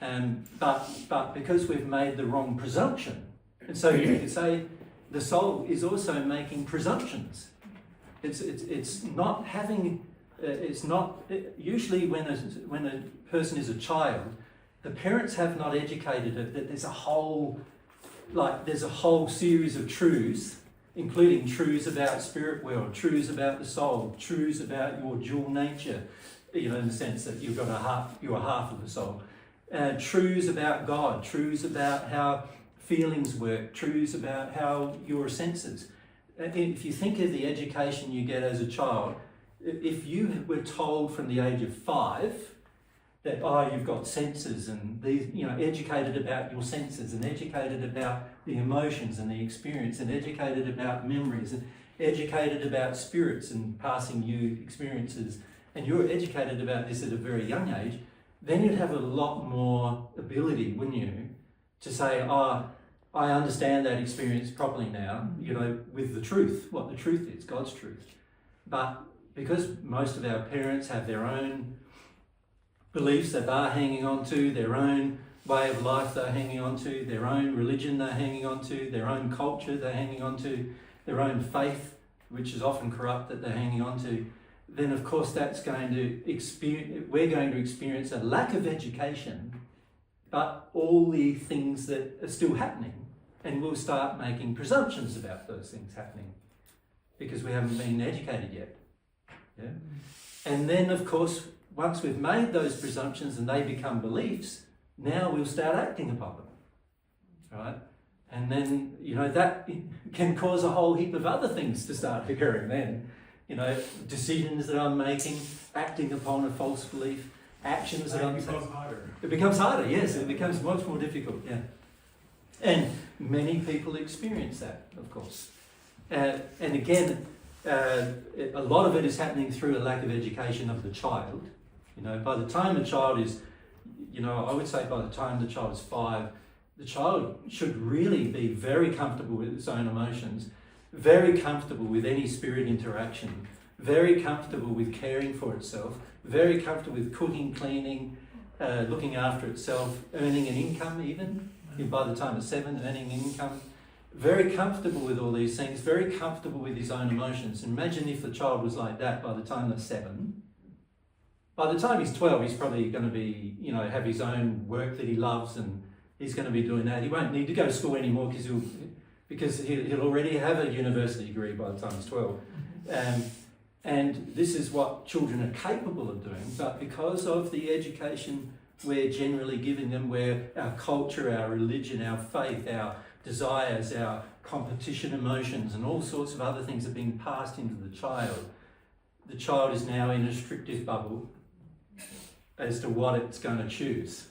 But because we've made the wrong presumption, and so you could say the soul is also making presumptions. It's not having. Usually when a person is a child, the parents have not educated it that there's a whole series of truths, including truths about spirit world, truths about the soul, truths about your dual nature, in the sense that you're half of the soul. Truths about God, truths about how feelings work, truths about how your senses. If you think of the education you get as a child, if you were told from the age of 5 that, you've got senses, and these, educated about your senses, and educated about the emotions and the experience, and educated about memories, and educated about spirits and passing you experiences, and you're educated about this at a very young age, then you'd have a lot more ability, wouldn't you, to say, I understand that experience properly now, with the truth, what the truth is, God's truth. But because most of our parents have their own beliefs that they're hanging on to, their own way of life they're hanging on to, their own religion they're hanging on to, their own culture they're hanging on to, their own faith, which is often corrupt, that they're hanging on to, then of course we're going to experience a lack of education, but all the things that are still happening And we'll start making presumptions about those things happening because we haven't been educated yet. Yeah? And then, of course, once we've made those presumptions and they become beliefs, now we'll start acting upon them, right? And then, you know, that can cause a whole heap of other things to start occurring then. You know, decisions that I'm making, acting upon a false belief, actions that I'm taking. It becomes harder. It becomes harder, yes. It becomes much more difficult, yeah. And many people experience that, of course. And again, a lot of it is happening through a lack of education of the child. You know, by the time a child is, you know, I would say by the time the child is 5, the child should really be very comfortable with its own emotions, very comfortable with any spirit interaction, very comfortable with caring for itself, very comfortable with cooking, cleaning, looking after itself, earning an income even, by the time it's 7, earning an income, very comfortable with all these things, very comfortable with his own emotions. Imagine if the child was like that by the time they're 7. By the time he's 12, he's probably going to be, you know, have his own work that he loves, and he's going to be doing that. He won't need to go to school anymore because he'll already have a university degree by the time he's 12. And this is what children are capable of doing, but because of the education we're generally giving them, where our culture, our religion, our faith, our desires, our competition emotions, and all sorts of other things are being passed into the child is now in a restrictive bubble as to what it's going to choose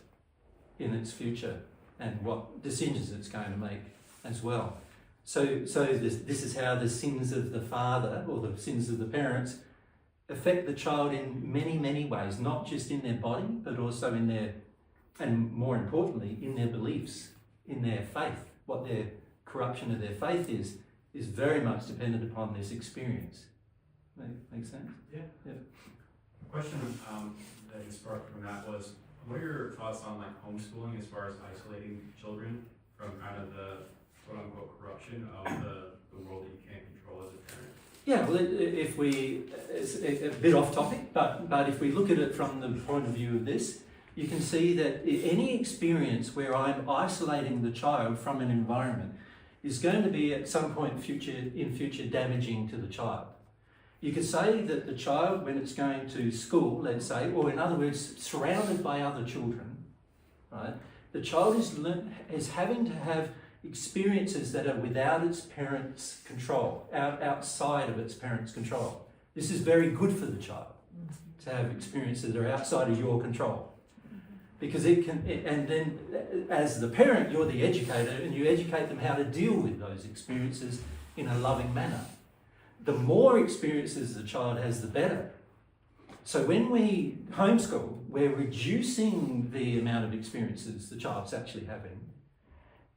in its future and what decisions it's going to make as well. So this is how the sins of the father or the sins of the parents affect the child in many, many ways, not just in their body, but also in their, and more importantly, in their beliefs, in their faith. What their corruption of their faith is very much dependent upon this experience. Make sense? Yeah. Yeah. A question that sparked from that was, what are your thoughts on like homeschooling as far as isolating children from kind of the quote-unquote corruption of the world that you can't control as a parent? Yeah, well, if we, it's a bit off topic, but if we look at it from the point of view of this, you can see that any experience where I'm isolating the child from an environment is going to be at some point in future damaging to the child. You could say that the child, when it's going to school, let's say, or in other words, surrounded by other children, right? The child is having to have experiences that are without its parents' control, outside of its parents' control. This is very good for the child to have experiences that are outside of your control. Because it can, and then as the parent, you're the educator, and you educate them how to deal with those experiences in a loving manner. The more experiences the child has, the better. So when we homeschool, we're reducing the amount of experiences the child's actually having,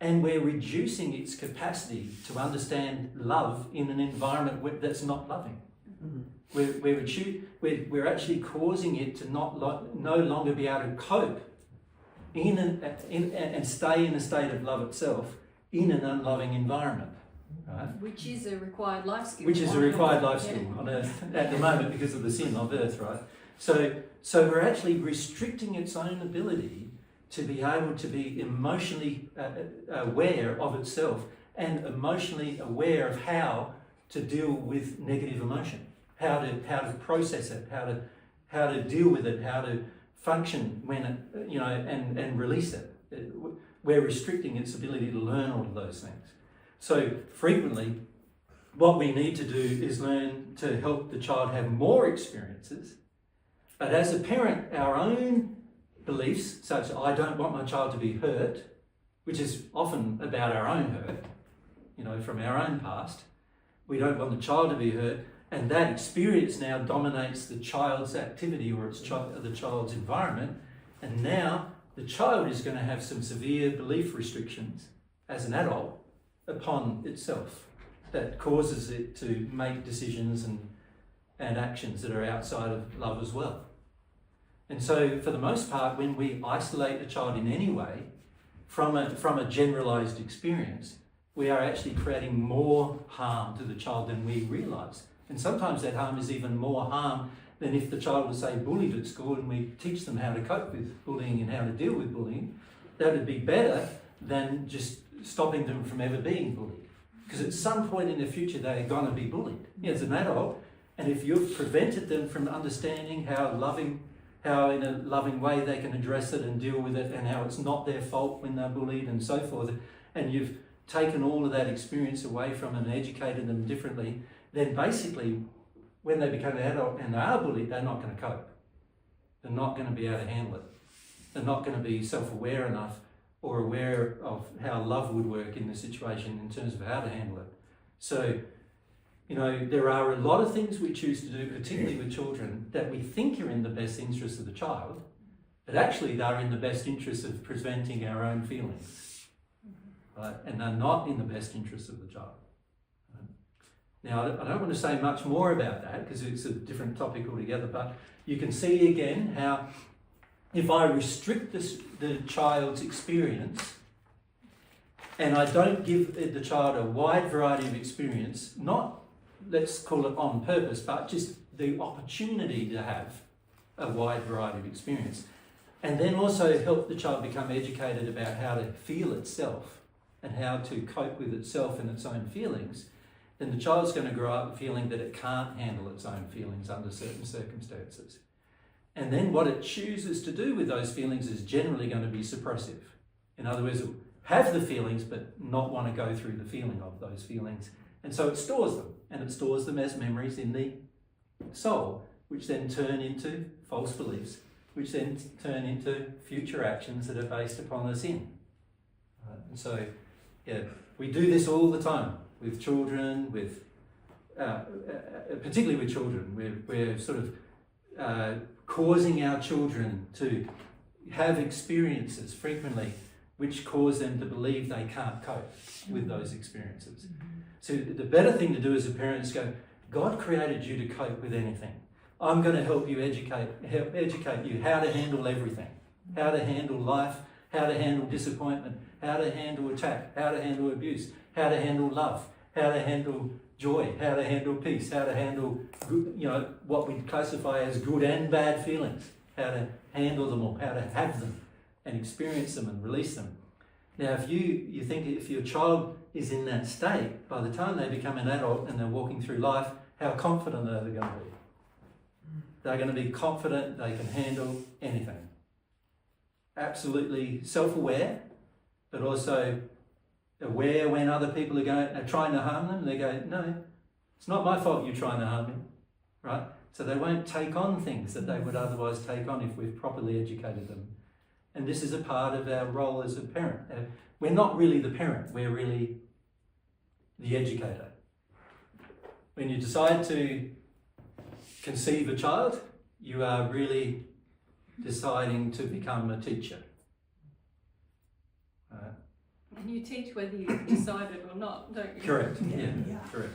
and we're reducing its capacity to understand love in an environment that's not loving. Mm-hmm. We're actually causing it to no longer be able to cope and stay in a state of love itself in an unloving environment. Right? Which is a required life skill. Which is a required life skill on Earth at the moment because of the sin of Earth, right? So we're actually restricting its own ability to be able to be emotionally aware of itself and emotionally aware of how to deal with negative emotion, how to process it, how to deal with it, how to function when it, you know, and release it. We're restricting its ability to learn all of those things. So frequently, what we need to do is learn to help the child have more experiences, but as a parent, our own beliefs, such as I don't want my child to be hurt, which is often about our own hurt, you know, from our own past. We don't want the child to be hurt, and that experience now dominates the child's activity or the child's environment, and now the child is going to have some severe belief restrictions as an adult upon itself that causes it to make decisions and actions that are outside of love as well. And so for the most part, when we isolate a child in any way from a generalized experience, we are actually creating more harm to the child than we realise. And sometimes that harm is even more harm than if the child was, say, bullied at school and we teach them how to cope with bullying and how to deal with bullying. That would be better than just stopping them from ever being bullied. Because at some point in the future, they're going to be bullied as an adult. And if you've prevented them from understanding how in a loving way they can address it and deal with it, and how it's not their fault when they're bullied and so forth, and you've taken all of that experience away from them and educated them differently, then basically when they become an adult and they are bullied, they're not going to cope. They're not going to be able to handle it. They're not going to be self-aware enough or aware of how love would work in the situation in terms of how to handle it. So, there are a lot of things we choose to do, particularly with children, that we think are in the best interest of the child, but actually they're in the best interest of preventing our own feelings. Right? And they're not in the best interest of the child. Now, I don't want to say much more about that because it's a different topic altogether, but you can see again how if I restrict the child's experience and I don't give the child a wide variety of experience, not, let's call it on purpose, but just the opportunity to have a wide variety of experience, and then also help the child become educated about how to feel itself and how to cope with itself and its own feelings, then the child's going to grow up feeling that it can't handle its own feelings under certain circumstances. And then what it chooses to do with those feelings is generally going to be suppressive. In other words, it will have the feelings but not want to go through the feeling of those feelings. And so it stores them, and it stores them as memories in the soul, which then turn into false beliefs, which then turn into future actions that are based upon a sin. And so, we do this all the time with children, particularly with children. We're sort of causing our children to have experiences frequently which cause them to believe they can't cope with those experiences. So the better thing to do as a parent is go, God created you to cope with anything. I'm going to help you educate you how to handle everything, how to handle life, how to handle disappointment, how to handle attack, how to handle abuse, how to handle love, how to handle joy, how to handle peace, how to handle good, what we classify as good and bad feelings, how to handle them all, how to have them and experience them and release them. Now, if you think if your child is in that state, by the time they become an adult and they're walking through life, how confident are they going to be? They're going to be confident they can handle anything. Absolutely self-aware, but also aware when other people are trying to harm them. They go, no, it's not my fault you're trying to harm me, right? So they won't take on things that they would otherwise take on if we've properly educated them. And this is a part of our role as a parent. We're not really the parent, we're really the educator. When you decide to conceive a child, you are really deciding to become a teacher. And you teach whether you've decided or not, don't you? Correct, yeah. Correct.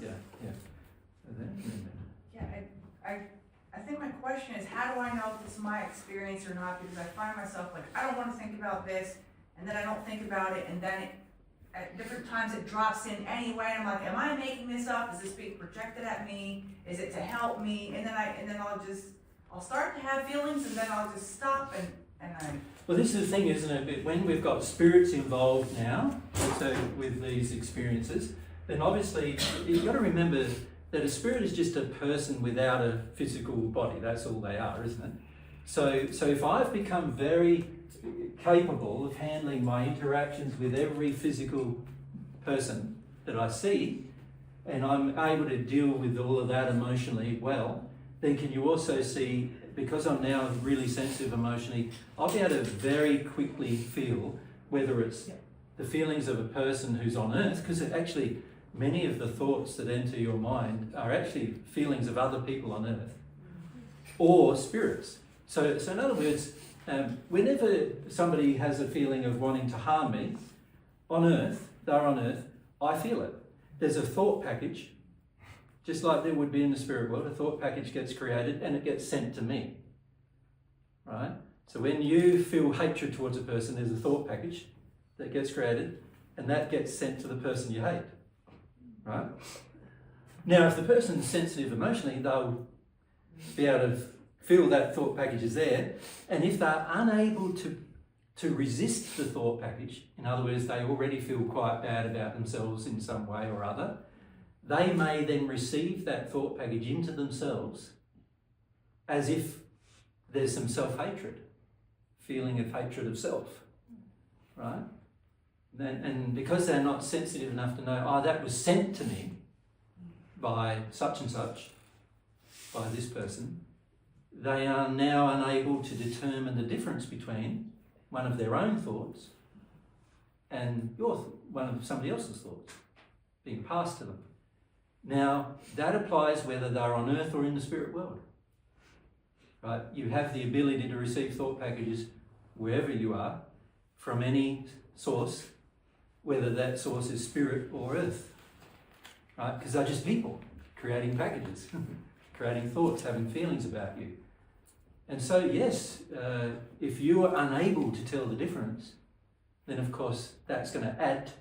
Yeah. I think my question is, how do I know if it's my experience or not? Because I find myself like, I don't want to think about this, and then I don't think about it, and then at different times it drops in anyway. And I'm like, am I making this up? Is this being projected at me? Is it to help me? And then I'll start to have feelings, and then I'll just stop and Well, this is the thing, isn't it? When we've got spirits involved now, so with these experiences, then obviously you've got to remember that a spirit is just a person without a physical body. That's all they are, isn't it? So if I've become very capable of handling my interactions with every physical person that I see, and I'm able to deal with all of that emotionally well, then can you also see, because I'm now really sensitive emotionally, I'll be able to very quickly feel whether it's the feelings of a person who's on earth, because actually many of the thoughts that enter your mind are actually feelings of other people on earth, or spirits. So in other words, whenever somebody has a feeling of wanting to harm me, they're on earth, I feel it. There's a thought package, just like there would be in the spirit world. A thought package gets created and it gets sent to me, right? So when you feel hatred towards a person, there's a thought package that gets created and that gets sent to the person you hate, right? Now, if the person's sensitive emotionally, they'll be able to feel that thought package is there, and if they're unable to to resist the thought package, in other words, they already feel quite bad about themselves in some way or other, they may then receive that thought package into themselves as if there's some self-hatred, feeling of hatred of self, right? And because they're not sensitive enough to know, oh, that was sent to me by such and such, by this person, they are now unable to determine the difference between one of their own thoughts and one of somebody else's thoughts being passed to them. Now, that applies whether they're on earth or in the spirit world. Right? You have the ability to receive thought packages wherever you are, from any source, whether that source is spirit or earth. Right? Because they're just people creating packages, creating thoughts, having feelings about you. And so, yes, if you are unable to tell the difference, then of course that's going to add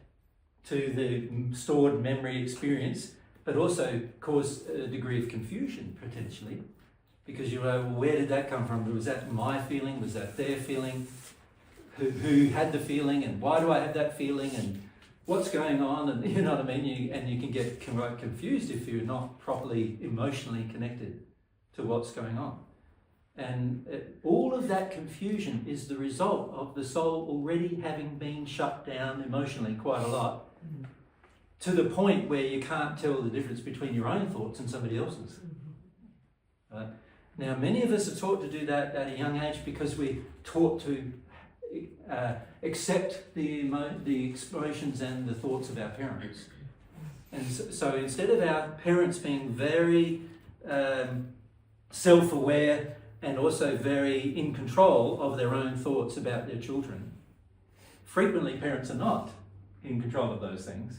to the stored memory experience, but also cause a degree of confusion potentially, because you're like, well, where did that come from? Was that my feeling? Was that their feeling? Who had the feeling, and why do I have that feeling, and what's going on? And you know what I mean? You can get quite confused if you're not properly emotionally connected to what's going on. And all of that confusion is the result of the soul already having been shut down emotionally quite a lot, to the point where you can't tell the difference between your own thoughts and somebody else's. Right? Now, many of us are taught to do that at a young age because we're taught to accept the emotions and the thoughts of our parents. And so instead of our parents being very self-aware and also very in control of their own thoughts about their children, frequently parents are not in control of those things.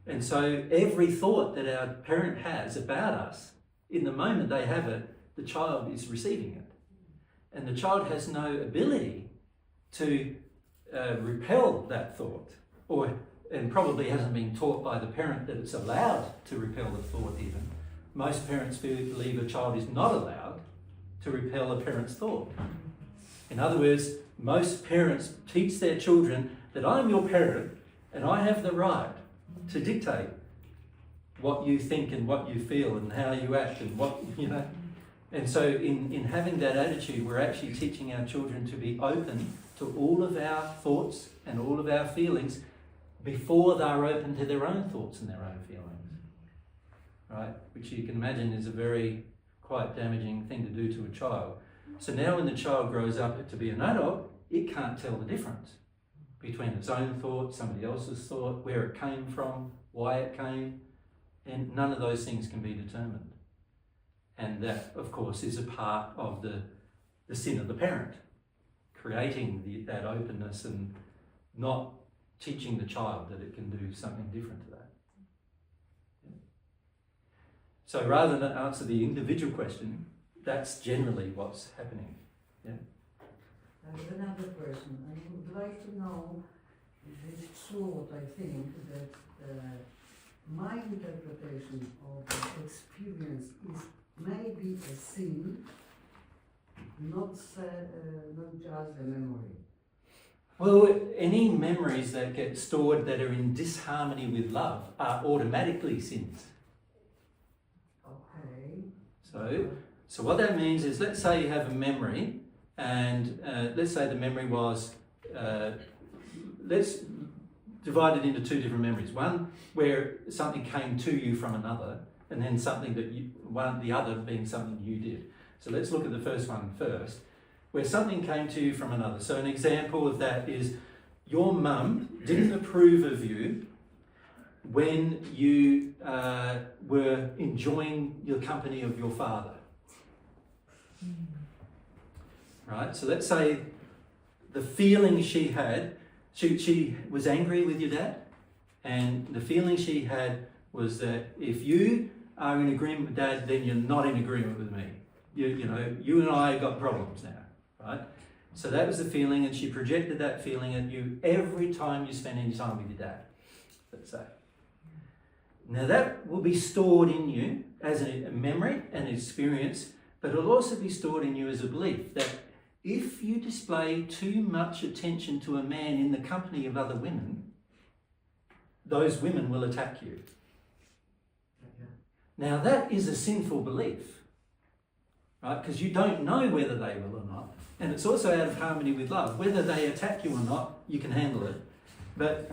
And so every thought that our parent has about us, in the moment they have it, the child is receiving it. And the child has no ability to repel that thought, and probably hasn't been taught by the parent that it's allowed to repel the thought even. Most parents believe a child is not allowed to repel a parent's thought. In other words, most parents teach their children that I'm your parent and I have the right to dictate what you think and what you feel and how you act and what, you know. And so in having that attitude, we're actually teaching our children to be open to all of our thoughts and all of our feelings before they're open to their own thoughts and their own feelings. Right? Which you can imagine is a very quite damaging thing to do to a child. So now when the child grows up to be an adult, it can't tell the difference between its own thought, somebody else's thought, where it came from, why it came, and none of those things can be determined. And that, of course, is a part of the sin of the parent, creating that openness and not teaching the child that it can do something different to that. So rather than answer the individual question, that's generally what's happening. Yeah. I have another question. I would like to know if it's true what I think, that my interpretation of the experience is maybe a sin, not just a memory. Well, any memories that get stored that are in disharmony with love are automatically sins. Okay. So what that means is, let's say you have a memory, and let's say the memory was, let's divide it into two different memories. One where something came to you from another, and then something that the other being something you did. So let's look at the first one first, where something came to you from another. So an example of that is your mum didn't approve of you when you were enjoying the company of your father. Right? So let's say the feeling she had, she was angry with your dad, and the feeling she had was that if you are in agreement with dad, then you're not in agreement with me. You know, you and I got problems now, right? So that was the feeling, and she projected that feeling at you every time you spent any time with your dad, let's say. Now that will be stored in you as a memory and experience, but it'll also be stored in you as a belief that if you display too much attention to a man in the company of other women, those women will attack you. Now that is a sinful belief, right? Because you don't know whether they will or not. And it's also out of harmony with love. Whether they attack you or not, you can handle it. But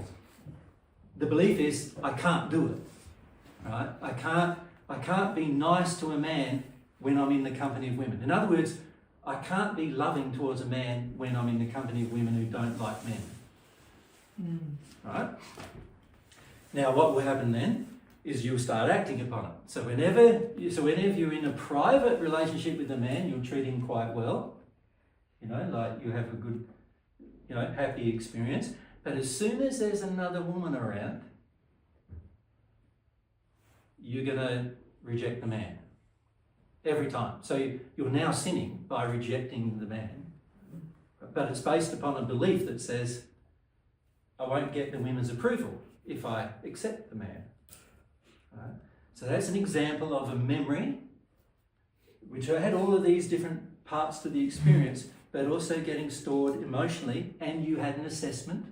the belief is, I can't do it, right? I can't be nice to a man when I'm in the company of women. In other words, I can't be loving towards a man when I'm in the company of women who don't like men. Right? Now what will happen then is you'll start acting upon it. So whenever you're in a private relationship with a man, you'll treat him quite well. You know, like you have a good, you know, happy experience. But as soon as there's another woman around, you're going to reject the man. Every time. So you're now sinning by rejecting the man. But it's based upon a belief that says, I won't get the women's approval if I accept the man. Right? So that's an example of a memory, which had all of these different parts to the experience, but also getting stored emotionally, and you had an assessment.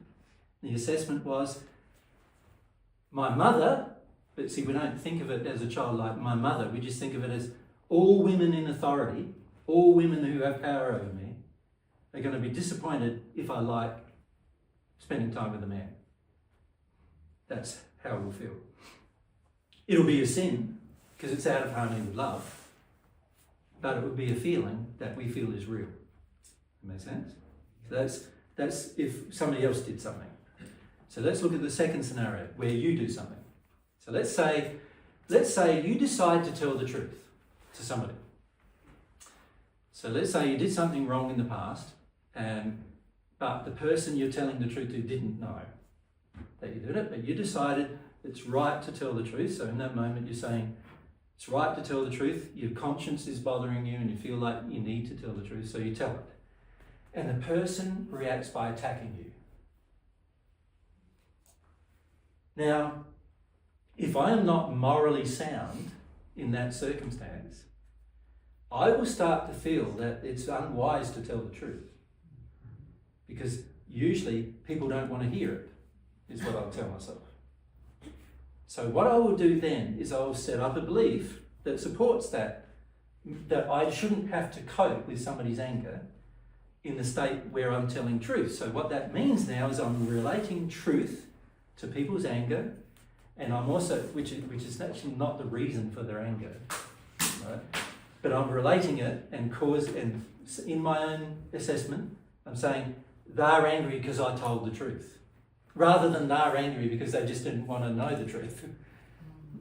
The assessment was, my mother, but see, we don't think of it as a child like my mother, we just think of it as all women in authority, all women who have power over me, are going to be disappointed if I like spending time with a man. That's how we'll feel. It'll be a sin, because it's out of harmony with love, but it would be a feeling that we feel is real. That makes sense? So that's if somebody else did something. So let's look at the second scenario, where you do something. So let's say you decide to tell the truth to somebody. So let's say you did something wrong in the past, but the person you're telling the truth to didn't know that you did it, but you decided it's right to tell the truth. So in that moment you're saying, it's right to tell the truth, your conscience is bothering you and you feel like you need to tell the truth, so you tell it. And the person reacts by attacking you. Now, if I am not morally sound in that circumstance, I will start to feel that it's unwise to tell the truth. Because usually people don't want to hear it, is what I'll tell myself. So what I will do then is I will set up a belief that supports that I shouldn't have to cope with somebody's anger in the state where I'm telling truth. So what that means now is I'm relating truth to people's anger, and I'm also, which is actually not the reason for their anger, right? But I'm relating it and in my own assessment, I'm saying they're angry because I told the truth, rather than they're angry because they just didn't want to know the truth.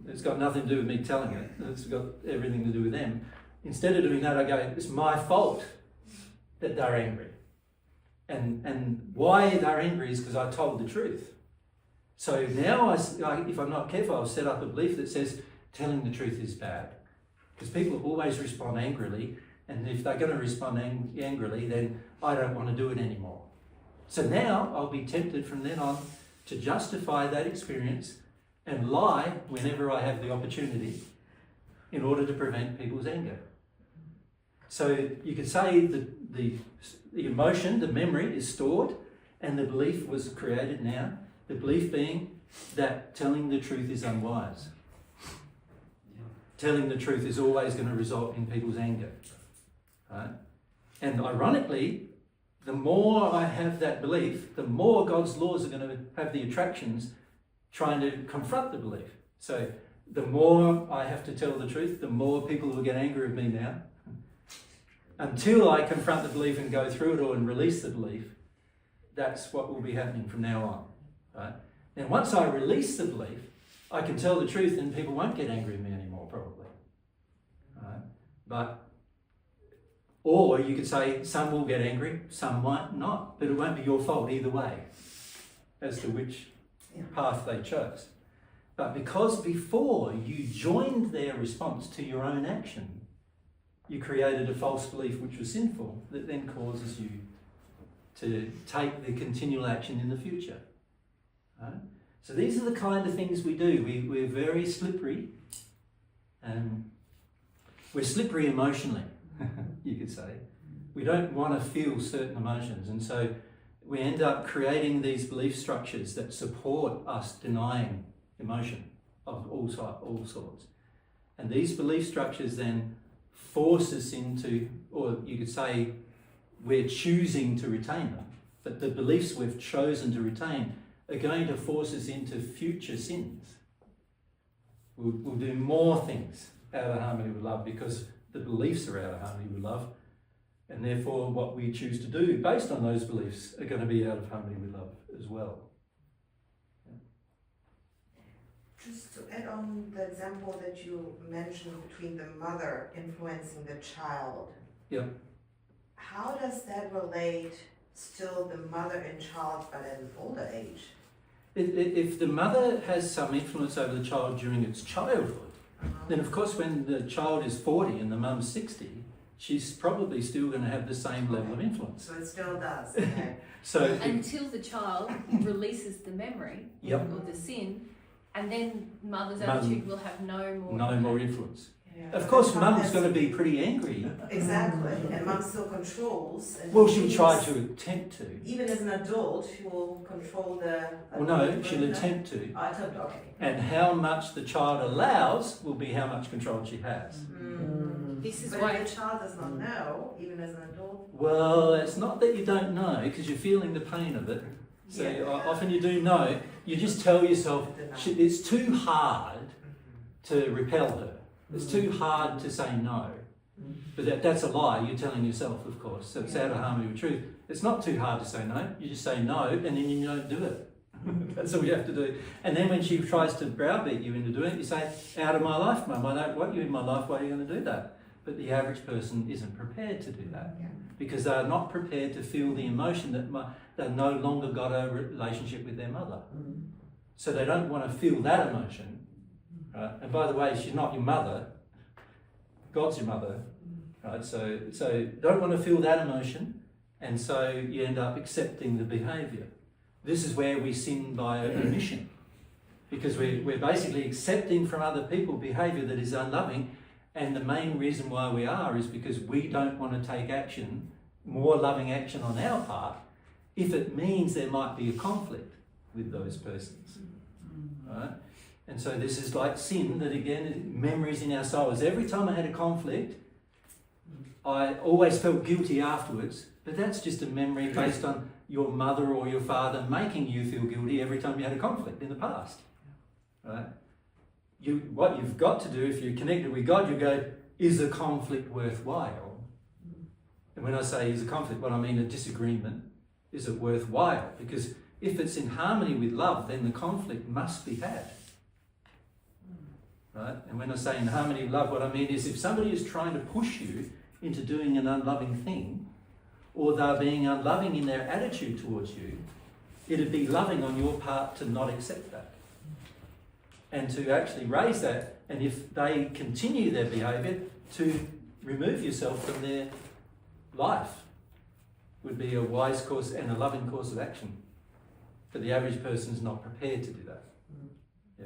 It's got nothing to do with me telling it. It's got everything to do with them. Instead of doing that, I go, it's my fault that they're angry. And why they're angry is because I told the truth. So now, if I'm not careful, I'll set up a belief that says telling the truth is bad. Because people always respond angrily, and if they're going to respond angrily, then I don't want to do it anymore. So now I'll be tempted from then on to justify that experience and lie whenever I have the opportunity in order to prevent people's anger. So you could say that the emotion, the memory is stored, and the belief was created now. The belief being that telling the truth is unwise. Telling the truth is always going to result in people's anger. Right? And ironically, the more I have that belief, the more God's laws are going to have the attractions trying to confront the belief. So the more I have to tell the truth, the more people will get angry with me now. Until I confront the belief and go through it all and release the belief, that's what will be happening from now on. Right? And once I release the belief, I can tell the truth and people won't get angry with me anymore, probably. Right? Or you could say some will get angry, some might not, but it won't be your fault either way as to which path they chose. But because before you joined their response to your own action, you created a false belief which was sinful, that then causes you to take the continual action in the future. Right? So these are the kind of things we do. We're very slippery. We're slippery emotionally, you could say. We don't want to feel certain emotions, and so we end up creating these belief structures that support us denying emotion of all sorts. And these belief structures then force us into, or you could say we're choosing to retain them, but the beliefs we've chosen to retain are going to force us into future sins. We'll do more things out of harmony with love because the beliefs are out of harmony with love, and therefore what we choose to do based on those beliefs are going to be out of harmony with love as well. Just to add on the example that you mentioned between the mother influencing the child. Yep. How does that relate still the mother and child but at an older age? If the mother has some influence over the child during its childhood, then of course when the child is 40 and the mum's 60, she's probably still going to have the same level of influence. So it still does. Okay. So until the child releases the memory Yep. or the sin, and then mother's attitude will have no more influence. Yeah. Of course, Mom mum's has- going to be pretty angry. Exactly, and mom still controls. And Well, she'll try to attempt to. Even as an adult, she will control the. Well, no, she'll attempt to. Attempt, okay. And how much the child allows will be how much control she has. This is But why if the child does not know, even as an adult. Well, it's not that you don't know, because you're feeling the pain of it. So Yeah. often you do know. You just tell yourself, it's too hard to repel her. It's too hard to say no. But that's a lie you're telling yourself, of course. So it's out of harmony with truth. It's not too hard to say no. You just say no, and then you don't do it. That's all you have to do. And then when she tries to browbeat you into doing it, you say, out of my life, Mum. I don't want you in my life. Why are you going to do that? But the average person isn't prepared to do that because they're not prepared to feel the emotion that they've no longer got a relationship with their mother. So they don't want to feel that emotion. Right? And by the way, she's not your mother. God's your mother. Right? So don't want to feel that emotion, and so you end up accepting the behaviour. This is where we sin by omission, because we're basically accepting from other people behaviour that is unloving, and the main reason why we are is because we don't want to take action, more loving action on our part, if it means there might be a conflict with those persons. Right? And so this is like sin, that again, memories in our souls. Every time I had a conflict, I always felt guilty afterwards, but that's just a memory based on your mother or your father making you feel guilty every time you had a conflict in the past. Right? What you've got to do, if you're connected with God, you go, is the conflict worthwhile? And when I say is a conflict, what I mean a disagreement, is it worthwhile? Because if it's in harmony with love, then the conflict must be had. Right? And when I say in harmony with love, what I mean is if somebody is trying to push you into doing an unloving thing, or they're being unloving in their attitude towards you, it'd be loving on your part to not accept that. And to actually raise that, and if they continue their behaviour, to remove yourself from their life would be a wise course and a loving course of action. But the average person is not prepared to do that. Yeah.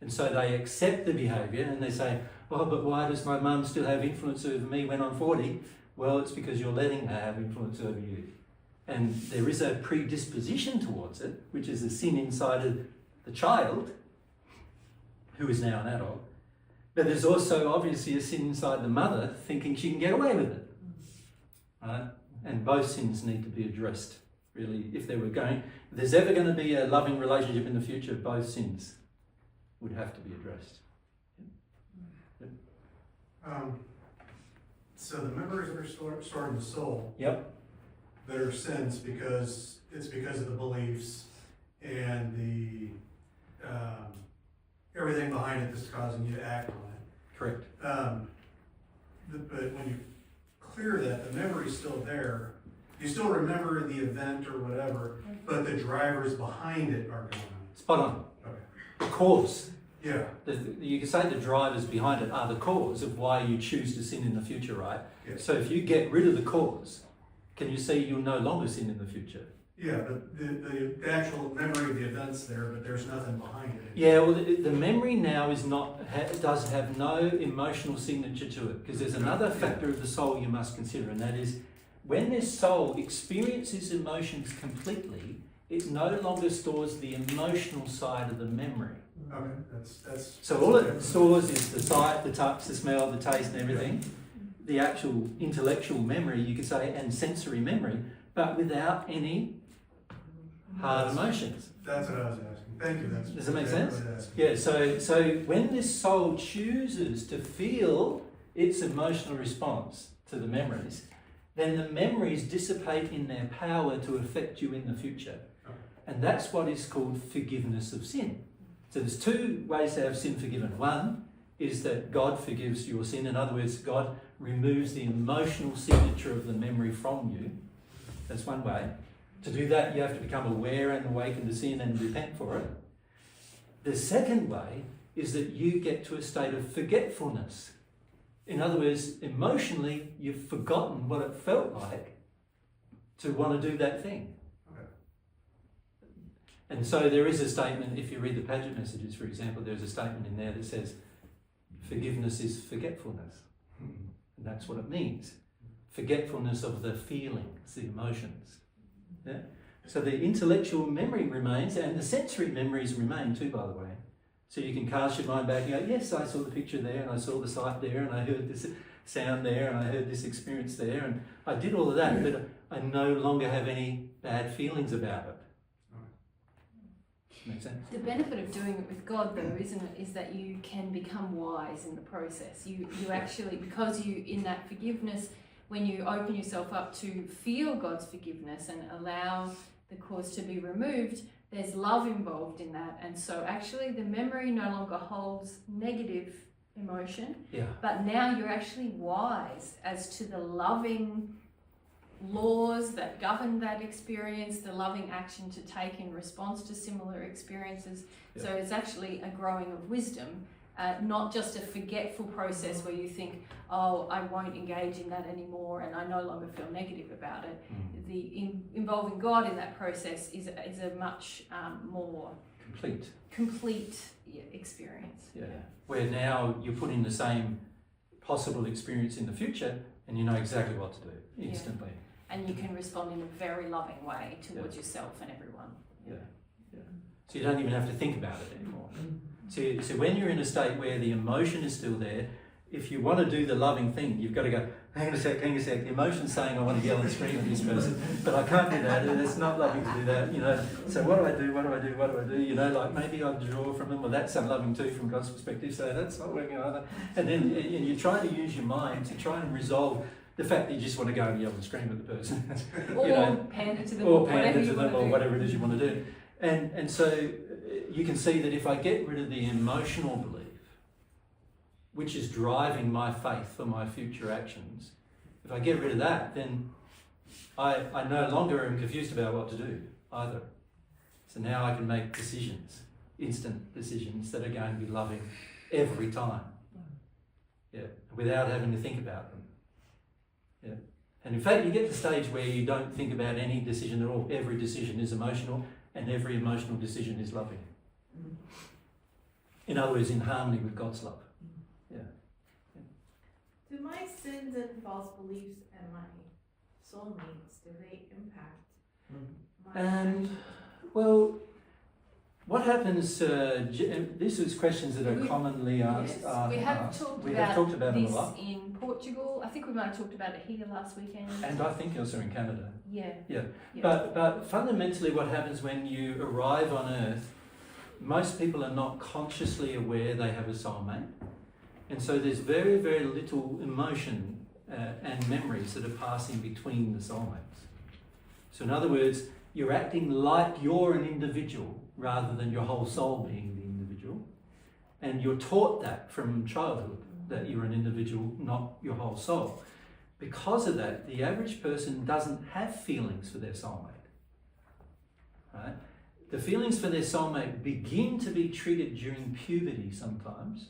And so they accept the behaviour and they say, well, but why does my mum still have influence over me when I'm 40? Well, it's because you're letting her have influence over you. And there is a predisposition towards it, which is a sin inside of the child, who is now an adult. But there's also obviously a sin inside the mother thinking she can get away with it. Right? And both sins need to be addressed, really. If there's ever going to be a loving relationship in the future, both sins would have to be addressed. So the memories that are stored in the soul, yep, that are sins because of the beliefs and the everything behind it that's causing you to act on it. Correct. But when you clear that, the memory's still there. You still remember the event or whatever, but the drivers behind it are gone. Spot on. Okay. The cause. Yeah. You can say the drivers behind it are the cause of why you choose to sin in the future, right? Yeah. So if you get rid of the cause, can you see you'll no longer sin in the future? Yeah, but the actual memory of the event's there, but there's nothing behind it. Yeah, well, the memory now does have no emotional signature to it, because there's another factor of the soul you must consider, and that is when this soul experiences emotions completely, it no longer stores the emotional side of the memory. Okay, that's. So all it stores is the sight, the touch, the smell, the taste and everything. The actual intellectual memory, you could say, and sensory memory, but without any hard emotions. That's what I was asking. Thank you. Does that make sense? Yeah, so when this soul chooses to feel its emotional response to the memories, then the memories dissipate in their power to affect you in the future. And that's what is called forgiveness of sin. So there's two ways to have sin forgiven. One is that God forgives your sin. In other words, God removes the emotional signature of the memory from you. That's one way. To do that, you have to become aware and awaken to sin and repent for it. The second way is that you get to a state of forgetfulness. In other words, emotionally, you've forgotten what it felt like to want to do that thing. Okay. And so there is a statement, if you read the Paget messages, for example, there's a statement in there that says, forgiveness is forgetfulness. And that's what it means. Forgetfulness of the feelings, the emotions. Yeah? So the intellectual memory remains, and the sensory memories remain too, by the way. So you can cast your mind back and go, yes, I saw the picture there, and I saw the sight there, and I heard this sound there, and I heard this experience there, and I did all of that, but I no longer have any bad feelings about it. Make sense? The benefit of doing it with God, though, isn't it, is that you can become wise in the process. You actually, because you, in that forgiveness, when you open yourself up to feel God's forgiveness and allow the cause to be removed, there's love involved in that. And so actually the memory no longer holds negative emotion, but now you're actually wise as to the loving laws that govern that experience, the loving action to take in response to similar experiences. So it's actually a growing of wisdom, not just a forgetful process where you think, oh, I won't engage in that anymore and I no longer feel negative about it. Involving God in that process is a much more complete experience. Where now you're putting the same possible experience in the future and you know exactly what to do instantly. And you can respond in a very loving way towards yourself and everyone. So you don't even have to think about it anymore. So when you're in a state where the emotion is still there, if you want to do the loving thing, you've got to go, hang on a sec. The emotion's saying I want to yell and scream at this person, but I can't do that. It's not loving to do that, you know. So what do I do? You know, like maybe I draw from them. Well, that's unloving too from God's perspective, so that's not working either. And then you try to use your mind to try and resolve the fact that you just want to go and yell and scream at the person. Or pander to them, or whatever it is you want to do. And so you can see that if I get rid of the emotional belief, which is driving my faith for my future actions, if I get rid of that, then I no longer am confused about what to do either. So now I can make decisions, instant decisions that are going to be loving every time, without having to think about them. And in fact, you get to the stage where you don't think about any decision at all. Every decision is emotional, and every emotional decision is loving. In other words, in harmony with God's love. Do my sins and false beliefs and my soulmates, do they impact Well, what happens, this is questions that are commonly asked. We have talked about this a lot. In Portugal. I think we might have talked about it here last weekend. And I think also in Canada. Yeah. But fundamentally what happens when you arrive on Earth, most people are not consciously aware they have a soulmate. And so there's very, very little emotion and memories that are passing between the soulmates. So in other words, you're acting like you're an individual rather than your whole soul being the individual. And you're taught that from childhood, that you're an individual, not your whole soul. Because of that, the average person doesn't have feelings for their soulmate. Right? The feelings for their soulmate begin to be triggered during puberty sometimes.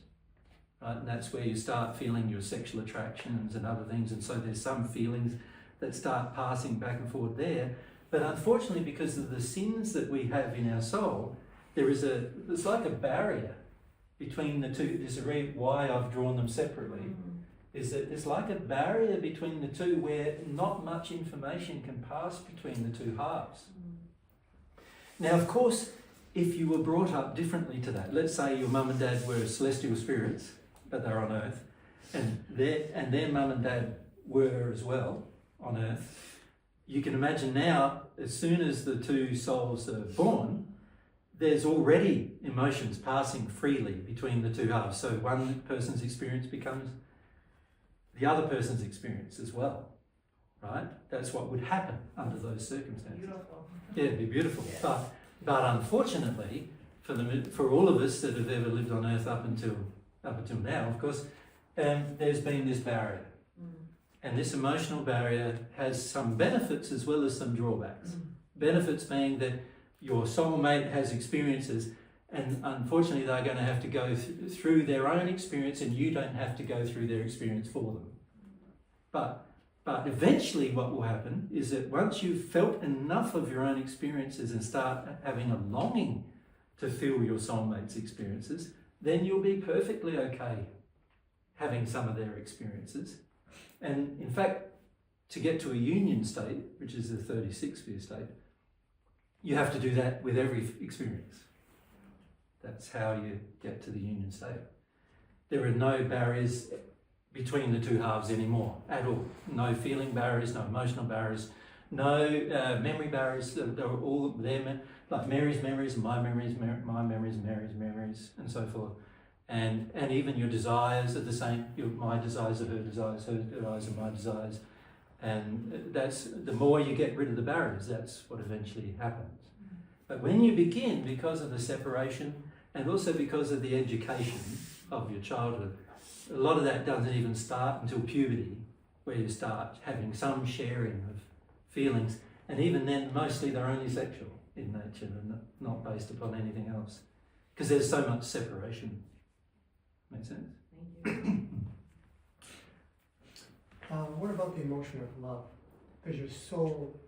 Right? And that's where you start feeling your sexual attractions and other things. And so there's some feelings that start passing back and forth there. But unfortunately, because of the sins that we have in our soul, there's like a barrier between the two. There's a reason why I've drawn them separately. is that there's like a barrier between the two where not much information can pass between the two halves. Now, of course, if you were brought up differently to that, let's say your mum and dad were celestial spirits, but they're on earth, and their mum and dad were as well on earth, you can imagine now, as soon as the two souls are born, there's already emotions passing freely between the two halves. So one person's experience becomes the other person's experience as well, right? That's what would happen under those circumstances. Beautiful. Yeah, it'd be beautiful. Yeah. But unfortunately, for all of us that have ever lived on Earth up until now, of course, there's been this barrier. And this emotional barrier has some benefits as well as some drawbacks. Benefits being that your soulmate has experiences, and unfortunately they're going to have to go through their own experience, and you don't have to go through their experience for them. But eventually what will happen is that once you've felt enough of your own experiences and start having a longing to feel your soulmate's experiences, then you'll be perfectly okay having some of their experiences. And in fact, to get to a union state, which is the 36 sphere state, you have to do that with every experience. That's how you get to the union state. There are no barriers between the two halves anymore at all. No feeling barriers, no emotional barriers, no memory barriers. They're all there, like Mary's memories, my memories, my memories, Mary's memories, and so forth. And even your desires are the same. My desires are her desires are my desires. And that's, the more you get rid of the barriers, that's what eventually happens. But when you begin, because of the separation and also because of the education of your childhood, a lot of that doesn't even start until puberty, where you start having some sharing of feelings. And even then, mostly they're only sexual in nature and not based upon anything else. Because there's so much separation. Make sense? Thank you. What about the emotion of love? Does your soul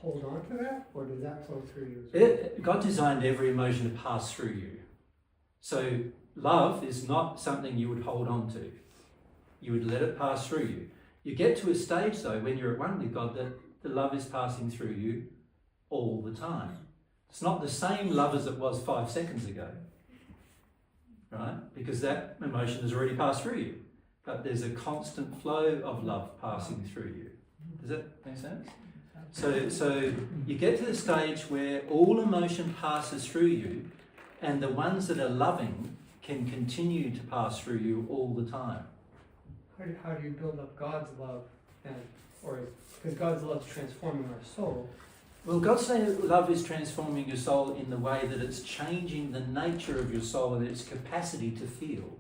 hold on to that, or does that flow through you as well? God designed every emotion to pass through you. So love is not something you would hold on to. You would let it pass through you. You get to a stage though, when you're at one with God, that the love is passing through you all the time. It's not the same love as it was 5 seconds ago, right? Because that emotion has already passed through you. But there's a constant flow of love passing through you. Does that make sense? So you get to the stage where all emotion passes through you, and the ones that are loving can continue to pass through you all the time. How do you build up God's love then? Or because God's love is transforming our soul. Well, God's love is transforming your soul in the way that it's changing the nature of your soul and its capacity to feel.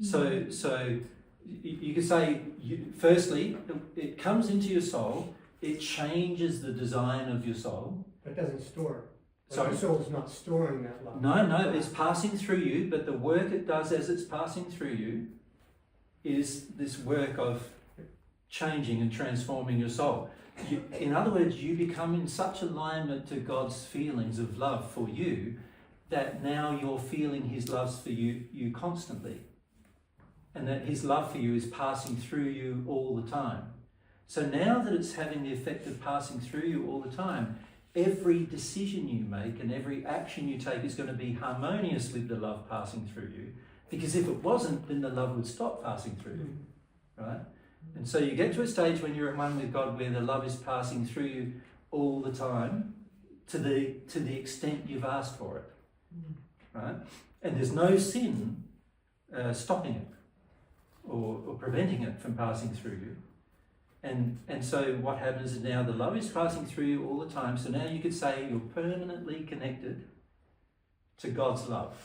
So you could say, firstly, it comes into your soul, it changes the design of your soul. But it doesn't store. So your soul's not storing that love. No, it's passing through you, but the work it does as it's passing through you is this work of changing and transforming your soul. In other words, you become in such alignment to God's feelings of love for you that now you're feeling His love for you constantly. And that His love for you is passing through you all the time. So now that it's having the effect of passing through you all the time, every decision you make and every action you take is going to be harmonious with the love passing through you. Because if it wasn't, then the love would stop passing through you, right? And so you get to a stage when you're at one with God where the love is passing through you all the time to the extent you've asked for it, right? And there's no sin stopping it or preventing it from passing through you. And so what happens is now the love is passing through you all the time. So now you could say you're permanently connected to God's love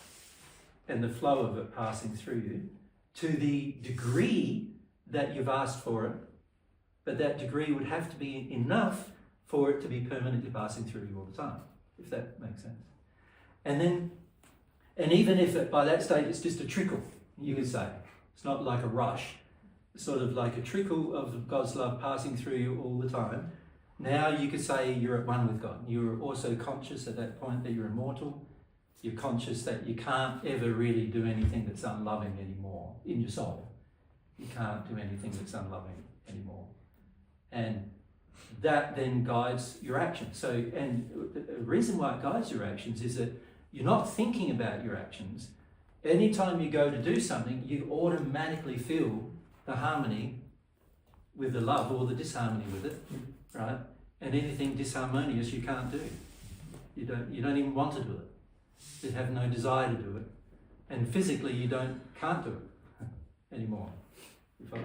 and the flow of it passing through you to the degree that you've asked for it. But that degree would have to be enough for it to be permanently passing through you all the time, if that makes sense. And even if by that stage it's just a trickle, you could say. It's not like a rush. Sort of like a trickle of God's love passing through you all the time. Now you could say you're at one with God. You're also conscious at that point that you're immortal. You're conscious that you can't ever really do anything that's unloving anymore in your soul. You can't do anything that's unloving anymore. And that then guides your actions. So, and the reason why it guides your actions is that you're not thinking about your actions. Anytime you go to do something, you automatically feel the harmony with the love or the disharmony with it, right? And anything disharmonious you can't do. You don't even want to do it. You have no desire to do it. And physically you can't do it anymore. You follow?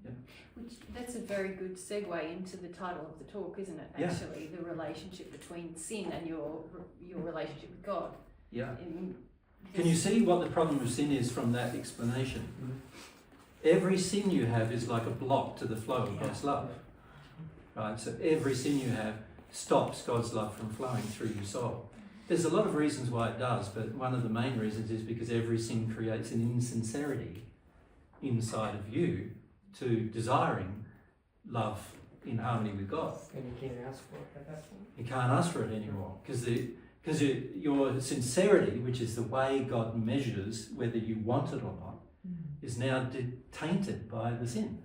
Yeah. Which, that's a very good segue into the title of the talk, isn't it? Actually, the relationship between sin and your relationship with God. Yeah. Can you see what the problem of sin is from that explanation? Every sin you have is like a block to the flow of God's love. Right? So every sin you have stops God's love from flowing through your soul. There's a lot of reasons why it does, but one of the main reasons is because every sin creates an insincerity inside of you to desiring love in harmony with God. And you can't ask for it at that point. You can't ask for it anymore because your sincerity, which is the way God measures whether you want it or not, is now tainted by the sin.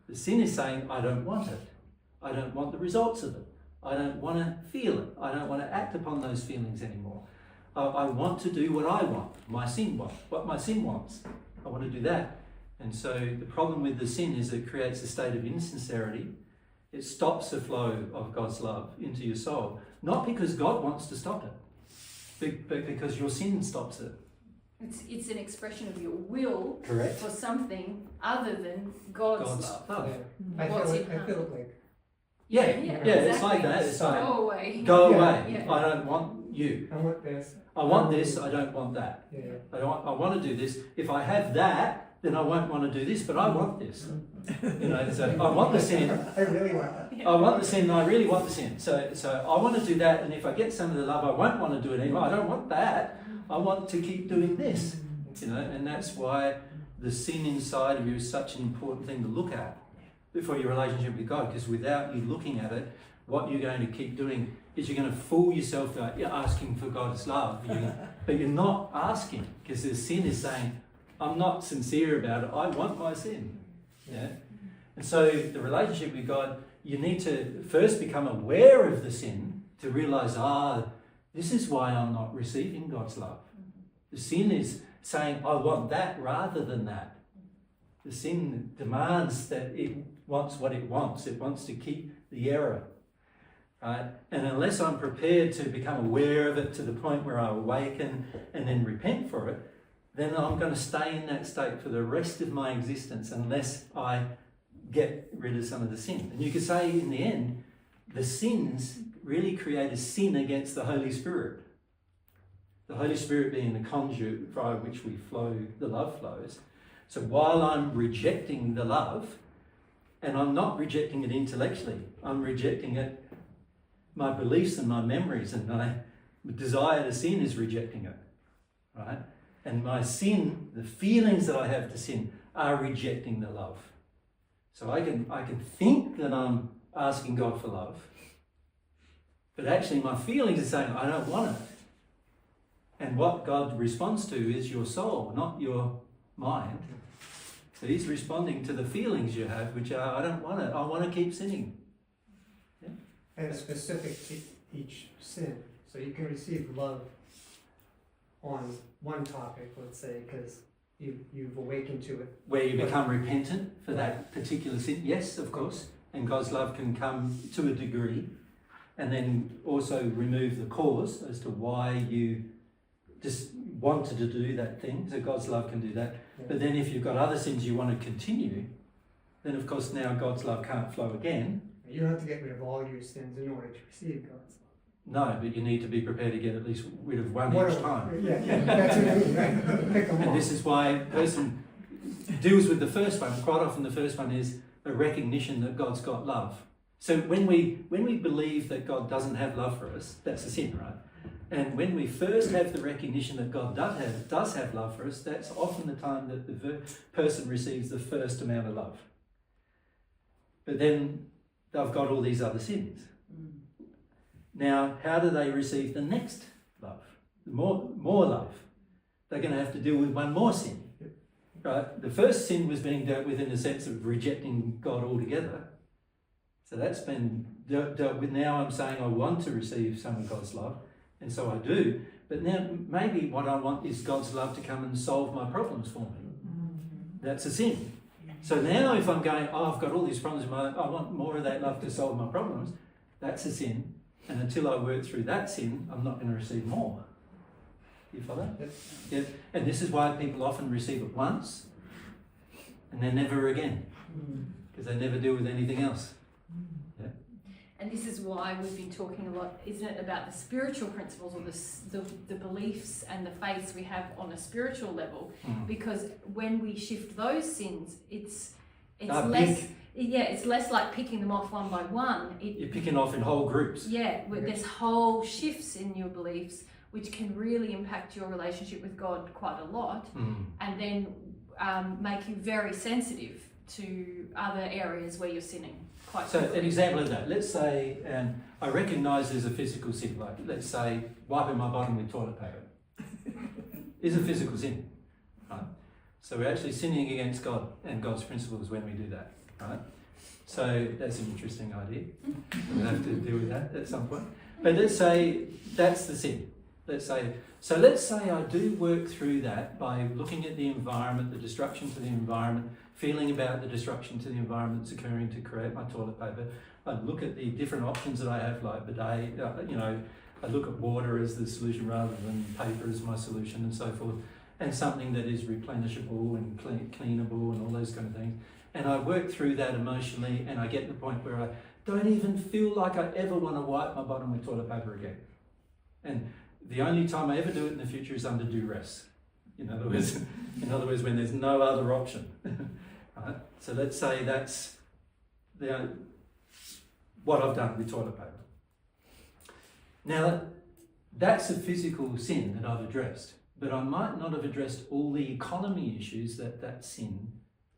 The sin is saying, I don't want it. I don't want the results of it. I don't want to feel it. I don't want to act upon those feelings anymore. I want to do what I want, what my sin wants. I want to do that. And so the problem with the sin is it creates a state of insincerity. It stops the flow of God's love into your soul. Not because God wants to stop it, but because your sin stops it. It's an expression of your will Correct. for something other than God's love. Yeah. I feel like Yeah, exactly. it's like that. It's like, go away. Go away. Yeah. I don't want you. I want this. I want this, I don't want that. Yeah. I want to do this. If I have that, then I won't want to do this, but I want this. So I want the sin. I really want that. I want the sin and I really want the sin. So I want to do that, and if I get some of the love, I won't want to do it anymore. I don't want that. I want to keep doing this. And that's why the sin inside of you is such an important thing to look at for your relationship with God, because without you looking at it, what you're going to keep doing is you're going to fool yourself that you're asking for God's love, but you're not asking, because the sin is saying, I'm not sincere about it, I want my sin. Yeah? And so the relationship with God, you need to first become aware of the sin to realise, this is why I'm not receiving God's love. The sin is saying, I want that rather than that. The sin demands that it wants what it wants. It wants to keep the error. Right? And unless I'm prepared to become aware of it to the point where I awaken and then repent for it, then I'm going to stay in that state for the rest of my existence unless I get rid of some of the sin. And you could say in the end, the sins really create a sin against the Holy Spirit. The Holy Spirit being the conduit via which the love flows. So while I'm rejecting the love, and I'm not rejecting it intellectually, I'm rejecting it, my beliefs and my memories and my desire to sin is rejecting it, right? And my sin, the feelings that I have to sin, are rejecting the love. So I can think that I'm asking God for love, but actually my feelings are saying, I don't want it. And what God responds to is your soul, not your mind. So he's responding to the feelings you have, which are, I don't want it, I want to keep sinning. Yeah? And it's specific to each sin. So you can receive love on one topic, let's say, because you've awakened to it. Where you become repentant for that particular sin, yes, of course. And God's love can come to a degree, and then also remove the cause as to why you just wanted to do that thing. So God's love can do that. Yeah. But then if you've got other sins you want to continue, then of course now God's love can't flow again. You don't have to get rid of all your sins in order to receive God's love. No, but you need to be prepared to get at least rid of one each time. Yeah, that's what I mean, right? Pick them and off. this is why a person deals with the first one. Quite often the first one is a recognition that God's got love. So when we believe that God doesn't have love for us, that's a sin, right? And when we first have the recognition that God does have love for us, that's often the time that the person receives the first amount of love. But then they've got all these other sins. Now, how do they receive the next love? More love. They're going to have to deal with one more sin, right? The first sin was being dealt with in the sense of rejecting God altogether. So that's been dealt with. Now I'm saying I want to receive some of God's love, and so I do. But now maybe what I want is God's love to come and solve my problems for me. That's a sin. So now if I'm going, oh, I've got all these problems in my life, I want more of that love to solve my problems, that's a sin. And until I work through that sin, I'm not going to receive more. You follow? Yep. Yeah. And this is why people often receive it once and then never again. Because they never deal with anything else. Yeah. And this is why we've been talking a lot, isn't it, about the spiritual principles or the beliefs and the faiths we have on a spiritual level. Because when we shift those sins, it's less... Big. Yeah, it's less like picking them off one by one. You're picking off in whole groups. Yeah, there's whole shifts in your beliefs which can really impact your relationship with God quite a lot, and then make you very sensitive to other areas where you're sinning. So an example of that, let's say, and I recognise there's a physical sin, like let's say wiping my bottom with toilet paper is a physical sin, right? So we're actually sinning against God and God's principles when we do that, right? So that's an interesting idea. We'll have to deal with that at some point. But let's say that's the sin. Let's say I do work through that by looking at the environment, the destruction to the environment, feeling about the destruction to the environment that's occurring to create my toilet paper. I look at the different options that I have, like bidet, I look at water as the solution rather than paper as my solution and so forth, and something that is replenishable and cleanable and all those kind of things. And I work through that emotionally, and I get to the point where I don't even feel like I ever want to wipe my bottom with toilet paper again. And the only time I ever do it in the future is under duress. In other words, when there's no other option. Right? So let's say that's what I've done with toilet paper. Now, that's a physical sin that I've addressed, but I might not have addressed all the economy issues that sin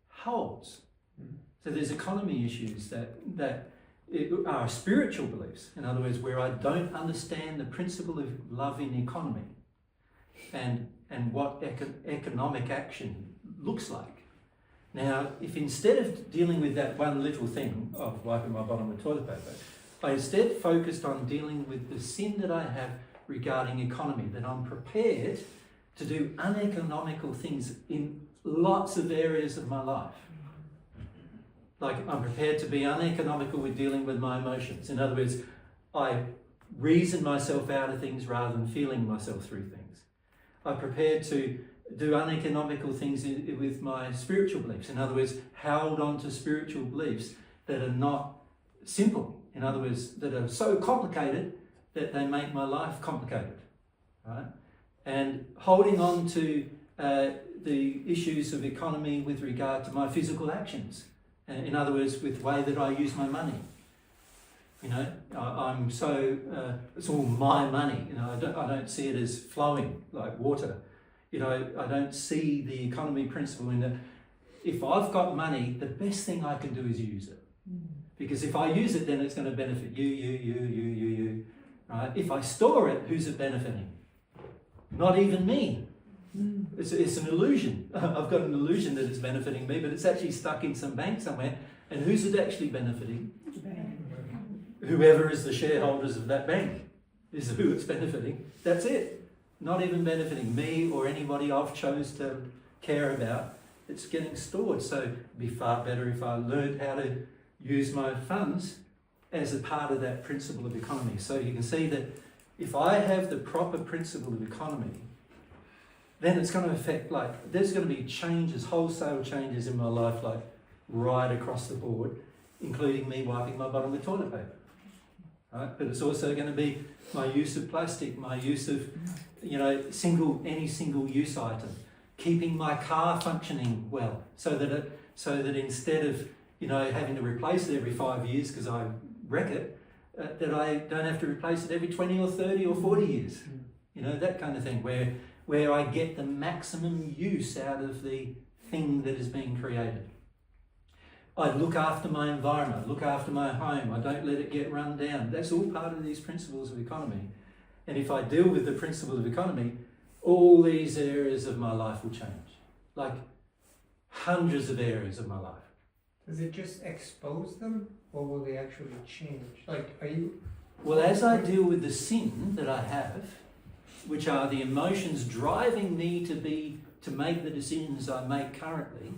holds. So there's economy issues that are spiritual beliefs. In other words, where I don't understand the principle of love in economy and what economic action looks like. Now, if instead of dealing with that one little thing of wiping my bottom with toilet paper, I instead focused on dealing with the sin that I have regarding economy, that I'm prepared to do uneconomical things in lots of areas of my life. Like, I'm prepared to be uneconomical with dealing with my emotions. In other words, I reason myself out of things rather than feeling myself through things. I'm prepared to do uneconomical things with my spiritual beliefs. In other words, hold on to spiritual beliefs that are not simple. In other words, that are so complicated that they make my life complicated. Right? And holding on to the issues of economy with regard to my physical actions. In other words, with the way that I use my money. I'm so, it's all my money. I don't see it as flowing like water. I don't see the economy principle in that if I've got money, the best thing I can do is use it. Because if I use it, then it's going to benefit you, right? If I store it, who's it benefiting? Not even me. It's an illusion. I've got an illusion that it's benefiting me, but it's actually stuck in some bank somewhere. And who's it actually benefiting? Whoever is the shareholders of that bank is who it's benefiting. That's it. Not even benefiting me or anybody I've chose to care about. It's getting stored. So it'd be far better if I learned how to use my funds as a part of that principle of economy. So you can see that if I have the proper principle of economy, then it's going to affect, there's going to be changes, wholesale changes in my life, right across the board, including me wiping my bottom with toilet paper. Right? But it's also going to be my use of plastic, my use of, any single use item, keeping my car functioning well, so that instead of, having to replace it every 5 years because I wreck it, that I don't have to replace it every 20 or 30 or 40 years. That kind of thing, where I get the maximum use out of the thing that is being created. I look after my environment, look after my home, I don't let it get run down. That's all part of these principles of economy. And if I deal with the principle of economy, all these areas of my life will change. hundreds of areas of my life. Does it just expose them, or will they actually change? Like, are you... Well, as I deal with the sin that I have, which are the emotions driving me to make the decisions I make currently,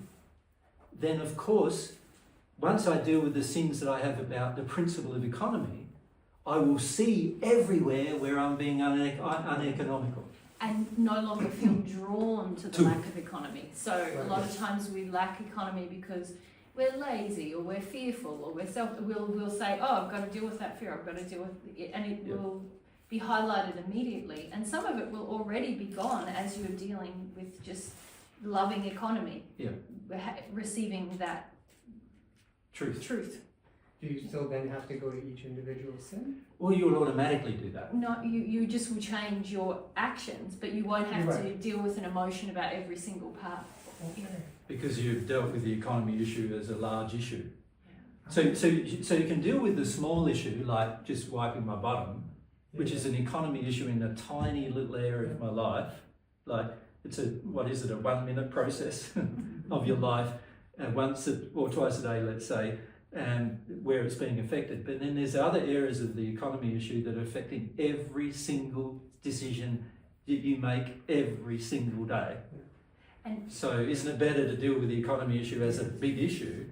then of course, once I deal with the sins that I have about the principle of economy, I will see everywhere where I'm being uneconomical. And no longer feel drawn to the lack of economy. So a lot of times we lack economy because we're lazy or we're fearful or we'll say, oh, I've got to deal with that fear, I've got to deal with it, and it will be highlighted immediately. And some of it will already be gone as you're dealing with just loving economy, receiving that truth. Do you still then have to go to each individual sin? Well, you'll automatically do that. No, you just will change your actions, but you won't have to deal with an emotion about every single part. Okay. Because you've dealt with the economy issue as a large issue. So you can deal with the small issue, like just wiping my bottom, which is an economy issue in a tiny little area of my life. Like it's a 1 minute process of your life, once or twice a day, let's say, where it's being affected. But then there's other areas of the economy issue that are affecting every single decision that you make every single day. And so isn't it better to deal with the economy issue as a big issue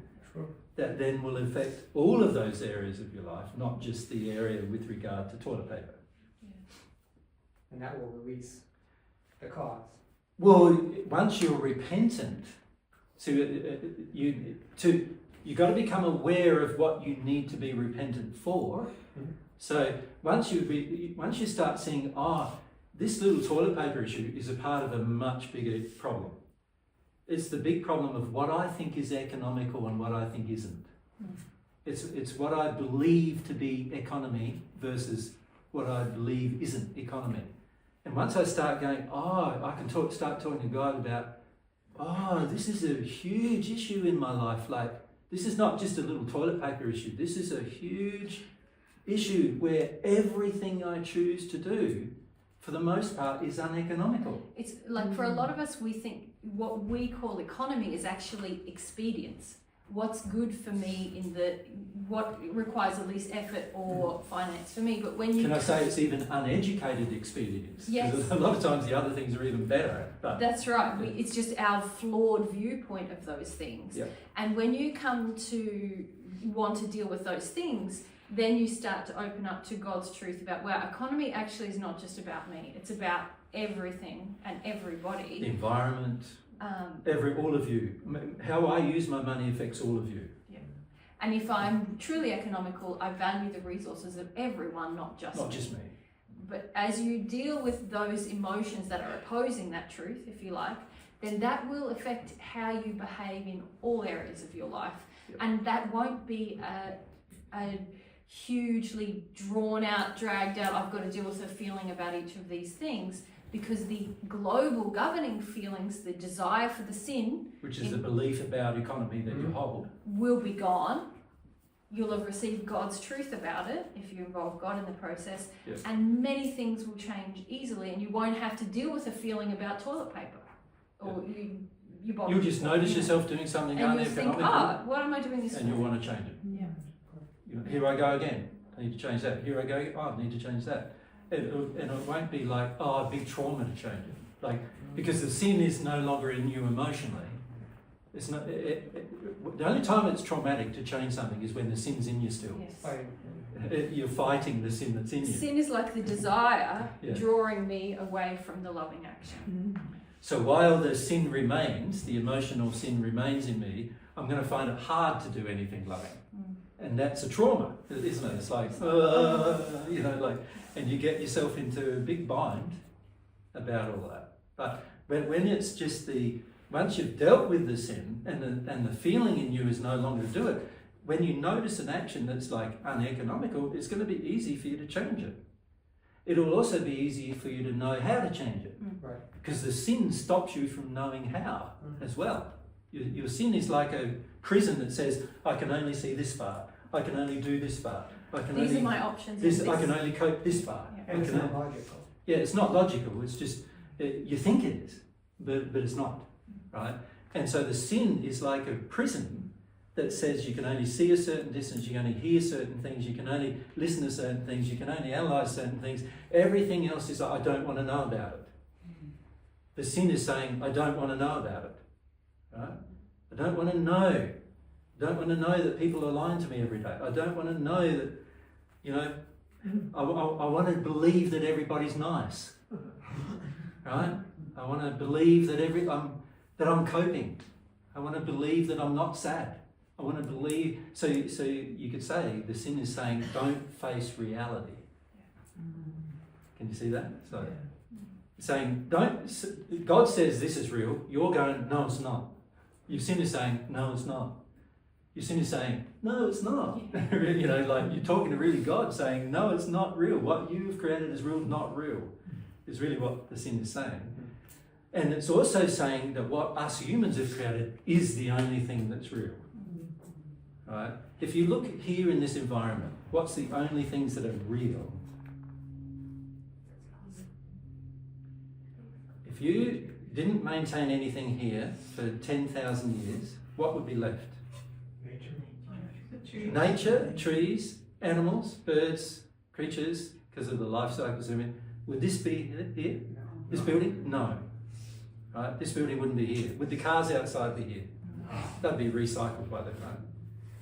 that then will affect all of those areas of your life, not just the area with regard to toilet paper? And that will release the cause. Well, once you're repentant, you got to become aware of what you need to be repentant for. Mm-hmm. So once you start seeing, this little toilet paper issue is a part of a much bigger problem. It's the big problem of what I think is economical and what I think isn't. It's what I believe to be economy versus what I believe isn't economy. And once I start going, I can start talking to God about, this is a huge issue in my life. Like, this is not just a little toilet paper issue. This is a huge issue where everything I choose to do, for the most part, is uneconomical. it's like for a lot of us, we think what we call economy is actually expedience. What's good for me what requires the least effort or finance for me. But when you... Can I say it's even uneducated expedience? Yes. Because a lot of times the other things are even better. But that's right. It's just our flawed viewpoint of those things. Yep. And when you come to want to deal with those things, then you start to open up to God's truth about, wow, economy actually is not just about me. It's about everything and everybody. The environment, all of you. How I use my money affects all of you. Yeah. And if I'm truly economical, I value the resources of everyone, not just me. But as you deal with those emotions that are opposing that truth, if you like, then that will affect how you behave in all areas of your life. Yep. And that won't be a hugely drawn out, dragged out, I've got to deal with a feeling about each of these things, because the global governing feelings, the desire for the sin, which is the belief about economy that you hold, will be gone. You'll have received God's truth about it if you involve God in the process, yes. And many things will change easily, and you won't have to deal with a feeling about toilet paper or you'll just notice yourself doing something and you'll think, uneconomical, what am I doing this for? and you'll want to change it. Yeah. Here I go again. I need to change that. Here I go. I need to change that. And it won't be like, a big trauma to change it. Like, because the sin is no longer in you emotionally. It's not. The only time it's traumatic to change something is when the sin's in you still. Yes. You're fighting the sin that's in you. Sin is like the desire drawing me away from the loving action. So while the sin remains, the emotional sin remains in me, I'm going to find it hard to do anything loving. And that's a trauma, isn't it? It's like, and you get yourself into a big bind about all that. But when it's just once you've dealt with the sin and the feeling in you is no longer to do it, when you notice an action that's like uneconomical, it's going to be easy for you to change it. It'll also be easy for you to know how to change it. Right. Because the sin stops you from knowing how as well. Your sin is like a prison that says, I can only see this far. I can only do this far. These are my options. I can only cope this far. Yeah. And it's not logical. Yeah, it's not logical. It's just, you think it is, but it's not, right? And so the sin is like a prison that says you can only see a certain distance, you can only hear certain things, you can only listen to certain things, you can only analyse certain things. Everything else is like, I don't want to know about it. The sin is saying, I don't want to know about it. Right? I don't want to know. I don't want to know that people are lying to me every day. I don't want to know that, you know, I want to believe that everybody's nice. Right? I want to believe that I'm coping. I want to believe that I'm not sad. I want to believe, so you could say the sin is saying, don't face reality. Can you see that? So, saying, God says this is real, you're going, no, it's not. Your sin is saying, no, it's not. Your sin is saying, no, it's not. You know, like you're talking to really God saying, no, it's not real. What you've created is real, not real, is really what the sin is saying. And it's also saying that what us humans have created is the only thing that's real. Right? If you look here in this environment, what's the only things that are real? If you didn't maintain anything here for 10,000 years, what would be left? Nature, trees, animals, birds, creatures, because of the life cycles. Would this be here? This building? No. Right? This building wouldn't be here. Would the cars outside be here? They'd be recycled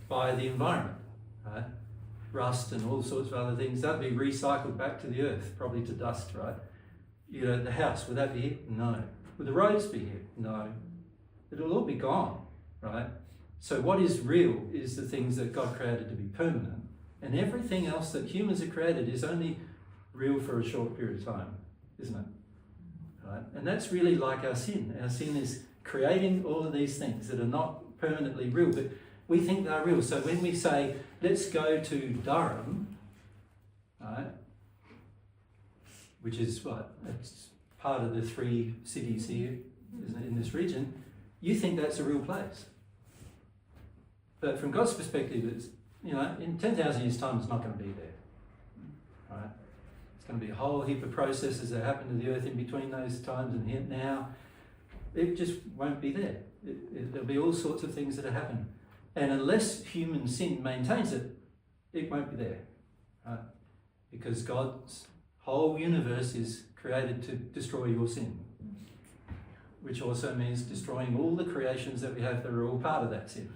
by the environment. Right? Rust and all sorts of other things, they'd be recycled back to the earth, probably to dust, right? You know, the house, would that be here? No. Would the roads be here? No. It'll all be gone, right? So what is real is the things that God created to be permanent, and everything else that humans have created is only real for a short period of time, isn't it? Right? And that's really like our sin. Our sin is creating all of these things that are not permanently real, but we think they're real. So when we say, let's go to Durham, right, which is what? It's part of the 3 cities here, isn't it, in this region, you think that's a real place. But from God's perspective, it's, you know, in 10,000 years' time, it's not going to be there. Right? It's going to be a whole heap of processes that happen to the earth in between those times and here now. It just won't be there. There'll be all sorts of things that have happened. And unless human sin maintains it, it won't be there. Right? Because God's whole universe is created to destroy your sin. Which also means destroying all the creations that we have that are all part of that sin.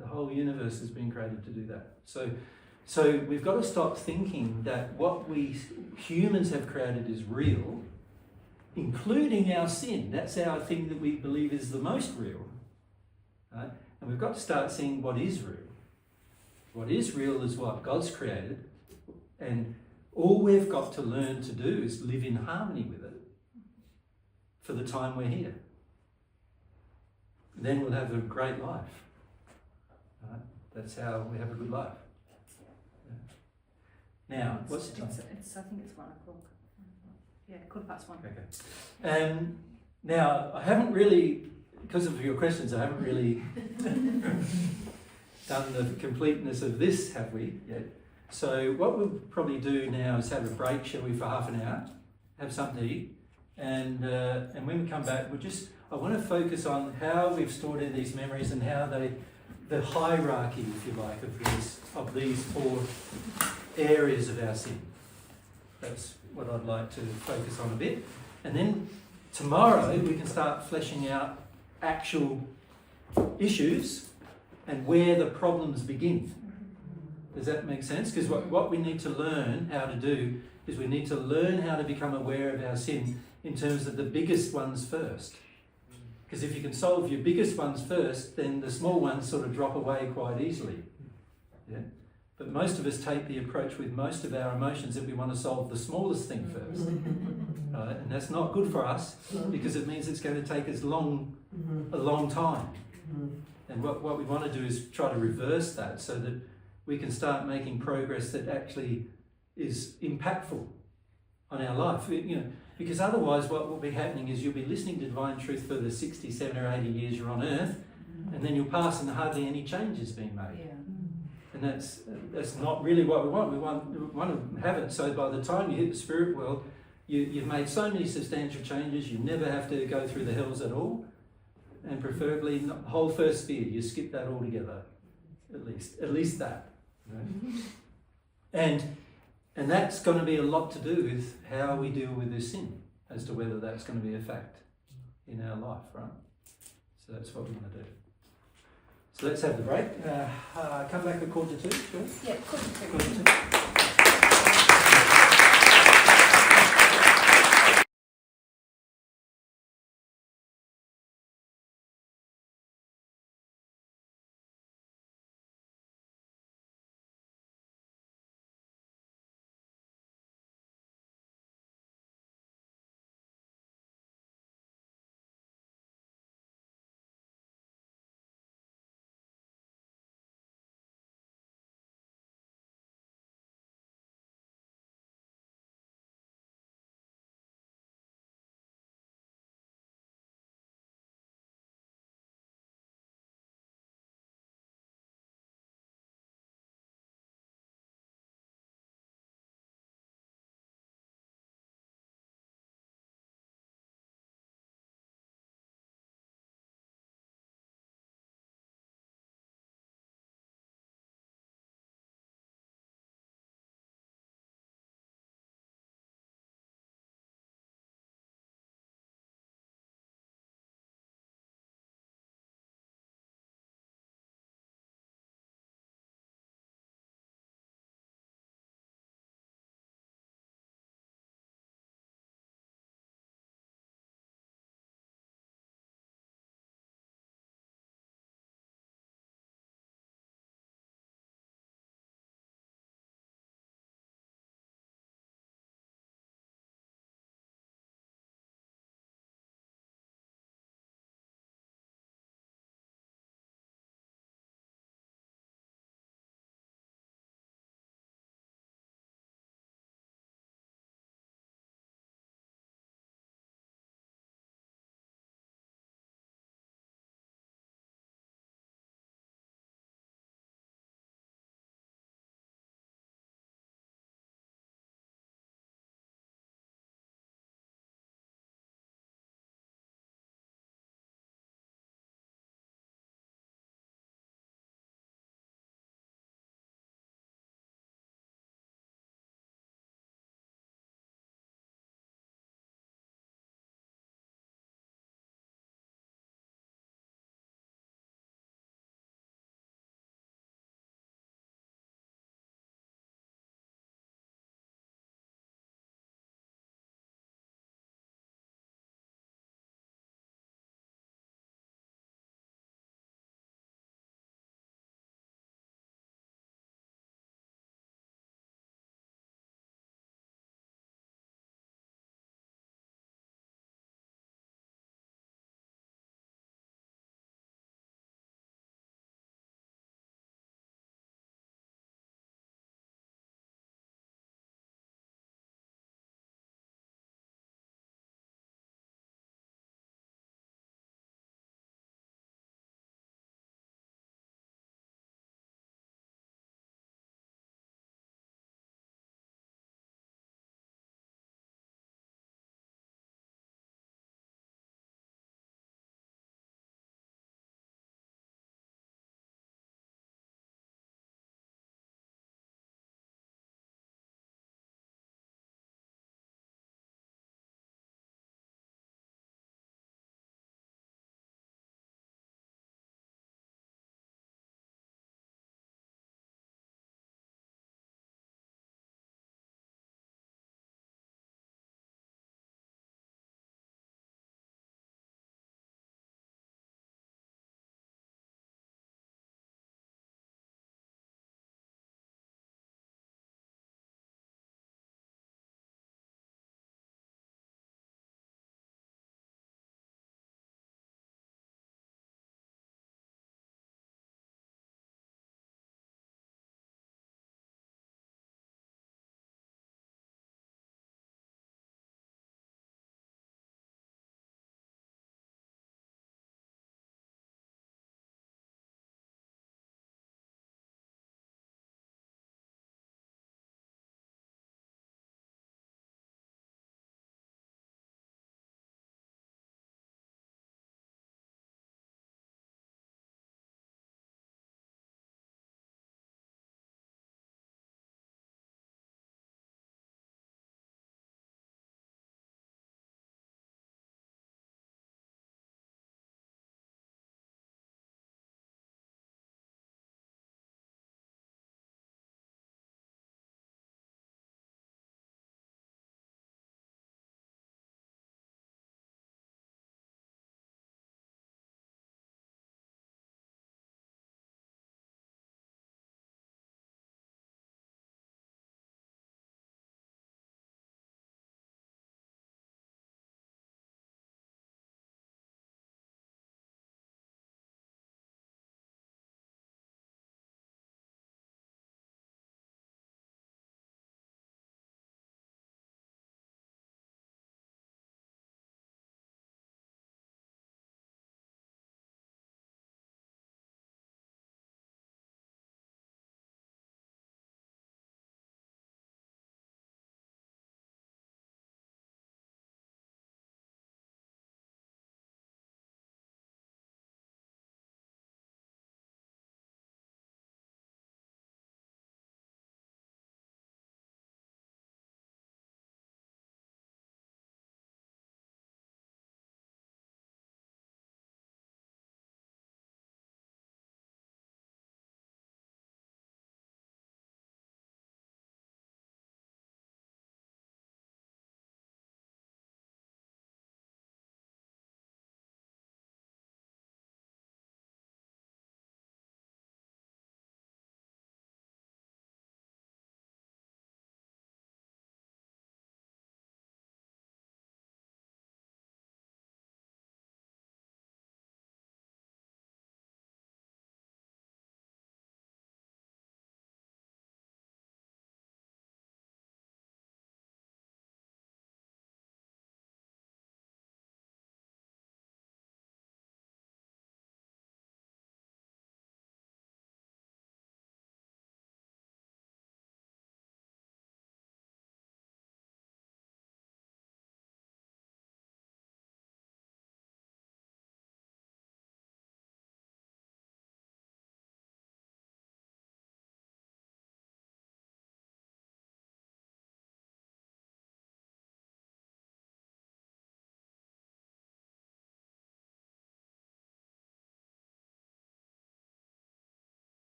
The whole universe has been created to do that. So we've got to stop thinking that what we humans have created is real, including our sin. That's our thing that we believe is the most real. Right? And we've got to start seeing what is real. What is real is what God's created, and all we've got to learn to do is live in harmony with it for the time we're here. Then we'll have a great life. Right? That's how we have a good life. Yeah. Now, what's the time? I think it's 1 o'clock. Yeah, 1:15. Okay. Now, I haven't really, because of your questions, I haven't really done the completeness of this, have we, yet? So what we'll probably do now is have a break, shall we, for half an hour, have something to eat, and when we come back, I want to focus on how we've stored in these memories and how the hierarchy, if you like, of these 4 areas of our sin. That's what I'd like to focus on a bit. And then tomorrow we can start fleshing out actual issues and where the problems begin. Does that make sense? Because what we need to learn how to do is we need to learn how to become aware of our sin in terms of the biggest ones first. Because if you can solve your biggest ones first, then the small ones sort of drop away quite easily. Yeah? But most of us take the approach with most of our emotions that we want to solve the smallest thing first. Right? And that's not good for us because it means it's going to take us a long time. And what we want to do is try to reverse that so that we can start making progress that actually is impactful on our life. You know, because otherwise what will be happening is you'll be listening to divine truth for the 67 or 80 years you're on earth, and then you'll pass and hardly any change is being made. Yeah. And that's not really what we want. We want to have it so by the time you hit the spirit world, you've made so many substantial changes, you never have to go through the hells at all. and preferably not the whole first spear. You skip that altogether, at least that. And that's going to be a lot to do with how we deal with this sin, as to whether that's going to be a fact in our life, right? So that's what we want to do. So let's have the break. Come back at 1:45, Joyce? Yeah, 1:45. 1:45.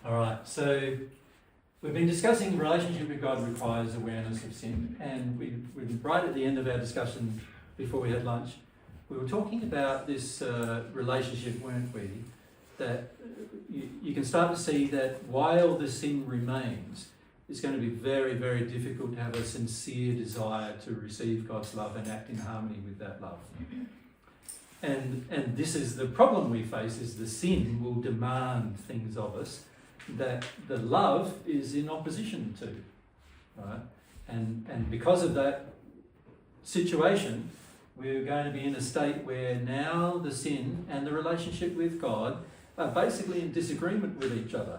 All right, so we've been discussing the relationship with God requires awareness of sin, and we're right at the end of our discussion before we had lunch. We were talking about this relationship, weren't we? That you can start to see that while the sin remains, it's going to be very, very difficult to have a sincere desire to receive God's love and act in harmony with that love. And this is the problem we face, is the sin will demand things of us that the love is in opposition to, right? And because of that situation, we're going to be in a state where now the sin and the relationship with God are basically in disagreement with each other.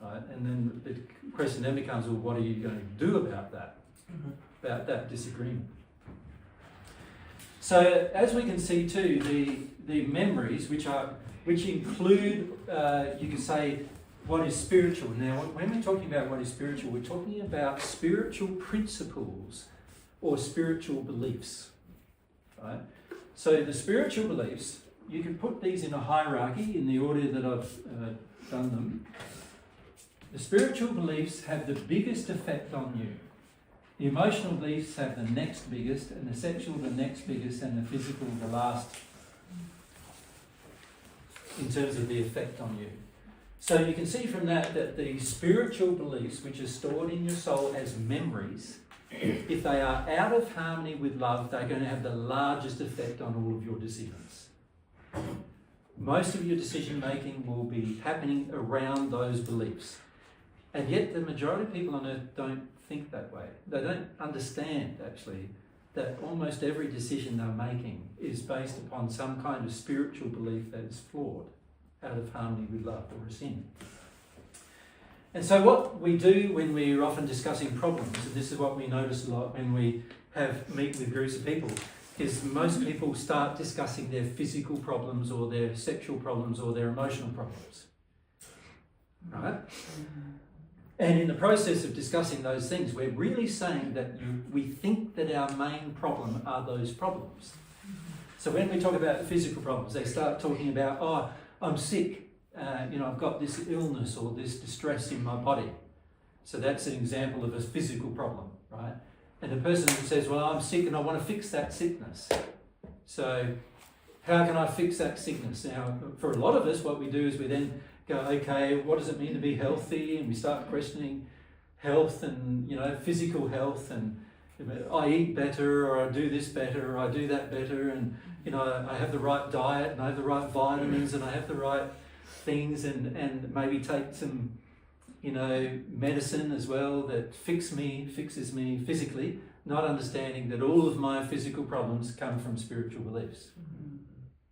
Right? And then the question then becomes, well, what are you going to do about that disagreement? So as we can see too, the memories which include, you can say, what is spiritual. Now, when we're talking about what is spiritual, we're talking about spiritual principles or spiritual beliefs. Right? So the spiritual beliefs, you can put these in a hierarchy in the order that I've done them. The spiritual beliefs have the biggest effect on you. The emotional beliefs have the next biggest, and the sexual the next biggest, and the physical the last in terms of the effect on you. So you can see from that the spiritual beliefs, which are stored in your soul as memories, if they are out of harmony with love, they're going to have the largest effect on all of your decisions. Most of your decision making will be happening around those beliefs. And yet the majority of people on earth don't think that way. They don't understand, actually, that almost every decision they're making is based upon some kind of spiritual belief that is flawed, out of harmony with love or a sin. And so what we do when we're often discussing problems, and this is what we notice a lot when we meet with groups of people, is most people start discussing their physical problems or their sexual problems or their emotional problems. Right? And in the process of discussing those things, we're really saying that we think that our main problem are those problems. So when we talk about the physical problems, they start talking about, oh, I'm sick, I've got this illness or this distress in my body. So that's an example of a physical problem, right? And the person says, well, I'm sick and I want to fix that sickness. So how can I fix that sickness? Now, for a lot of us, what we do is we then go, okay, what does it mean to be healthy? And we start questioning health and, physical health, and I eat better, or I do this better, or I do that better, and, I have the right diet, and I have the right vitamins, and I have the right things, and maybe take some, medicine as well that fixes me physically, not understanding that all of my physical problems come from spiritual beliefs.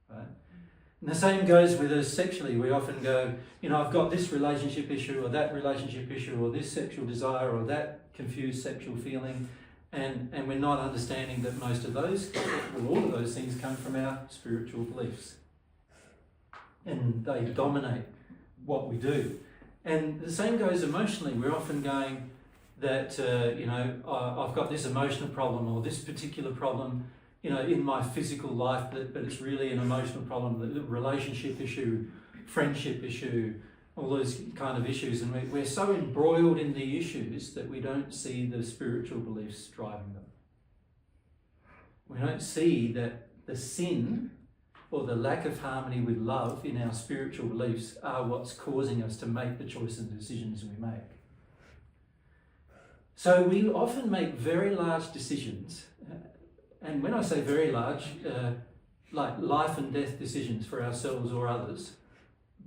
Right? And the same goes with us sexually. We often go, I've got this relationship issue or that relationship issue or this sexual desire or that confused sexual feeling, and we're not understanding that most of those, well, all of those things come from our spiritual beliefs. And they dominate what we do. And the same goes emotionally. We're often going that, I've got this emotional problem or this particular problem, in my physical life, but it's really an emotional problem, the relationship issue, friendship issue, all those kind of issues. And we're so embroiled in the issues that we don't see the spiritual beliefs driving them. We don't see that the sin or the lack of harmony with love in our spiritual beliefs are what's causing us to make the choices and decisions we make. So we often make very large decisions, and when I say very large, like life and death decisions for ourselves or others,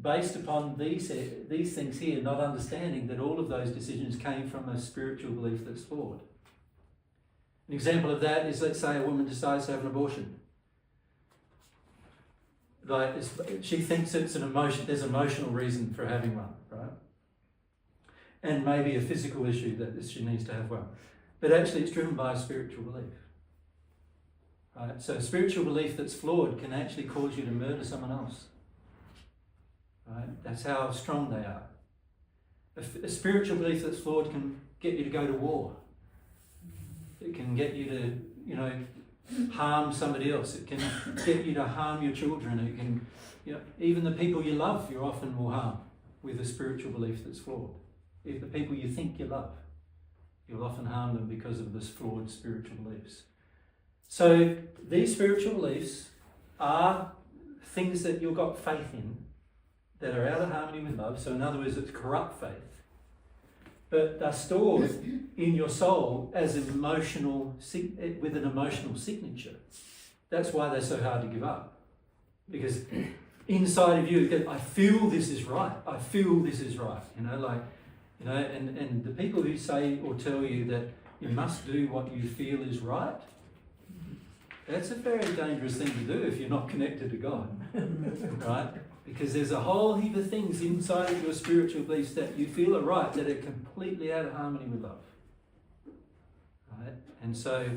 based upon these things here, not understanding that all of those decisions came from a spiritual belief that's flawed. An example of that is, let's say a woman decides to have an abortion. Like, she thinks it's there's an emotional reason for having one, right? And maybe a physical issue that she needs to have one. But actually it's driven by a spiritual belief. Right? So a spiritual belief that's flawed can actually cause you to murder someone else. Right? That's how strong they are. A spiritual belief that's flawed can get you to go to war. It can get you to, harm somebody else. It can get you to harm your children. It can, even the people you love, you often will harm. with a spiritual belief that's flawed. If the people you think you love, you'll often harm them because of this flawed spiritual beliefs. So these spiritual beliefs are things that you've got faith in that are out of harmony with love. So in other words, it's corrupt faith. But they're stored in your soul as emotional, with an emotional signature. That's why they're so hard to give up. Because inside of you, I feel this is right. I feel this is right. And the people who say or tell you that you must do what you feel is right, that's a very dangerous thing to do if you're not connected to God, right? Because there's a whole heap of things inside of your spiritual beliefs that you feel are right that are completely out of harmony with love, right? And so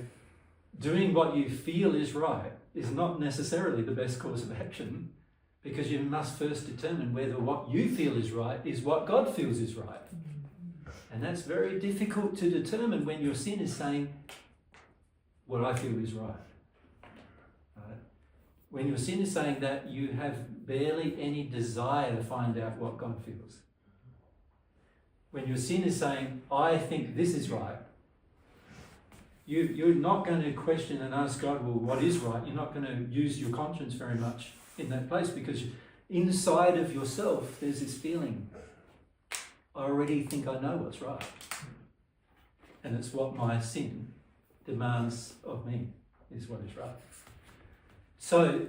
doing what you feel is right is not necessarily the best course of action, because you must first determine whether what you feel is right is what God feels is right. And that's very difficult to determine when your sin is saying, what I feel is right. Right? When your sin is saying that, you have barely any desire to find out what God feels. When your sin is saying, I think this is right, you're not going to question and ask God, well, what is right? You're not going to use your conscience very much in that place, because inside of yourself there's this feeling, I already think I know what's right. And it's what my sin demands of me is what is right. So,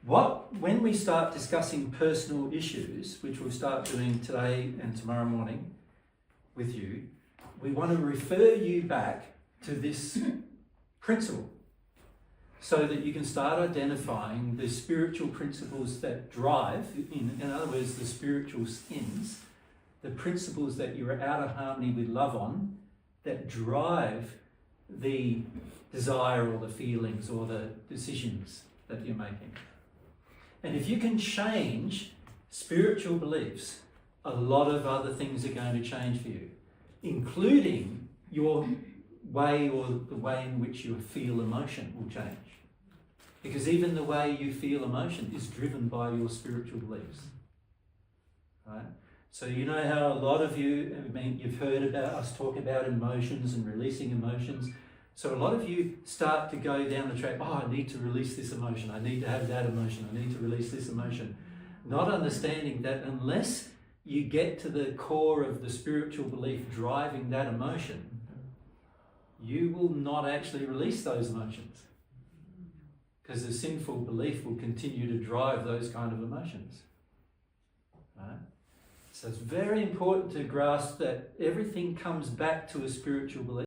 when we start discussing personal issues, which we'll start doing today and tomorrow morning with you, we want to refer you back to this principle so that you can start identifying the spiritual principles that drive, in other words, the spiritual sins, the principles that you're out of harmony with love on, that drive the desire or the feelings or the decisions that you're making. And if you can change spiritual beliefs, a lot of other things are going to change for you, including your way, or the way in which you feel emotion will change. Because even the way you feel emotion is driven by your spiritual beliefs. Right? So you know how a lot of you, you've heard about us talk about emotions and releasing emotions. So a lot of you start to go down the track, I need to release this emotion, I need to have that emotion, I need to release this emotion. Not understanding that unless you get to the core of the spiritual belief driving that emotion, you will not actually release those emotions. Because the sinful belief will continue to drive those kind of emotions. Right? So it's very important to grasp that everything comes back to a spiritual belief.